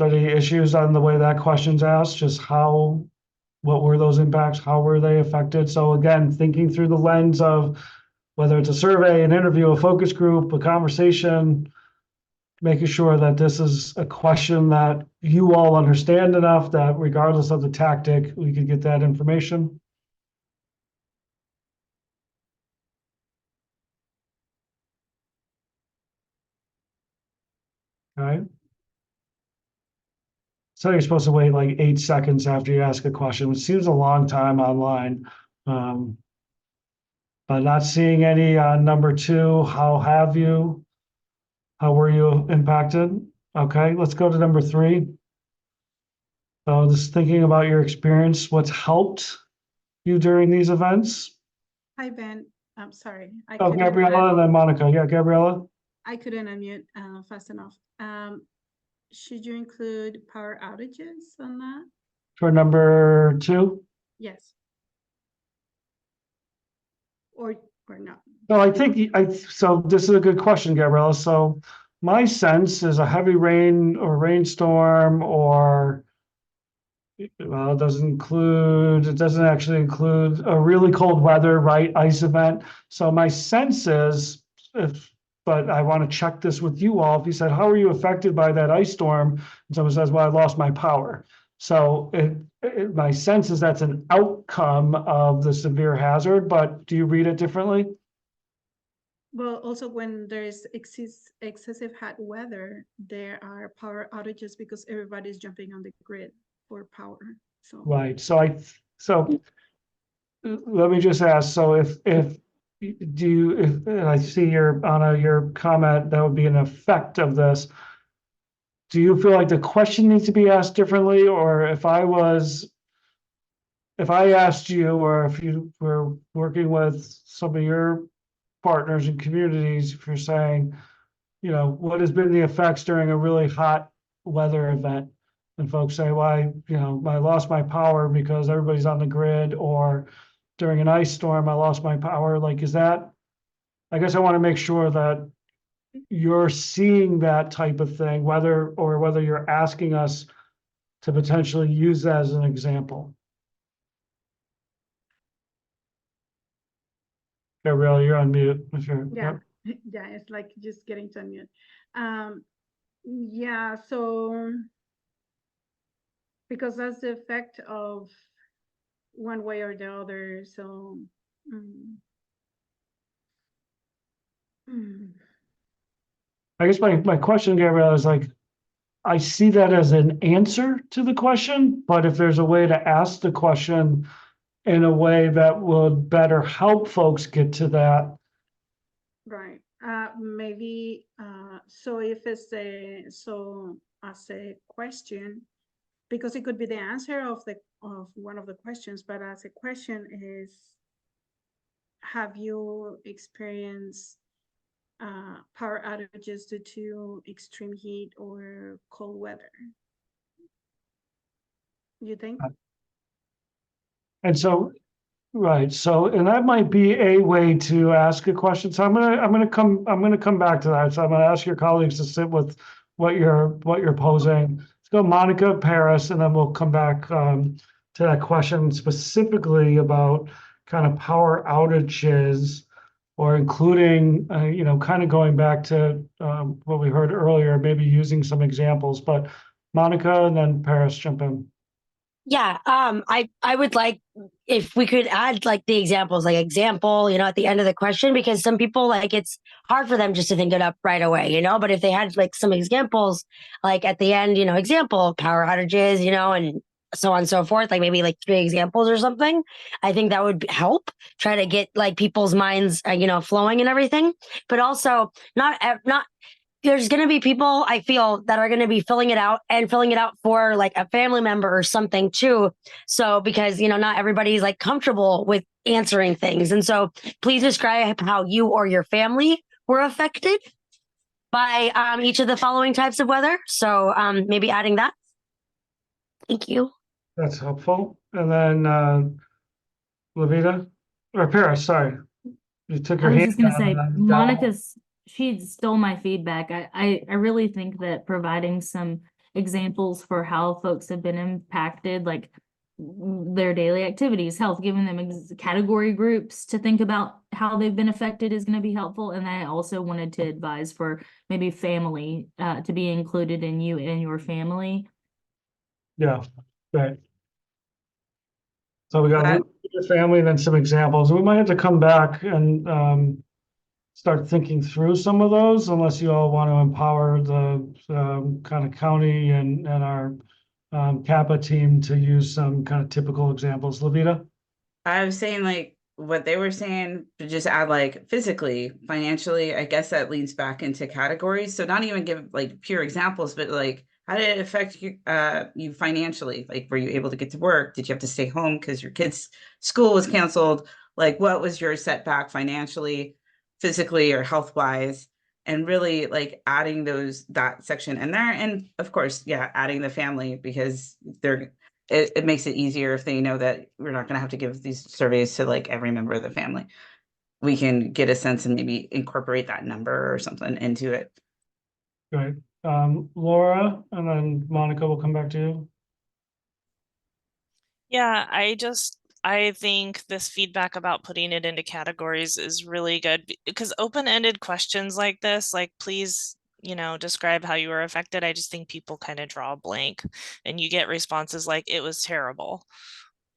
Any issues on the way that question's asked? Just what were those impacts? How were they affected? So again, thinking through the lens of whether it's a survey, an interview, a focus group, a conversation, making sure that this is a question that you all understand enough that regardless of the tactic, we could get that information. Okay. So you're supposed to wait like 8 seconds after you ask a question, which seems a long time online. But not seeing any number 2, how have you? How were you impacted? Okay, let's go to number 3. So just thinking about your experience, what's helped you during these events? Hi, Ben. I'm sorry. Oh, Gabriella and then Monica. Yeah, Gabriella. I couldn't unmute fast enough. Should you include power outages on that? For number 2? Yes. Or not? No, I think so this is a good question, Gabriella. So my sense is a heavy rain or rainstorm or well, it doesn't actually include a really cold weather, right? Ice event. So my sense is but I want to check this with you all. If you said, how are you affected by that ice storm? And someone says, well, I lost my power. So my sense is that's an outcome of the severe hazard, but do you read it differently? Well, also when there is excessive hot weather, there are power outages because everybody's jumping on the grid for power. So Right. So let me just ask. So if I see your comment, that would be an effect of this. Do you feel like the question needs to be asked differently, or if I asked you, or if you were working with some of your partners and communities, if you're saying, what has been the effects during a really hot weather event? And folks say, well, I lost my power because everybody's on the grid, or during an ice storm, I lost my power. Like, I guess I want to make sure that you're seeing that type of thing, whether you're asking us to potentially use that as an example. Gabrielle, you're on mute. yeah, yeah, it's like just getting to unmute. Yeah, so because that's the effect of one way or the other. So I guess my question, Gabrielle, is like, I see that as an answer to the question, but if there's a way to ask the question in a way that would better help folks get to that. Right. Maybe so if it's as a question, because it could be the answer of one of the questions, but as a question is, have you experienced power outages due to extreme heat or cold weather? You think? And so, right. So, and that might be a way to ask a question. So I'm gonna come back to that. So I'm gonna ask your colleagues to sit with what you're posing. Let's go Monica, Paris, and then we'll come back to that question specifically about kind of power outages, or including, kind of going back to what we heard earlier, maybe using some examples. But Monica and then Paris, jump in. Yeah, I would like if we could add like the examples, like example, at the end of the question, because some people like it's hard for them just to think it up right away, but if they had like some examples, like at the end, example power outages, and so on and so forth, like maybe like 3 examples or something, I think that would help try to get like people's minds, flowing and everything, but also not there's going to be people I feel that are going to be filling it out for like a family member or something too. So because, not everybody's like comfortable with answering things. And so please describe how you or your family were affected by each of the following types of weather. So maybe adding that. Thank you. That's helpful. And then Levita or Paris, sorry. You took your I was hand just gonna say, down. she stole my feedback. I really think that providing some examples for how folks have been impacted, like their daily activities, health, giving them category groups to think about how they've been affected is going to be helpful. And I also wanted to advise for maybe family to be included in you and your family. Yeah, right. So we got your family and then some examples. We might have to come back and start thinking through some of those, unless you all want to empower the kind of county and our CAPA team to use some kind of typical examples. Levita? I was saying like what they were saying to just add like physically, financially, I guess that leads back into categories. So not even give like pure examples, but like how did it affect you you financially? Like were you able to get to work? Did you have to stay home because your kids' school was canceled? Like what was your setback financially, physically, or health wise? And really like adding that section in there. And of course, yeah, adding the family because it makes it easier if they know that we're not going to have to give these surveys to like every member of the family. We can get a sense and maybe incorporate that number or something into it. Great. Laura, and then Monica will come back to you. Yeah, I think this feedback about putting it into categories is really good because open-ended questions like this, like please, describe how you were affected. I just think people kind of draw a blank and you get responses like it was terrible.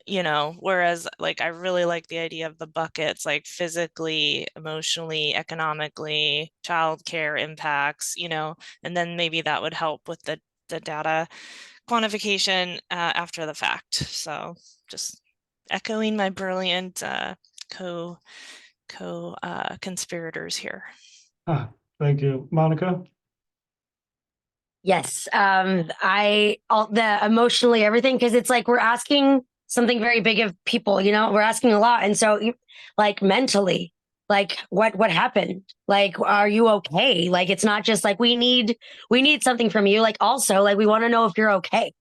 Whereas like I really like the idea of the buckets, like physically, emotionally, economically, childcare impacts, and then maybe that would help with the data quantification after the fact. So just echoing my brilliant conspirators here. Thank you. Monica? Yes. The emotionally everything, because it's like we're asking something very big of people, we're asking a lot. And so like mentally, like what happened? Like, are you okay? Like, it's not just like we need something from you. Like also like we want to know if you're okay.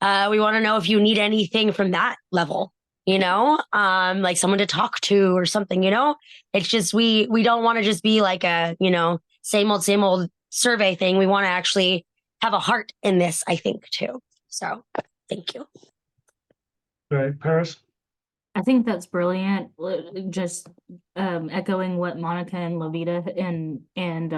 We want to know if you need anything from that level, like someone to talk to or something, it's just, we don't want to just be like a, same old survey thing. We want to actually have a heart in this, I think, too. So thank you. Great. Paris? I think that's brilliant. Just echoing what Monica and Levita and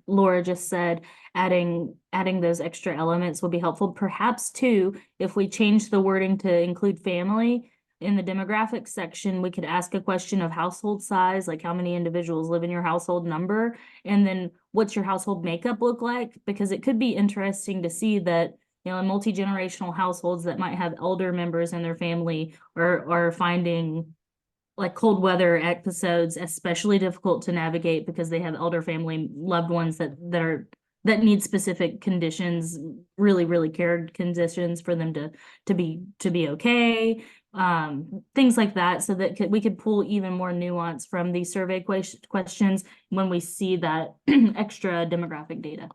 Laura just said, adding those extra elements would be helpful. Perhaps too, if we change the wording to include family in the demographics section, we could ask a question of household size, like how many individuals live in your household number, and then what's your household makeup look like? Because it could be interesting to see that in multi-generational households that might have elder members in their family are finding like cold weather episodes especially difficult to navigate because they have elder family loved ones that need specific conditions, really cared conditions for them to be okay. Things like that, so that we could pull even more nuance from these survey questions when we see that extra demographic data.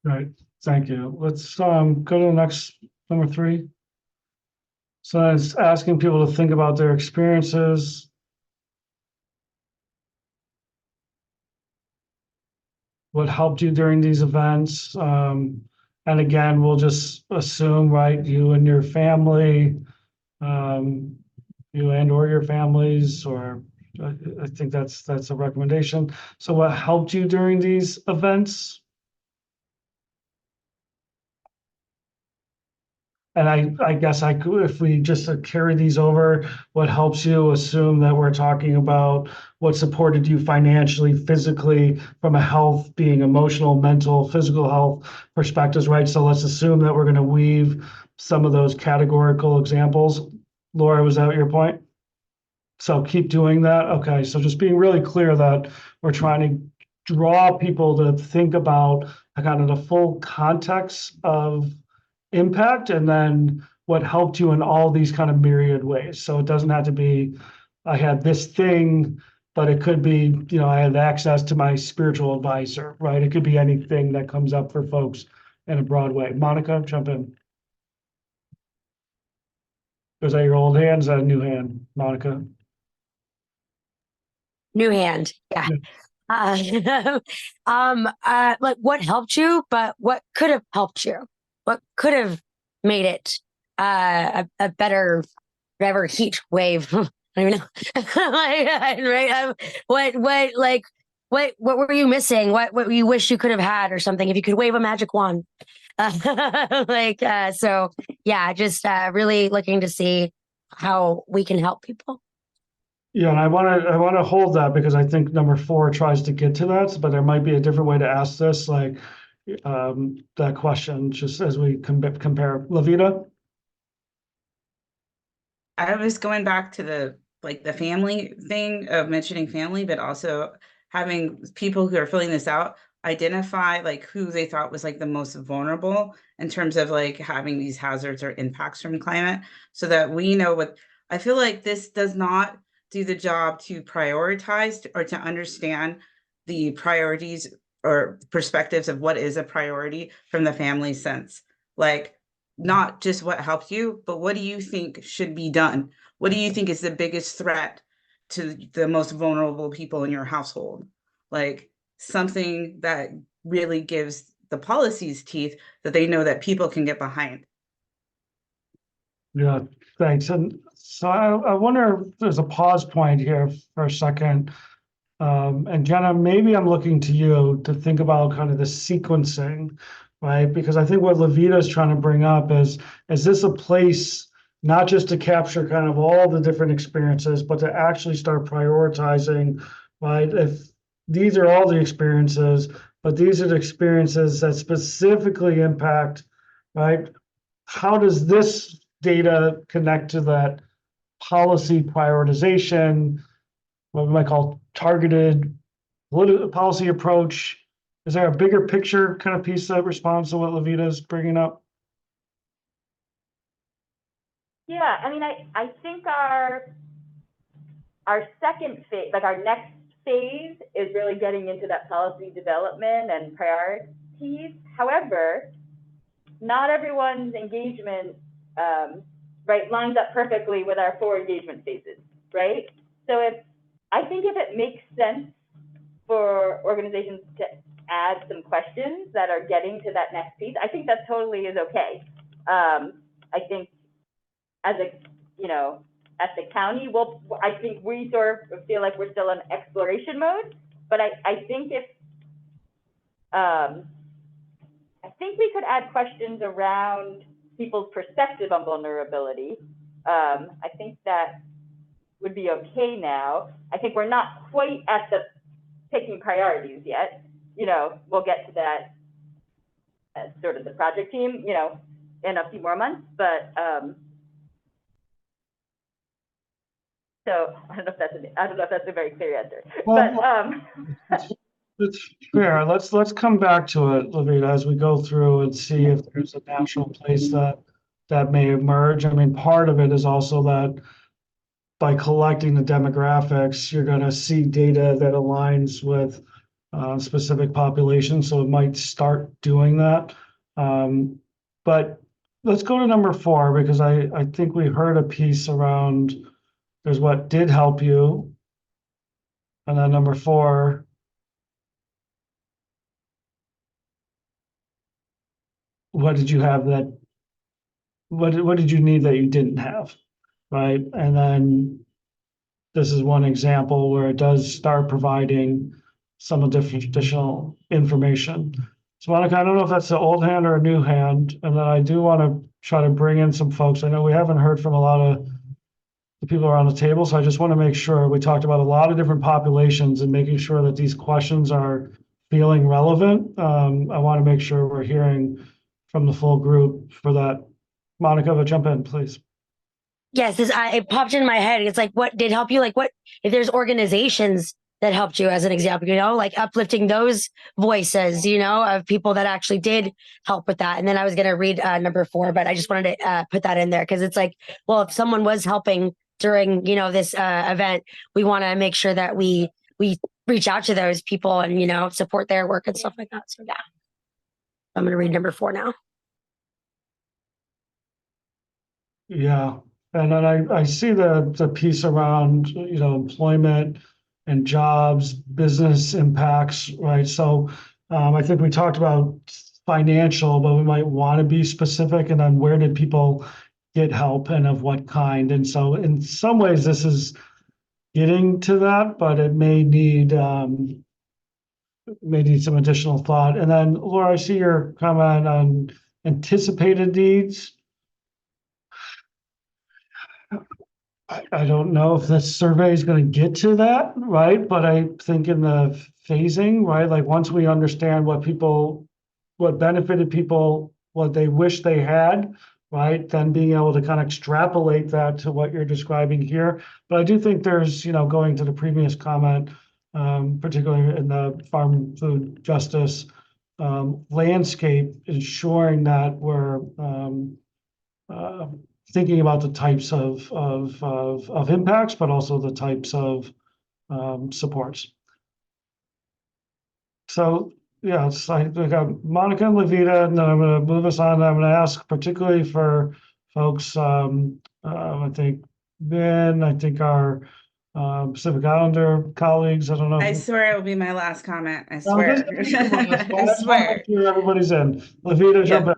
Right. Thank you. Let's go to the next, number 3. So it's asking people to think about their experiences. What helped you during these events? And again, we'll just assume, right, you and your family, you and or your families, or I think that's a recommendation. So what helped you during these events? And I guess I could, if we just carry these over, what helps you assume that we're talking about what supported you financially, physically, from a health, being emotional, mental, physical health perspectives, right? So let's assume that we're going to weave some of those categorical examples. Laura, was that your point? So keep doing that. Okay, so just being really clear that we're trying to draw people to think about kind of the full context of impact and then what helped you in all these kind of myriad ways. So it doesn't have to be, I had this thing, but it could be, I had access to my spiritual advisor, right? It could be anything that comes up for folks in a broad way. Monica, jump in. Was that your old hand? Is that a new hand, Monica? New hand. Yeah. Like what helped you, but what could have helped you? What could have made it a better, whatever, heat wave? I don't even know. Right? What were you missing? What you wish you could have had or something? If you could wave a magic wand. So yeah, just really looking to see how we can help people. Yeah, and I want to hold that because I think number 4 tries to get to that, but there might be a different way to ask this, like that question, just as we compare. Lavita? I was going back to the family thing of mentioning family, but also having people who are filling this out identify like who they thought was like the most vulnerable in terms of like having these hazards or impacts from climate, so that we know what. I feel like this does not do the job to prioritize or to understand the priorities or perspectives of what is a priority from the family sense. Like, not just what helped you, but what do you think should be done? What do you think is the biggest threat to the most vulnerable people in your household? Like something that really gives the policies teeth that they know that people can get behind. Yeah, thanks. And so I wonder if there's a pause point here for a second. And Jenna, maybe I'm looking to you to think about kind of the sequencing, right? Because I think what Levita is trying to bring up is this a place not just to capture kind of all the different experiences, but to actually start prioritizing, right? If these are all the experiences, but these are the experiences that specifically impact, right? How does this data connect to that policy prioritization, what we might call targeted policy approach? Is there a bigger picture kind of piece that responds to what Levita is bringing up? Yeah, I mean, I think our second phase, like our next phase, is really getting into that policy development and priorities. However, not everyone's engagement, right, lines up perfectly with our 4 engagement phases, right? So I think if it makes sense for organizations to add some questions that are getting to that next piece, I think that totally is okay. I think as a, at the county, I think we sort of feel like we're still in exploration mode, but I think I think we could add questions around people's perspective on vulnerability. I think that would be okay now. I think we're not quite at the picking priorities yet. We'll get to that as sort of the project team, in a few more months, but so I don't know if that's a very clear answer. Well, it's fair. Let's come back to it, Levita, as we go through and see if there's a natural place that may emerge. I mean, part of it is also that by collecting the demographics, you're going to see data that aligns with specific populations, so it might start doing that. But let's go to number 4, because I think we heard a piece around there's what did help you, and then number 4. What did you have that? What did you need that you didn't have, right? And then this is one example where it does start providing some additional information. So Monica, I don't know if that's the old hand or a new hand, and then I do want to try to bring in some folks. I know we haven't heard from a lot of the people around the table, so I just want to make sure we talked about a lot of different populations and making sure that these questions are feeling relevant. I want to make sure we're hearing from the full group for that. Monica, jump in, please. Yes, it popped in my head. It's like, what did help you? Like, what if there's organizations that helped you, as an example, like uplifting those voices, of people that actually did help with that. And then I was going to read number 4, but I just wanted to put that in there because it's like, well, if someone was helping during, this event, we want to make sure that we reach out to those people and, support their work and stuff like that. So yeah, I'm going to read number 4 now. Yeah. And then I see the piece around, employment and jobs, business impacts, right? So I think we talked about financial, but we might want to be specific. And then where did people get help and of what kind? And so in some ways, this is getting to that, but it may need some additional thought. And then Laura, I see your comment on anticipated needs. I don't know if this survey is gonna get to that, right? But I think in the phasing, right, like once we understand what benefited people, what they wish they had, right? Then being able to kind of extrapolate that to what you're describing here. But I do think there's, going to the previous comment, particularly in the farm food justice landscape, ensuring that we're uh, thinking about the types of impacts, but also the types of supports. So, yeah, it's like we got Monica and Levita, and then I'm gonna move us on. I'm gonna ask particularly for folks, I think Ben, I think our Pacific Islander colleagues, I don't know. I swear it will be my last comment. I No, swear. this is the last one. I I just wanna swear. make sure everybody's in. Levita, jump in.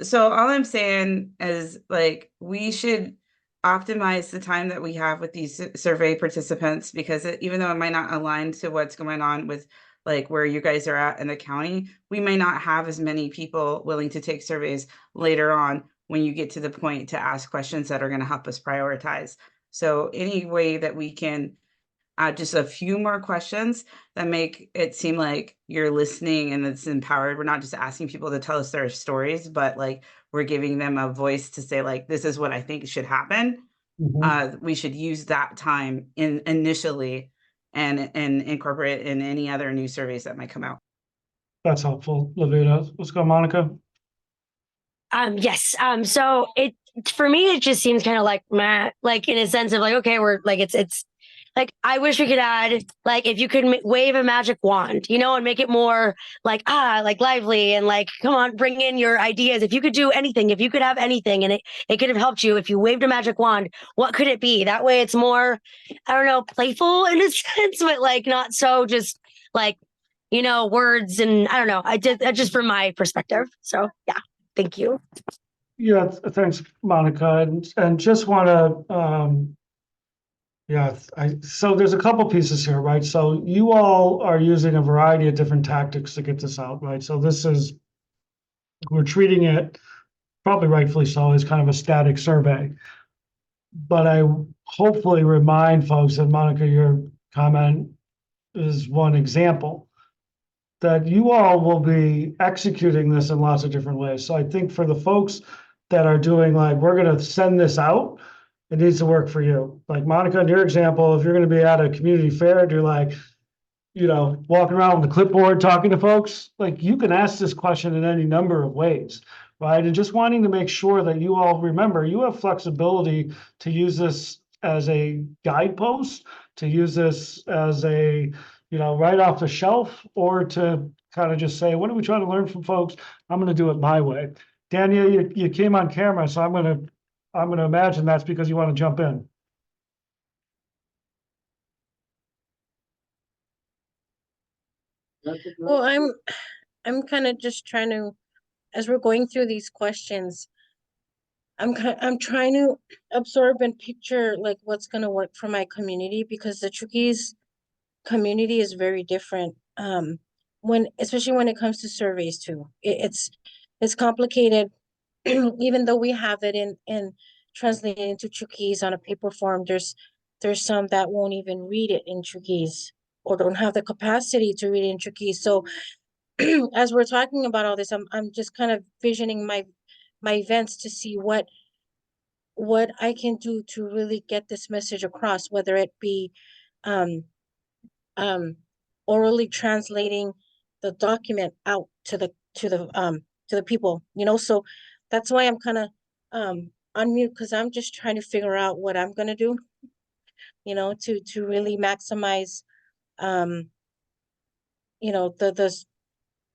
So all I'm saying is like we should optimize the time that we have with these survey participants because even though it might not align to what's going on with like where you guys are at in the county, we may not have as many people willing to take surveys later on when you get to the point to ask questions that are going to help us prioritize. So any way that we can just a few more questions that make it seem like you're listening and it's empowered. We're not just asking people to tell us their stories, but like we're giving them a voice to say like, this is what I think should happen. We should use that time initially and incorporate it in any other new surveys that might come out. That's helpful, Levita. Let's go, Monica. Yes. So for me, it just seems kind of like meh, like in a sense of like, okay, we're like, it's like, I wish we could add, like, if you could wave a magic wand, and make it more like, like lively and like, come on, bring in your ideas. If you could do anything, if you could have anything and it could have helped you, if you waved a magic wand, what could it be? That way it's more, I don't know, playful in a sense, but like not so just like, words and I don't know. Just from my perspective. So yeah. Thank you. Yeah, thanks, Monica, and just want to, so there's a couple pieces here, right? So you all are using a variety of different tactics to get this out, right? So we're treating it, probably rightfully so, as kind of a static survey. But I hopefully remind folks, and Monica, your comment is one example, that you all will be executing this in lots of different ways. So I think for the folks that are doing like, we're going to send this out, it needs to work for you. Like Monica, in your example, if you're going to be at a community fair and you're like, walking around with a clipboard talking to folks, like you can ask this question in any number of ways, right? And just wanting to make sure that you all remember you have flexibility to use this as a guidepost, to use this as a, right off the shelf, or to kind of just say, what are we trying to learn from folks? I'm going to do it my way. Danielle, you came on camera, so I'm going to imagine that's because you want to jump in. Well, I'm kind of just trying to, as we're going through these questions, I'm trying to absorb and picture like what's gonna work for my community, because the Chuukese community is very different. Especially when it comes to surveys too. It's complicated, even though we have it in translated into Chuukese on a paper form. There's some that won't even read it in Chuukese or don't have the capacity to read it in Chuukese. So as we're talking about all this, I'm just kind of visioning my events to see what I can do to really get this message across, whether it be um orally translating the document out to the people, so that's why I'm kind of on mute, because I'm just trying to figure out what I'm gonna do, to really maximize the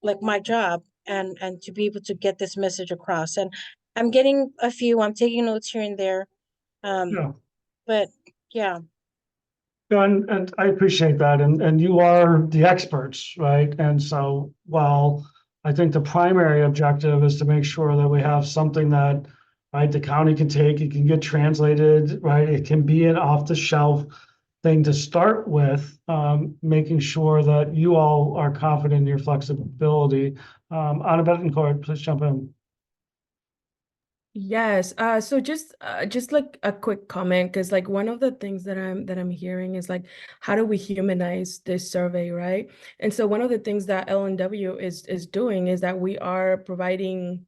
like my job and to be able to get this message across. And I'm taking notes here and there. But yeah. And I appreciate that. And you are the experts, right? And so while I think the primary objective is to make sure that we have something that, right, the county can take, it can get translated, right? It can be an off the shelf thing to start with, making sure that you all are confident in your flexibility. Anna Bettencourt, please jump in. Yes. So just like a quick comment, because like one of the things that I'm hearing is like, how do we humanize this survey, right? And so one of the things that LNW is doing is that we are providing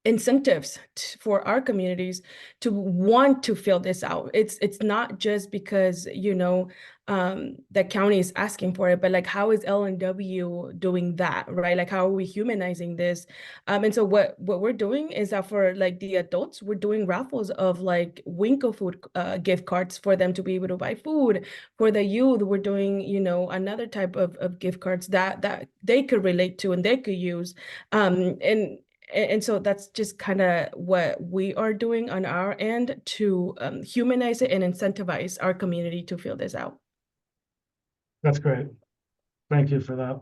incentives for our communities to want to fill this out. It's not just because, you know, the county is asking for it, but like, how is LNW doing that, right? Like, how are we humanizing this? And so what we're doing is that for like the adults, we're doing raffles of like Winco food gift cards for them to be able to buy food. For the youth, we're doing, you know, another type of gift cards that they could relate to and they could use. And so that's just kind of what we are doing on our end to humanize it and incentivize our community to fill this out. That's great. Thank you for that.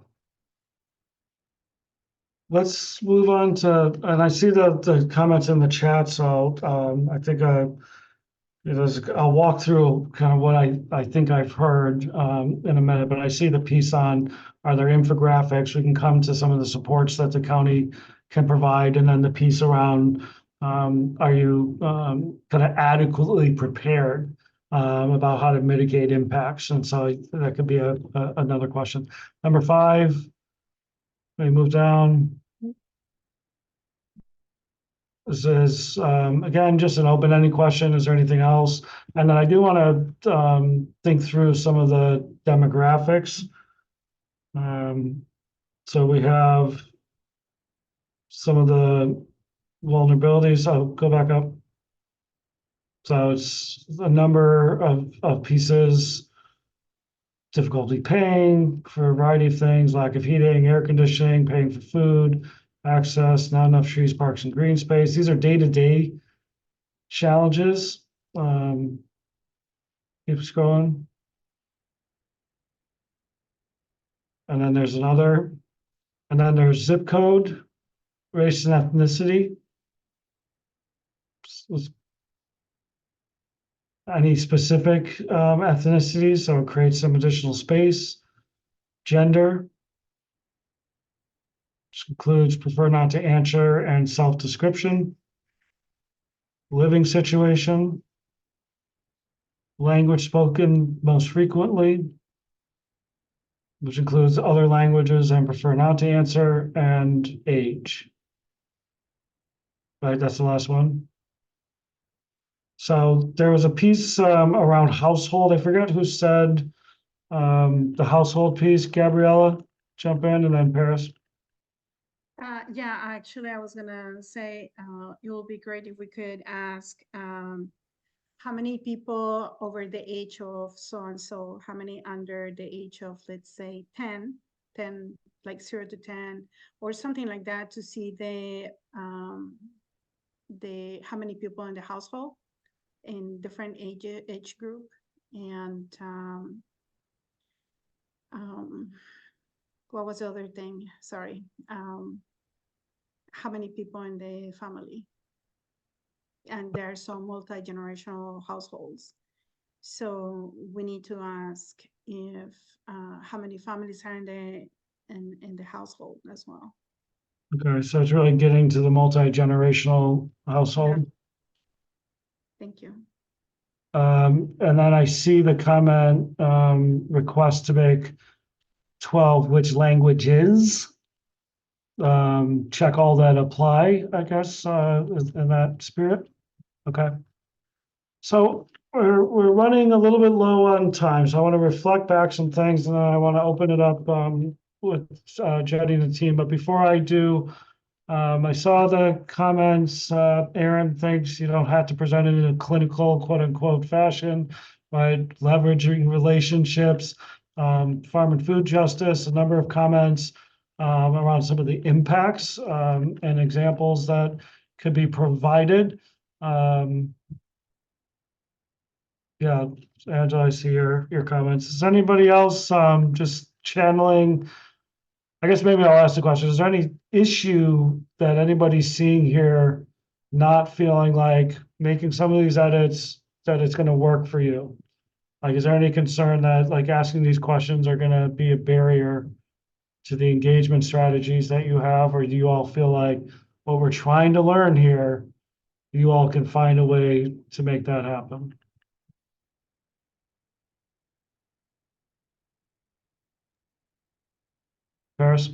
Let's move on to, and I see the comments in the chat, so I think I'll walk through kind of what I think I've heard in a minute, but I see the piece on, are there infographics? We can come to some of the supports that the county can provide, and then the piece around, are you kind of adequately prepared about how to mitigate impacts? And so that could be another question. Number 5, let me move down. This is, again, just an open-ended question. Is there anything else? And then I do want to think through some of the demographics. So we have some of the vulnerabilities. I'll go back up. So it's a number of pieces. Difficulty paying for a variety of things, lack of heating, air conditioning, paying for food, access, not enough trees, parks, and green space. These are day-to-day challenges. Keep scrolling. And then there's another, and then there's zip code, race and ethnicity. Any specific ethnicities, so it creates some additional space. Gender, which includes prefer not to answer and self-description. Living situation. Language spoken most frequently, which includes other languages and prefer not to answer, and age. Right, that's the last one. So there was a piece around household. I forget who said the household piece. Gabriella, jump in, and then Paris. Yeah, actually, I was gonna say it would be great if we could ask how many people over the age of so and so, how many under the age of, let's say, 10, like 0 to 10, or something like that, to see how many people in the household in different age group. And what was the other thing? Sorry. How many people in the family? And there are some multi-generational households. So we need to ask if how many families are in the household as well. Okay, so it's really getting to the multi-generational household. Thank you. And then I see the comment request to make 12 which languages. Check all that apply, I guess, in that spirit. Okay. So we're running a little bit low on time, so I want to reflect back some things, and then I want to open it up with Jetty and the team. But before I do, I saw the comments. Aaron thinks you don't have to present it in a clinical, quote unquote, fashion, right? Leveraging relationships, farm and food justice, a number of comments around some of the impacts and examples that could be provided. Yeah, Angela, I see your comments. Is anybody else just channeling? I guess maybe I'll ask the question. Is there any issue that anybody's seeing here, not feeling like making some of these edits, that it's going to work for you? Like, is there any concern that like asking these questions are going to be a barrier to the engagement strategies that you have? Or do you all feel like what we're trying to learn here you all can find a way to make that happen. Paris?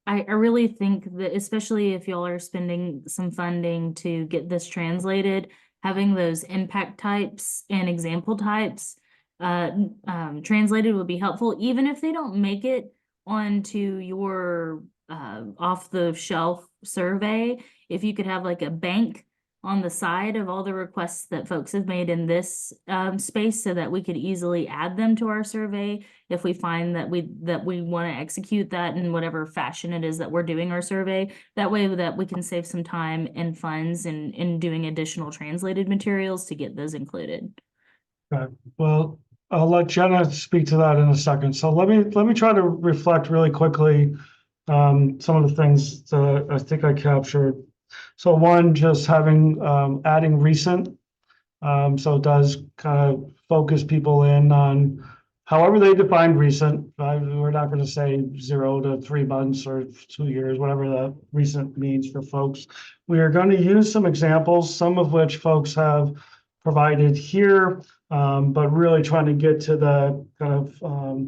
I really think that, especially if y'all are spending some funding to get this translated, having those impact types and example types translated would be helpful, even if they don't make it onto your off the shelf survey. If you could have like a bank on the side of all the requests that folks have made in this space, so that we could easily add them to our survey if we find that we want to execute that in whatever fashion it is that we're doing our survey. That way that we can save some time and funds in doing additional translated materials to get those included. Okay, well, I'll let Jenna speak to that in a second. So let me try to reflect really quickly some of the things that I think I captured. So one, just having adding recent. So it does kind of focus people in on however they define recent. We're not going to say 0 to 3 months or 2 years, whatever that recent means for folks. We are going to use some examples, some of which folks have provided here, but really trying to get to the kind of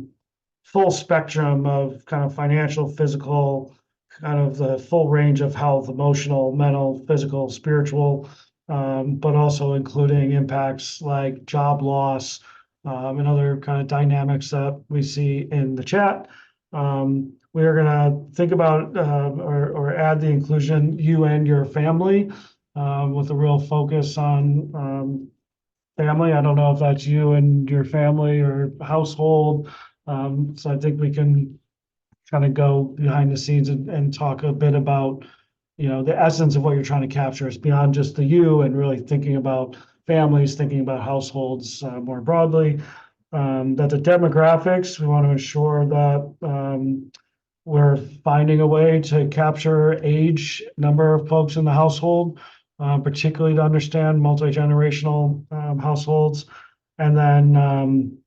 full spectrum of kind of financial, physical, kind of the full range of health, emotional, mental, physical, spiritual, but also including impacts like job loss, and other kind of dynamics that we see in the chat. We are going to think about or add the inclusion you and your family, with a real focus on family. I don't know if that's you and your family or household. So I think we can kind of go behind the scenes and talk a bit about, the essence of what you're trying to capture is beyond just the you, and really thinking about families, thinking about households more broadly. That the demographics, we want to ensure that we're finding a way to capture age, number of folks in the household, particularly to understand multi-generational households. And then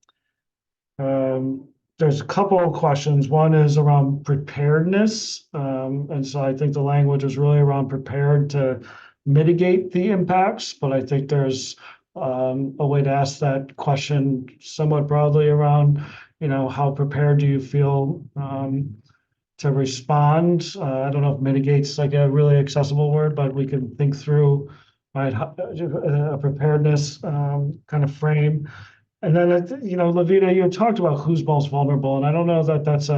there's a couple of questions. One is around preparedness. And so I think the language is really around prepared to mitigate the impacts, but I think there's a way to ask that question somewhat broadly around, how prepared do you feel to respond? I don't know if mitigate's like a really accessible word, but we can think through, right, a preparedness kind of frame. And then, Levita, you had talked about who's most vulnerable, and I don't know that that's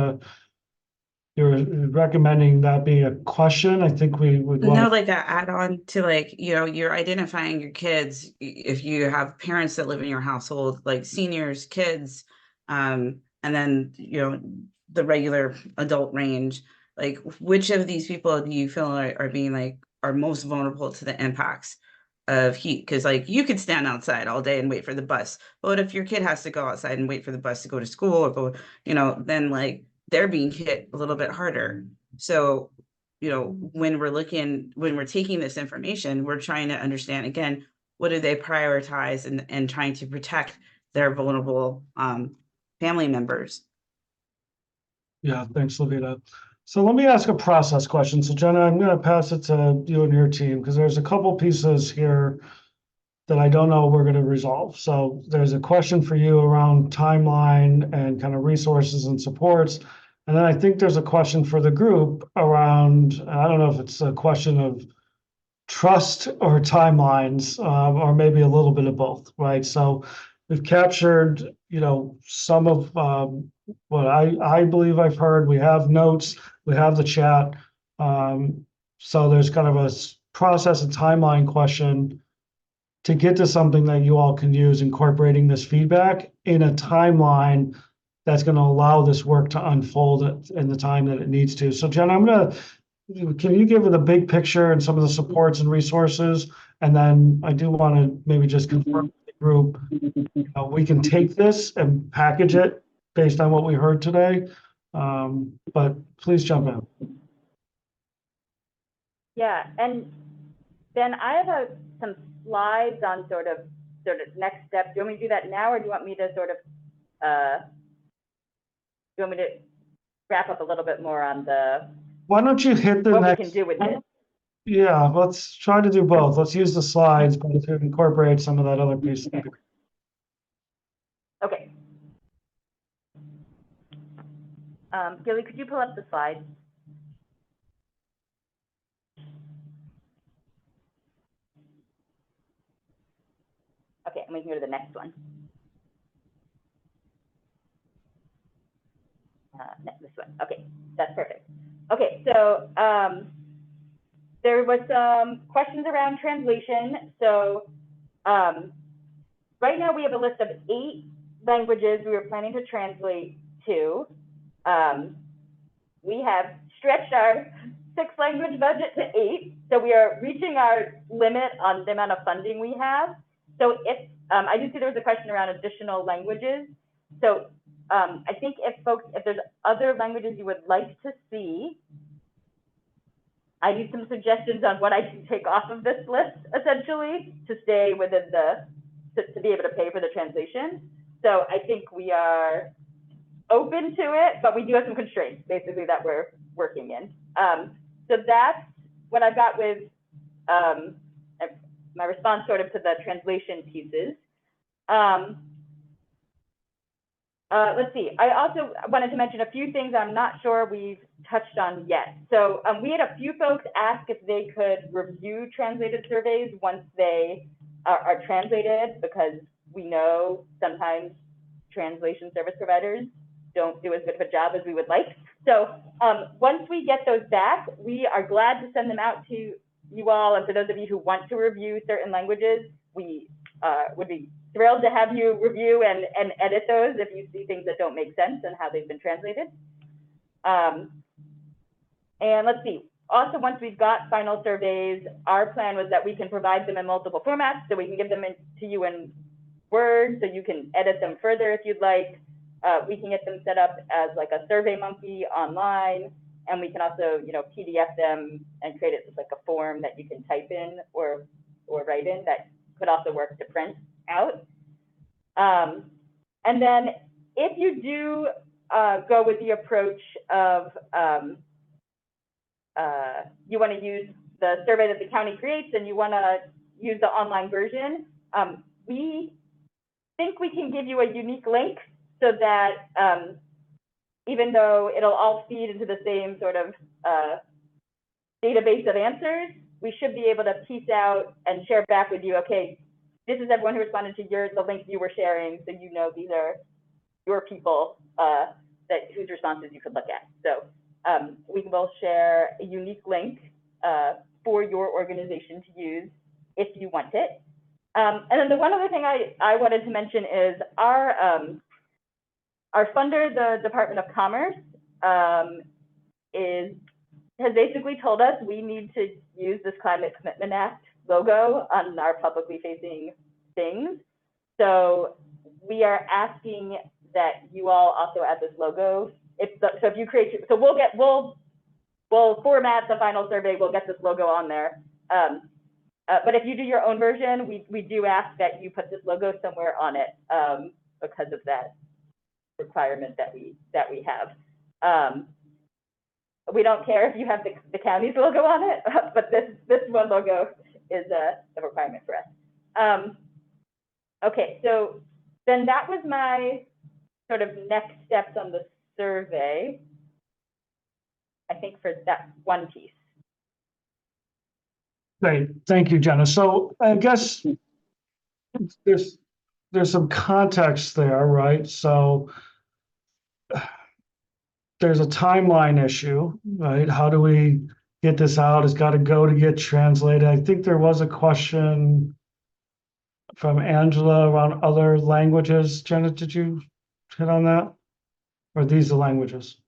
you're recommending that be a question. I think we would want No, to. like a add-on to like, you're identifying your kids. If you have parents that live in your household, like seniors, kids, and then, the regular adult range, like which of these people do you feel are being like, are most vulnerable to the impacts of heat? Because like you could stand outside all day and wait for the bus, but what if your kid has to go outside and wait for the bus to go to school or go, then like they're being hit a little bit harder. So, when we're taking this information, we're trying to understand again, what do they prioritize and trying to protect their vulnerable family members. Yeah, thanks, Levita. So let me ask a process question. So Jenna, I'm going to pass it to you and your team, because there's a couple pieces here that I don't know we're going to resolve. So there's a question for you around timeline and kind of resources and supports. And then I think there's a question for the group around, I don't know if it's a question of trust or timelines, or maybe a little bit of both, right? So we've captured, some of what I believe I've heard. We have notes, we have the chat. So there's kind of a process and timeline question to get to something that you all can use, incorporating this feedback in a timeline that's going to allow this work to unfold in the time that it needs to. So Jen, can you give it a big picture and some of the supports and resources? And then I do want to maybe just confirm with the group, we can take this and package it based on what we heard today. But please jump in. Yeah, and then I have some slides on sort of next steps. Do you want me to do that now, or do you want me to do you want me to wrap up a little bit more on Why don't you hit the what next, we can do with this? Yeah, let's try to do both. Let's use the slides, but if you incorporate some of that other piece. Okay. Gilly, could you pull up the slides? Okay, and we can go to the next one. This one. Okay, that's perfect. Okay, so there was some questions around translation. So right now we have a list of 8 languages we were planning to translate to. We have stretched our 6-language budget to 8, so we are reaching our limit on the amount of funding we have. So if I do see there was a question around additional languages. So I think if there's other languages you would like to see, I need some suggestions on what I can take off of this list, essentially, to stay within to be able to pay for the translation. So I think we are open to it, but we do have some constraints, basically, that we're working in. So that's what I've got with my response sort of to the translation pieces. Let's see. I also wanted to mention a few things I'm not sure we've touched on yet. So we had a few folks ask if they could review translated surveys once they are translated, because we know sometimes translation service providers don't do as good of a job as we would like. So once we get those back, we are glad to send them out to you all. And for those of you who want to review certain languages, we would be thrilled to have you review and edit those if you see things that don't make sense and how they've been translated. And let's see. Also, once we've got final surveys, our plan was that we can provide them in multiple formats, so we can give them to you in Word, so you can edit them further if you'd like. We can get them set up as like a SurveyMonkey online, and we can also, PDF them and create it as like a form that you can type in or write in that could also work to print out. And then if you do go with the approach of you want to use the survey that the county creates and you want to use the online version, we think we can give you a unique link so that even though it'll all feed into the same sort of database of answers, we should be able to piece out and share back with you, okay, this is everyone who responded to the link you were sharing, so you know these are your people whose responses you could look at. So we will share a unique link for your organization to use if you want it. And then the one other thing I wanted to mention is our funder, the Department of Commerce, has basically told us we need to use this Climate Commitment Act logo on our publicly facing things. So we are asking that you all also add this logo. So if you create, so we'll format the final survey, we'll get this logo on there. But if you do your own version, we do ask that you put this logo somewhere on it because of that requirement that we have. We don't care if you have the county's logo on it, but this one logo is a requirement for us. Okay, so then that was my sort of next steps on the survey, I think, for that one piece. Great, thank you, Jenna. So I guess there's some context there, right? So there's a timeline issue, right? How do we get this out? It's got to go to get translated. I think there was a question from Angela around other languages. Jenna, did you hit on that? Or are these the languages?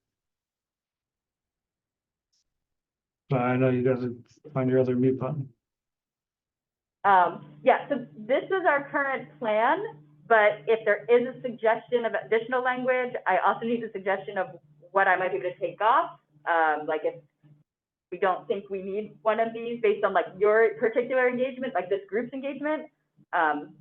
I know you got to find your other mute button. Yeah, so this is our current plan, but if there is a suggestion of additional language, I also need a suggestion of what I might be able to take off. Like if we don't think we need one of these based on like your particular engagement, like this group's engagement,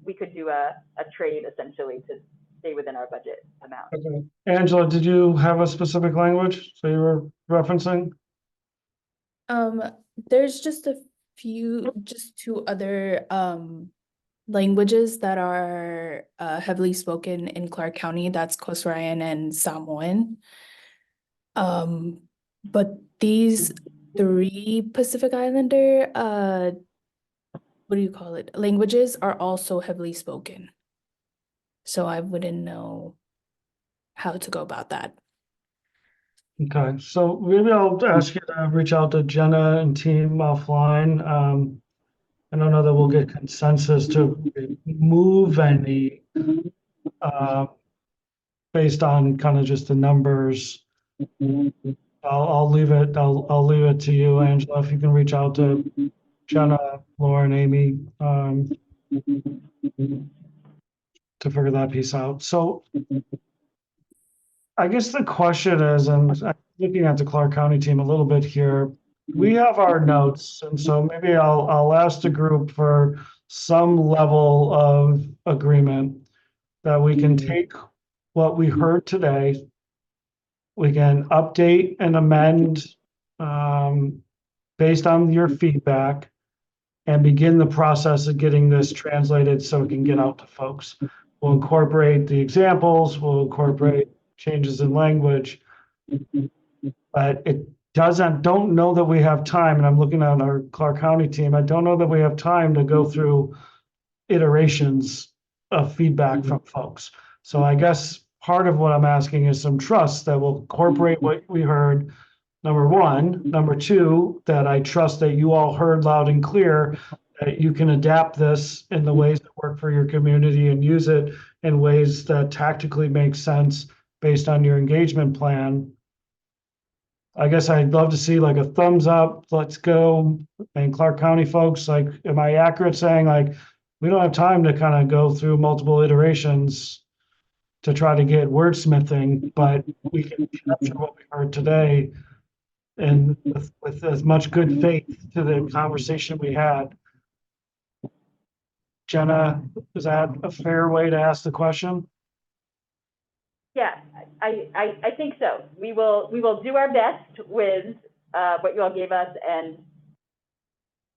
we could do a trade essentially to stay within our budget amount. Okay. Angela, did you have a specific language so you were referencing? There's just just two other languages that are heavily spoken in Clark County. That's Coast Ryan and Samoan. But these three Pacific Islander what do you call it? Languages are also heavily spoken. So I wouldn't know how to go about that. Okay, so maybe I'll ask you to reach out to Jenna and team offline. I don't know that we'll get consensus to move any based on kind of just the numbers. I'll leave it to you, Angela, if you can reach out to Jenna, Lauren, Amy, to figure that piece out. So I guess the question is, and I'm looking at the Clark County team a little bit here, we have our notes, and so maybe I'll ask the group for some level of agreement that we can take what we heard today, we can update and amend based on your feedback, and begin the process of getting this translated so it can get out to folks. We'll incorporate the examples, we'll incorporate changes in language, but it don't know that we have time, and I'm looking at our Clark County team, I don't know that we have time to go through iterations of feedback from folks. So I guess part of what I'm asking is some trust that will incorporate what we heard, number one. Number two, that I trust that you all heard loud and clear, that you can adapt this in the ways that work for your community and use it in ways that tactically make sense based on your engagement plan. I guess I'd love to see like a thumbs up, let's go. And Clark County folks, like, am I accurate saying like, we don't have time to kind of go through multiple iterations to try to get wordsmithing, but we can capture what we heard today and with as much good faith to the conversation we had. Jenna, is that a fair way to ask the question? Yeah, I think so. We will do our best with what you all gave us, and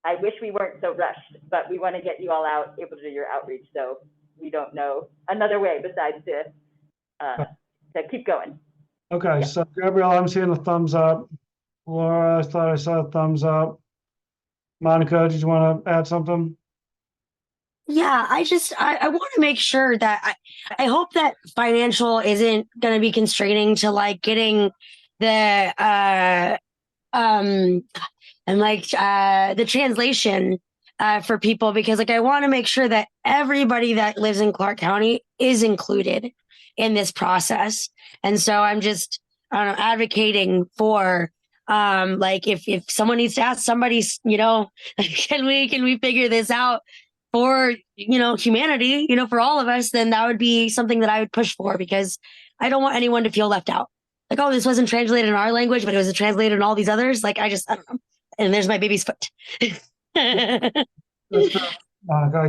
I wish we weren't so rushed, but we want to get you all out, able to do your outreach, so we don't know another way besides to keep going. Okay, so Gabrielle, I'm seeing a thumbs up. Laura, I thought I saw a thumbs up. Monica, did you want to add something? Yeah, I want to make sure that I hope that financial isn't going to be constraining to like getting the the translation for people, because like I want to make sure that everybody that lives in Clark County is included in this process. And so I'm just, I don't know, advocating for like if someone needs to ask somebody, you know, can we figure this out for, you know, humanity, you know, for all of us, then that would be something that I would push for, because I don't want anyone to feel left out. Like, oh, this wasn't translated in our language, but it was translated in all these others. Like, I don't know. And there's my baby's foot. I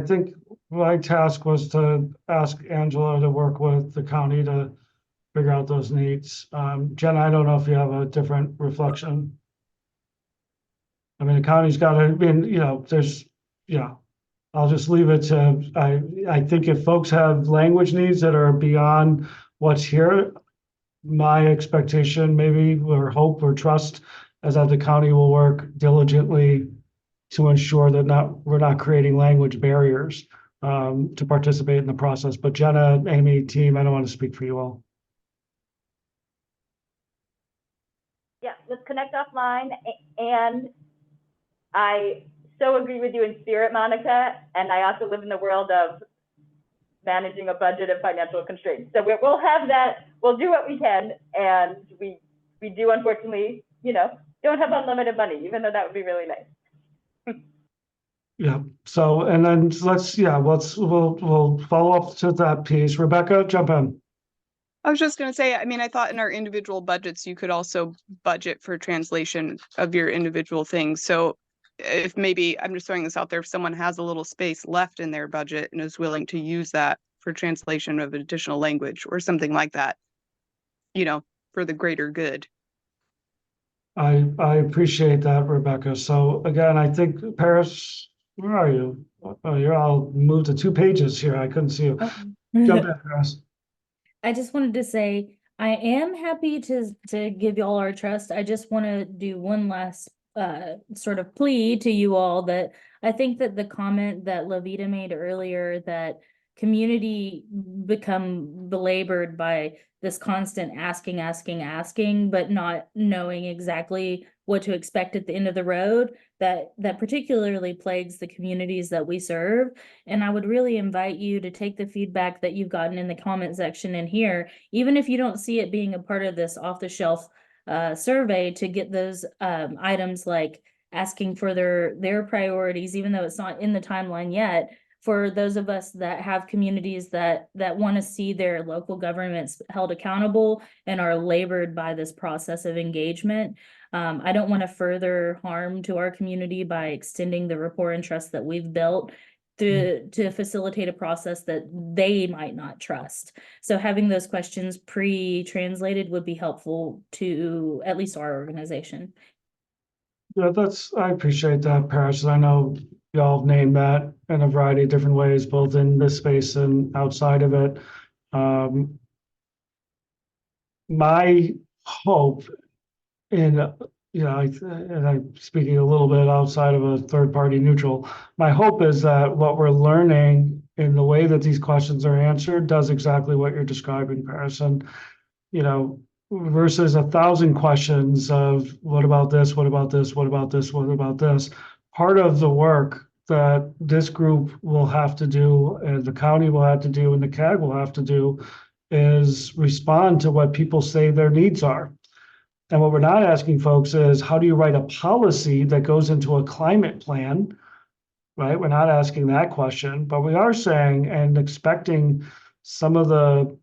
think my task was to ask Angela to work with the county to figure out those needs. Jen, I don't know if you have a different reflection. I mean, the county's got to, you know, I'll just leave it to, I think if folks have language needs that are beyond what's here, my expectation maybe, or hope or trust, is that the county will work diligently to ensure that we're not creating language barriers to participate in the process. But Jenna, Amy, team, I don't want to speak for you all. Yeah, let's connect offline. And I so agree with you in spirit, Monica. And I also live in the world of managing a budget and financial constraints. So we'll have that, we'll do what we can. And we do, unfortunately, you know, don't have unlimited money, even though that would be really nice. Yeah. So, and then we'll follow up to that piece. Rebecca, jump in. I was just going to say, I mean, I thought in our individual budgets, you could also budget for translation of your individual things. So if maybe, I'm just throwing this out there, if someone has a little space left in their budget and is willing to use that for translation of an additional language or something like that, you know, for the greater good. I appreciate that, Rebecca. So again, I think Paris, where are you? Oh, you're all moved to 2 pages here. I couldn't see you. Jump in, Paris. I just wanted to say, I am happy to give y'all our trust. I just want to do one last sort of plea to you all that I think that the comment that Lavita made earlier, that community become belabored by this constant asking, but not knowing exactly what to expect at the end of the road, that particularly plagues the communities that we serve. And I would really invite you to take the feedback that you've gotten in the comment section in here, even if you don't see it being a part of this off-the-shelf survey, to get those items like asking for their priorities, even though it's not in the timeline yet. For those of us that have communities that want to see their local governments held accountable and are labored by this process of engagement, I don't want to further harm to our community by extending the rapport and trust that we've built to facilitate a process that they might not trust. So having those questions pre-translated would be helpful to at least our organization. Yeah, I appreciate that, Paris. I know y'all named that in a variety of different ways, both in this space and outside of it. My hope in, and I'm speaking a little bit outside of a third party neutral, my hope is that what we're learning in the way that these questions are answered does exactly what you're describing, Paris. And, versus 1,000 questions of what about this, what about this, what about this, what about this. Part of the work that this group will have to do, and the county will have to do, and the CAG will have to do, is respond to what people say their needs are. And what we're not asking folks is, how do you write a policy that goes into a climate plan, right? We're not asking that question, but we are saying and expecting some of the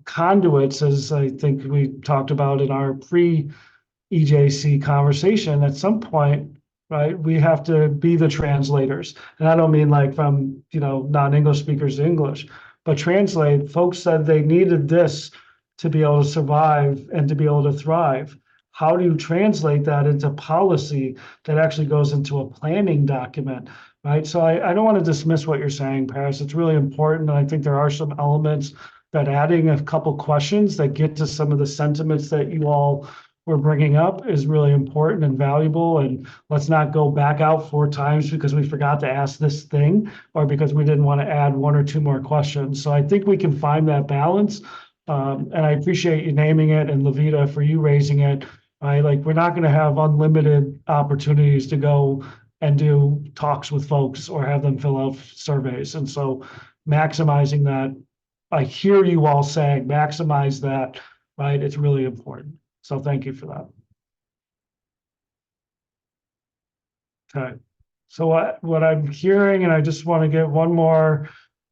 conduits, as I think we talked about in our pre-EJC conversation, at some point, right, we have to be the translators. And I don't mean like from, non-English speakers to English, but translate. Folks said they needed this to be able to survive and to be able to thrive. How do you translate that into policy that actually goes into a planning document? Right. So I don't want to dismiss what you're saying, Paris. It's really important. And I think there are some elements that adding a couple questions that get to some of the sentiments that you all were bringing up is really important and valuable. And let's not go back out 4 times because we forgot to ask this thing or because we didn't want to add 1 or 2 more questions. So I think we can find that balance. And I appreciate you naming it, and Lavita for you raising it. We're not going to have unlimited opportunities to go and do talks with folks or have them fill out surveys. And so maximizing that, I hear you all saying, maximize that, right? It's really important. So thank you for that. Okay. So what I'm hearing, and I just want to get one more,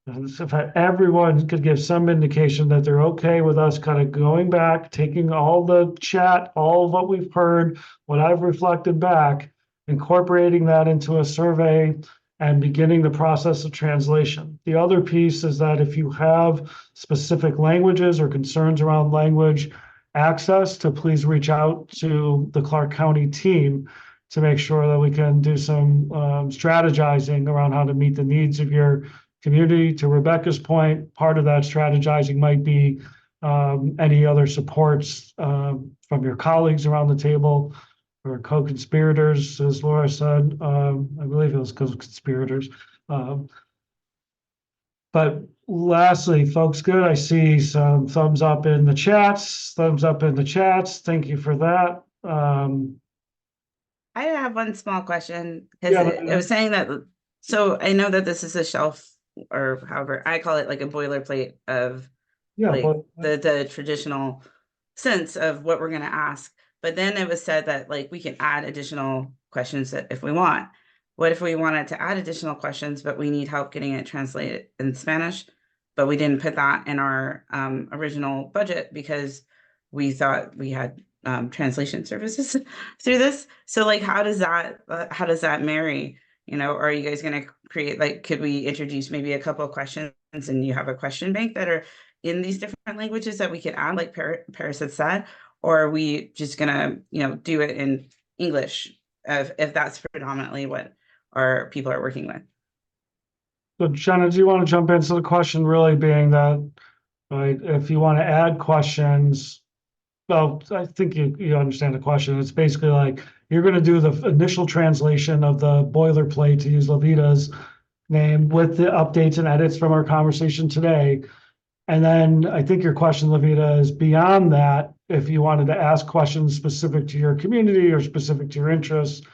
if everyone could give some indication that they're okay with us kind of going back, taking all the chat, all of what we've heard, what I've reflected back, incorporating that into a survey and beginning the process of translation. The other piece is that if you have specific languages or concerns around language access, to please reach out to the Clark County team to make sure that we can do some strategizing around how to meet the needs of your community. To Rebecca's point, part of that strategizing might be any other supports from your colleagues around the table or co-conspirators, as Laura said. I believe it was co-conspirators. But lastly, folks, good. I see some thumbs up in the chats. Thank you for that. I have one small question because it was saying that, so I know that this is a shelf, or however I call it, like a boilerplate of the traditional sense of what we're going to ask. But then it was said that we can add additional questions if we want. What if we wanted to add additional questions, but we need help getting it translated in Spanish, but we didn't put that in our original budget because we thought we had translation services through this. So how does that marry? Are you guys going to create, could we introduce maybe a couple of questions and you have a question bank that are in these different languages that we could add, like Paris had said? or are we just gonna, do it in English if that's predominantly what our people are working with? So Jenna, do you want to jump in? So the question really being that, right, if you want to add questions, well, I think you understand the question. It's basically like, you're going to do the initial translation of the boilerplate, to use Levita's name, with the updates and edits from our conversation today. And then I think your question, Levita, is beyond that. If you wanted to ask questions specific to your community or specific to your interests,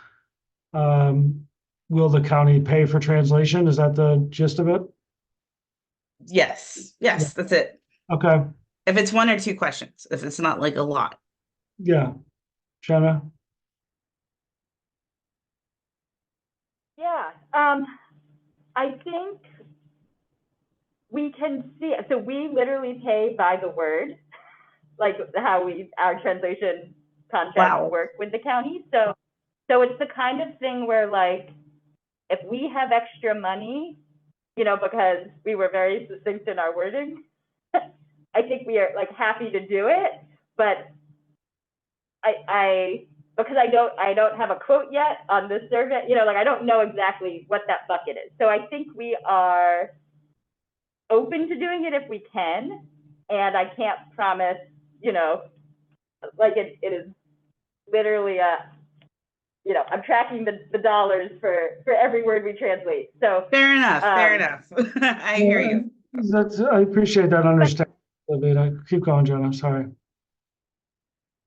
will the county pay for translation? Is that the gist of it? Yes, that's it. Okay, If it's 1 or 2 questions, if it's not like a lot. yeah. Jenna? Yeah, I think we can see, so we literally pay by the word, like how our translation contracts work with the county. So it's the kind of thing where, like, if we have extra money, because we were very succinct in our wording, I think we are like happy to do it, but because I don't have a quote yet on this survey, like I don't know exactly what that bucket is. So I think we are open to doing it if we can, and I can't promise, like it is literally I'm tracking the dollars for every word we translate. So fair enough. I hear you. I appreciate that understanding, Levita. Keep going, Jenna. I'm sorry.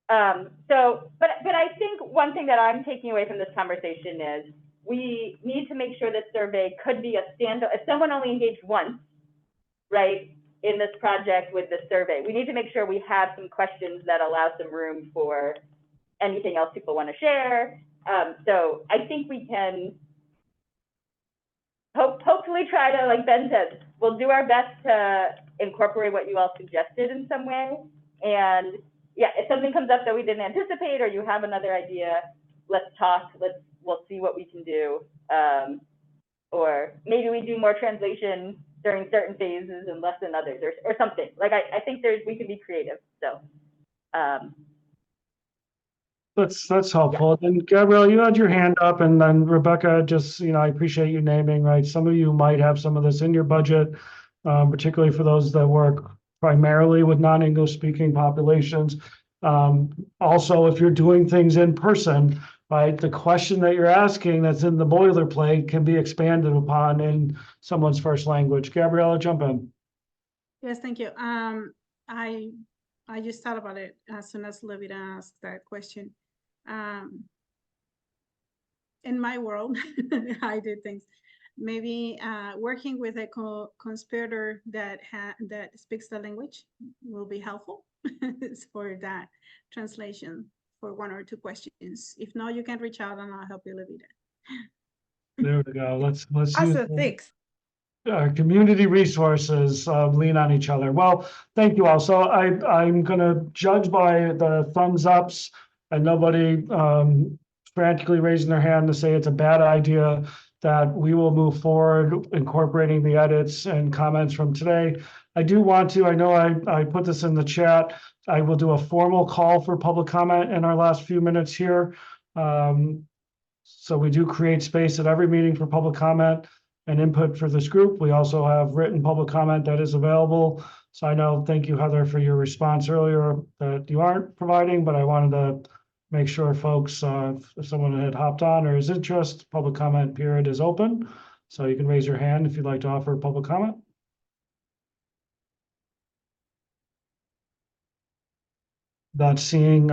But I think one thing that I'm taking away from this conversation is we need to make sure this survey could be a standalone. If someone only engaged once, right, in this project with this survey, we need to make sure we have some questions that allow some room for anything else people want to share. So I think we can hopefully try to, like Ben said, we'll do our best to incorporate what you all suggested in some way. And yeah, if something comes up that we didn't anticipate, or you have another idea, let's talk. We'll see what we can do. Or maybe we do more translation during certain phases and less than others, or something. Like I think we can be creative. So That's helpful. And Gabrielle, you had your hand up, and then Rebecca, just, I appreciate you naming, right? Some of you might have some of this in your budget, particularly for those that work primarily with non-English speaking populations. Also, if you're doing things in person, right, the question that you're asking that's in the boilerplate can be expanded upon in someone's first language. Gabriella, jump in. Yes, thank you. I just thought about it as soon as Levita asked that question. In my world, I do things. Maybe working with a conspirator that speaks the language will be helpful for that translation for 1 or 2 questions. If not, you can reach out and I'll help you, Levita. There we go. Let's use Awesome, thanks. community resources, lean on each other. Well, thank you all. So I'm gonna judge by the thumbs ups and nobody frantically raising their hand to say it's a bad idea, that we will move forward incorporating the edits and comments from today. I do want to, I know I put this in the chat, I will do a formal call for public comment in our last few minutes here. So we do create space at every meeting for public comment and input for this group. We also have written public comment that is available. So I know, thank you, Heather, for your response earlier that you aren't providing, but I wanted to make sure folks, if someone had hopped on or is interest, public comment period is open. So you can raise your hand if you'd like to offer public comment. Not seeing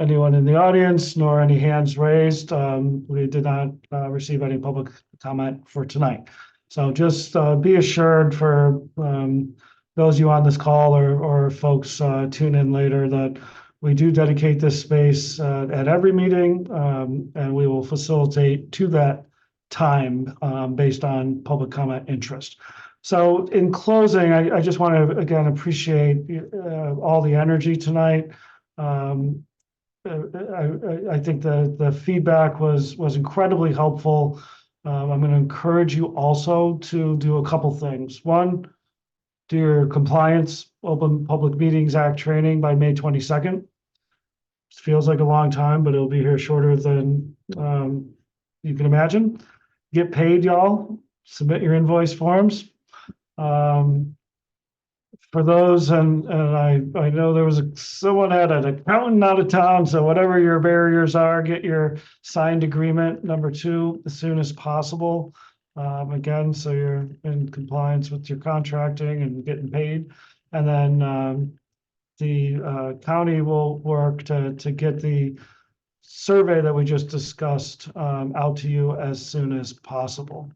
anyone in the audience, nor any hands raised. We did not receive any public comment for tonight. So just be assured for those of you on this call or folks tune in later that we do dedicate this space at every meeting, and we will facilitate to that time based on public comment interest. So in closing, I just want to again appreciate all the energy tonight. I think the feedback was incredibly helpful. I'm going to encourage you also to do a couple things. One, do your compliance Open Public Meetings Act training by May 22nd. Feels like a long time, but it'll be here shorter than you can imagine. Get paid, y'all. Submit your invoice forms. For those, and I know there was someone had an accountant out of town, so whatever your barriers are, get your signed agreement number 2 as soon as possible. Again, so you're in compliance with your contracting and getting paid. And then the county will work to get the survey that we just discussed out to you as soon as possible.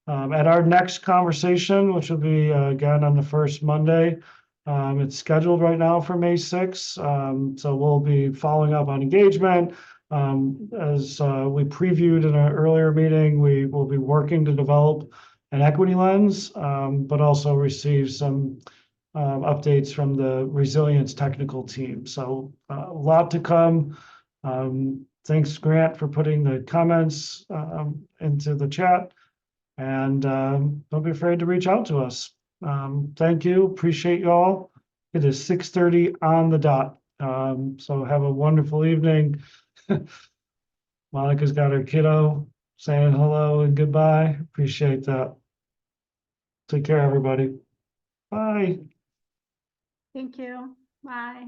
At our next conversation, which will be again on the first Monday, it's scheduled right now for May 6th. So we'll be following up on engagement. As we previewed in an earlier meeting, we will be working to develop an equity lens, but also receive some updates from the resilience technical team. So a lot to come. Thanks, Grant, for putting the comments into the chat. And don't be afraid to reach out to us. Thank you. Appreciate you all. It is 6:30 on the dot. So have a wonderful evening. Monica's got her kiddo saying hello and goodbye. Appreciate that. Take care, everybody. Bye. Thank you. Bye.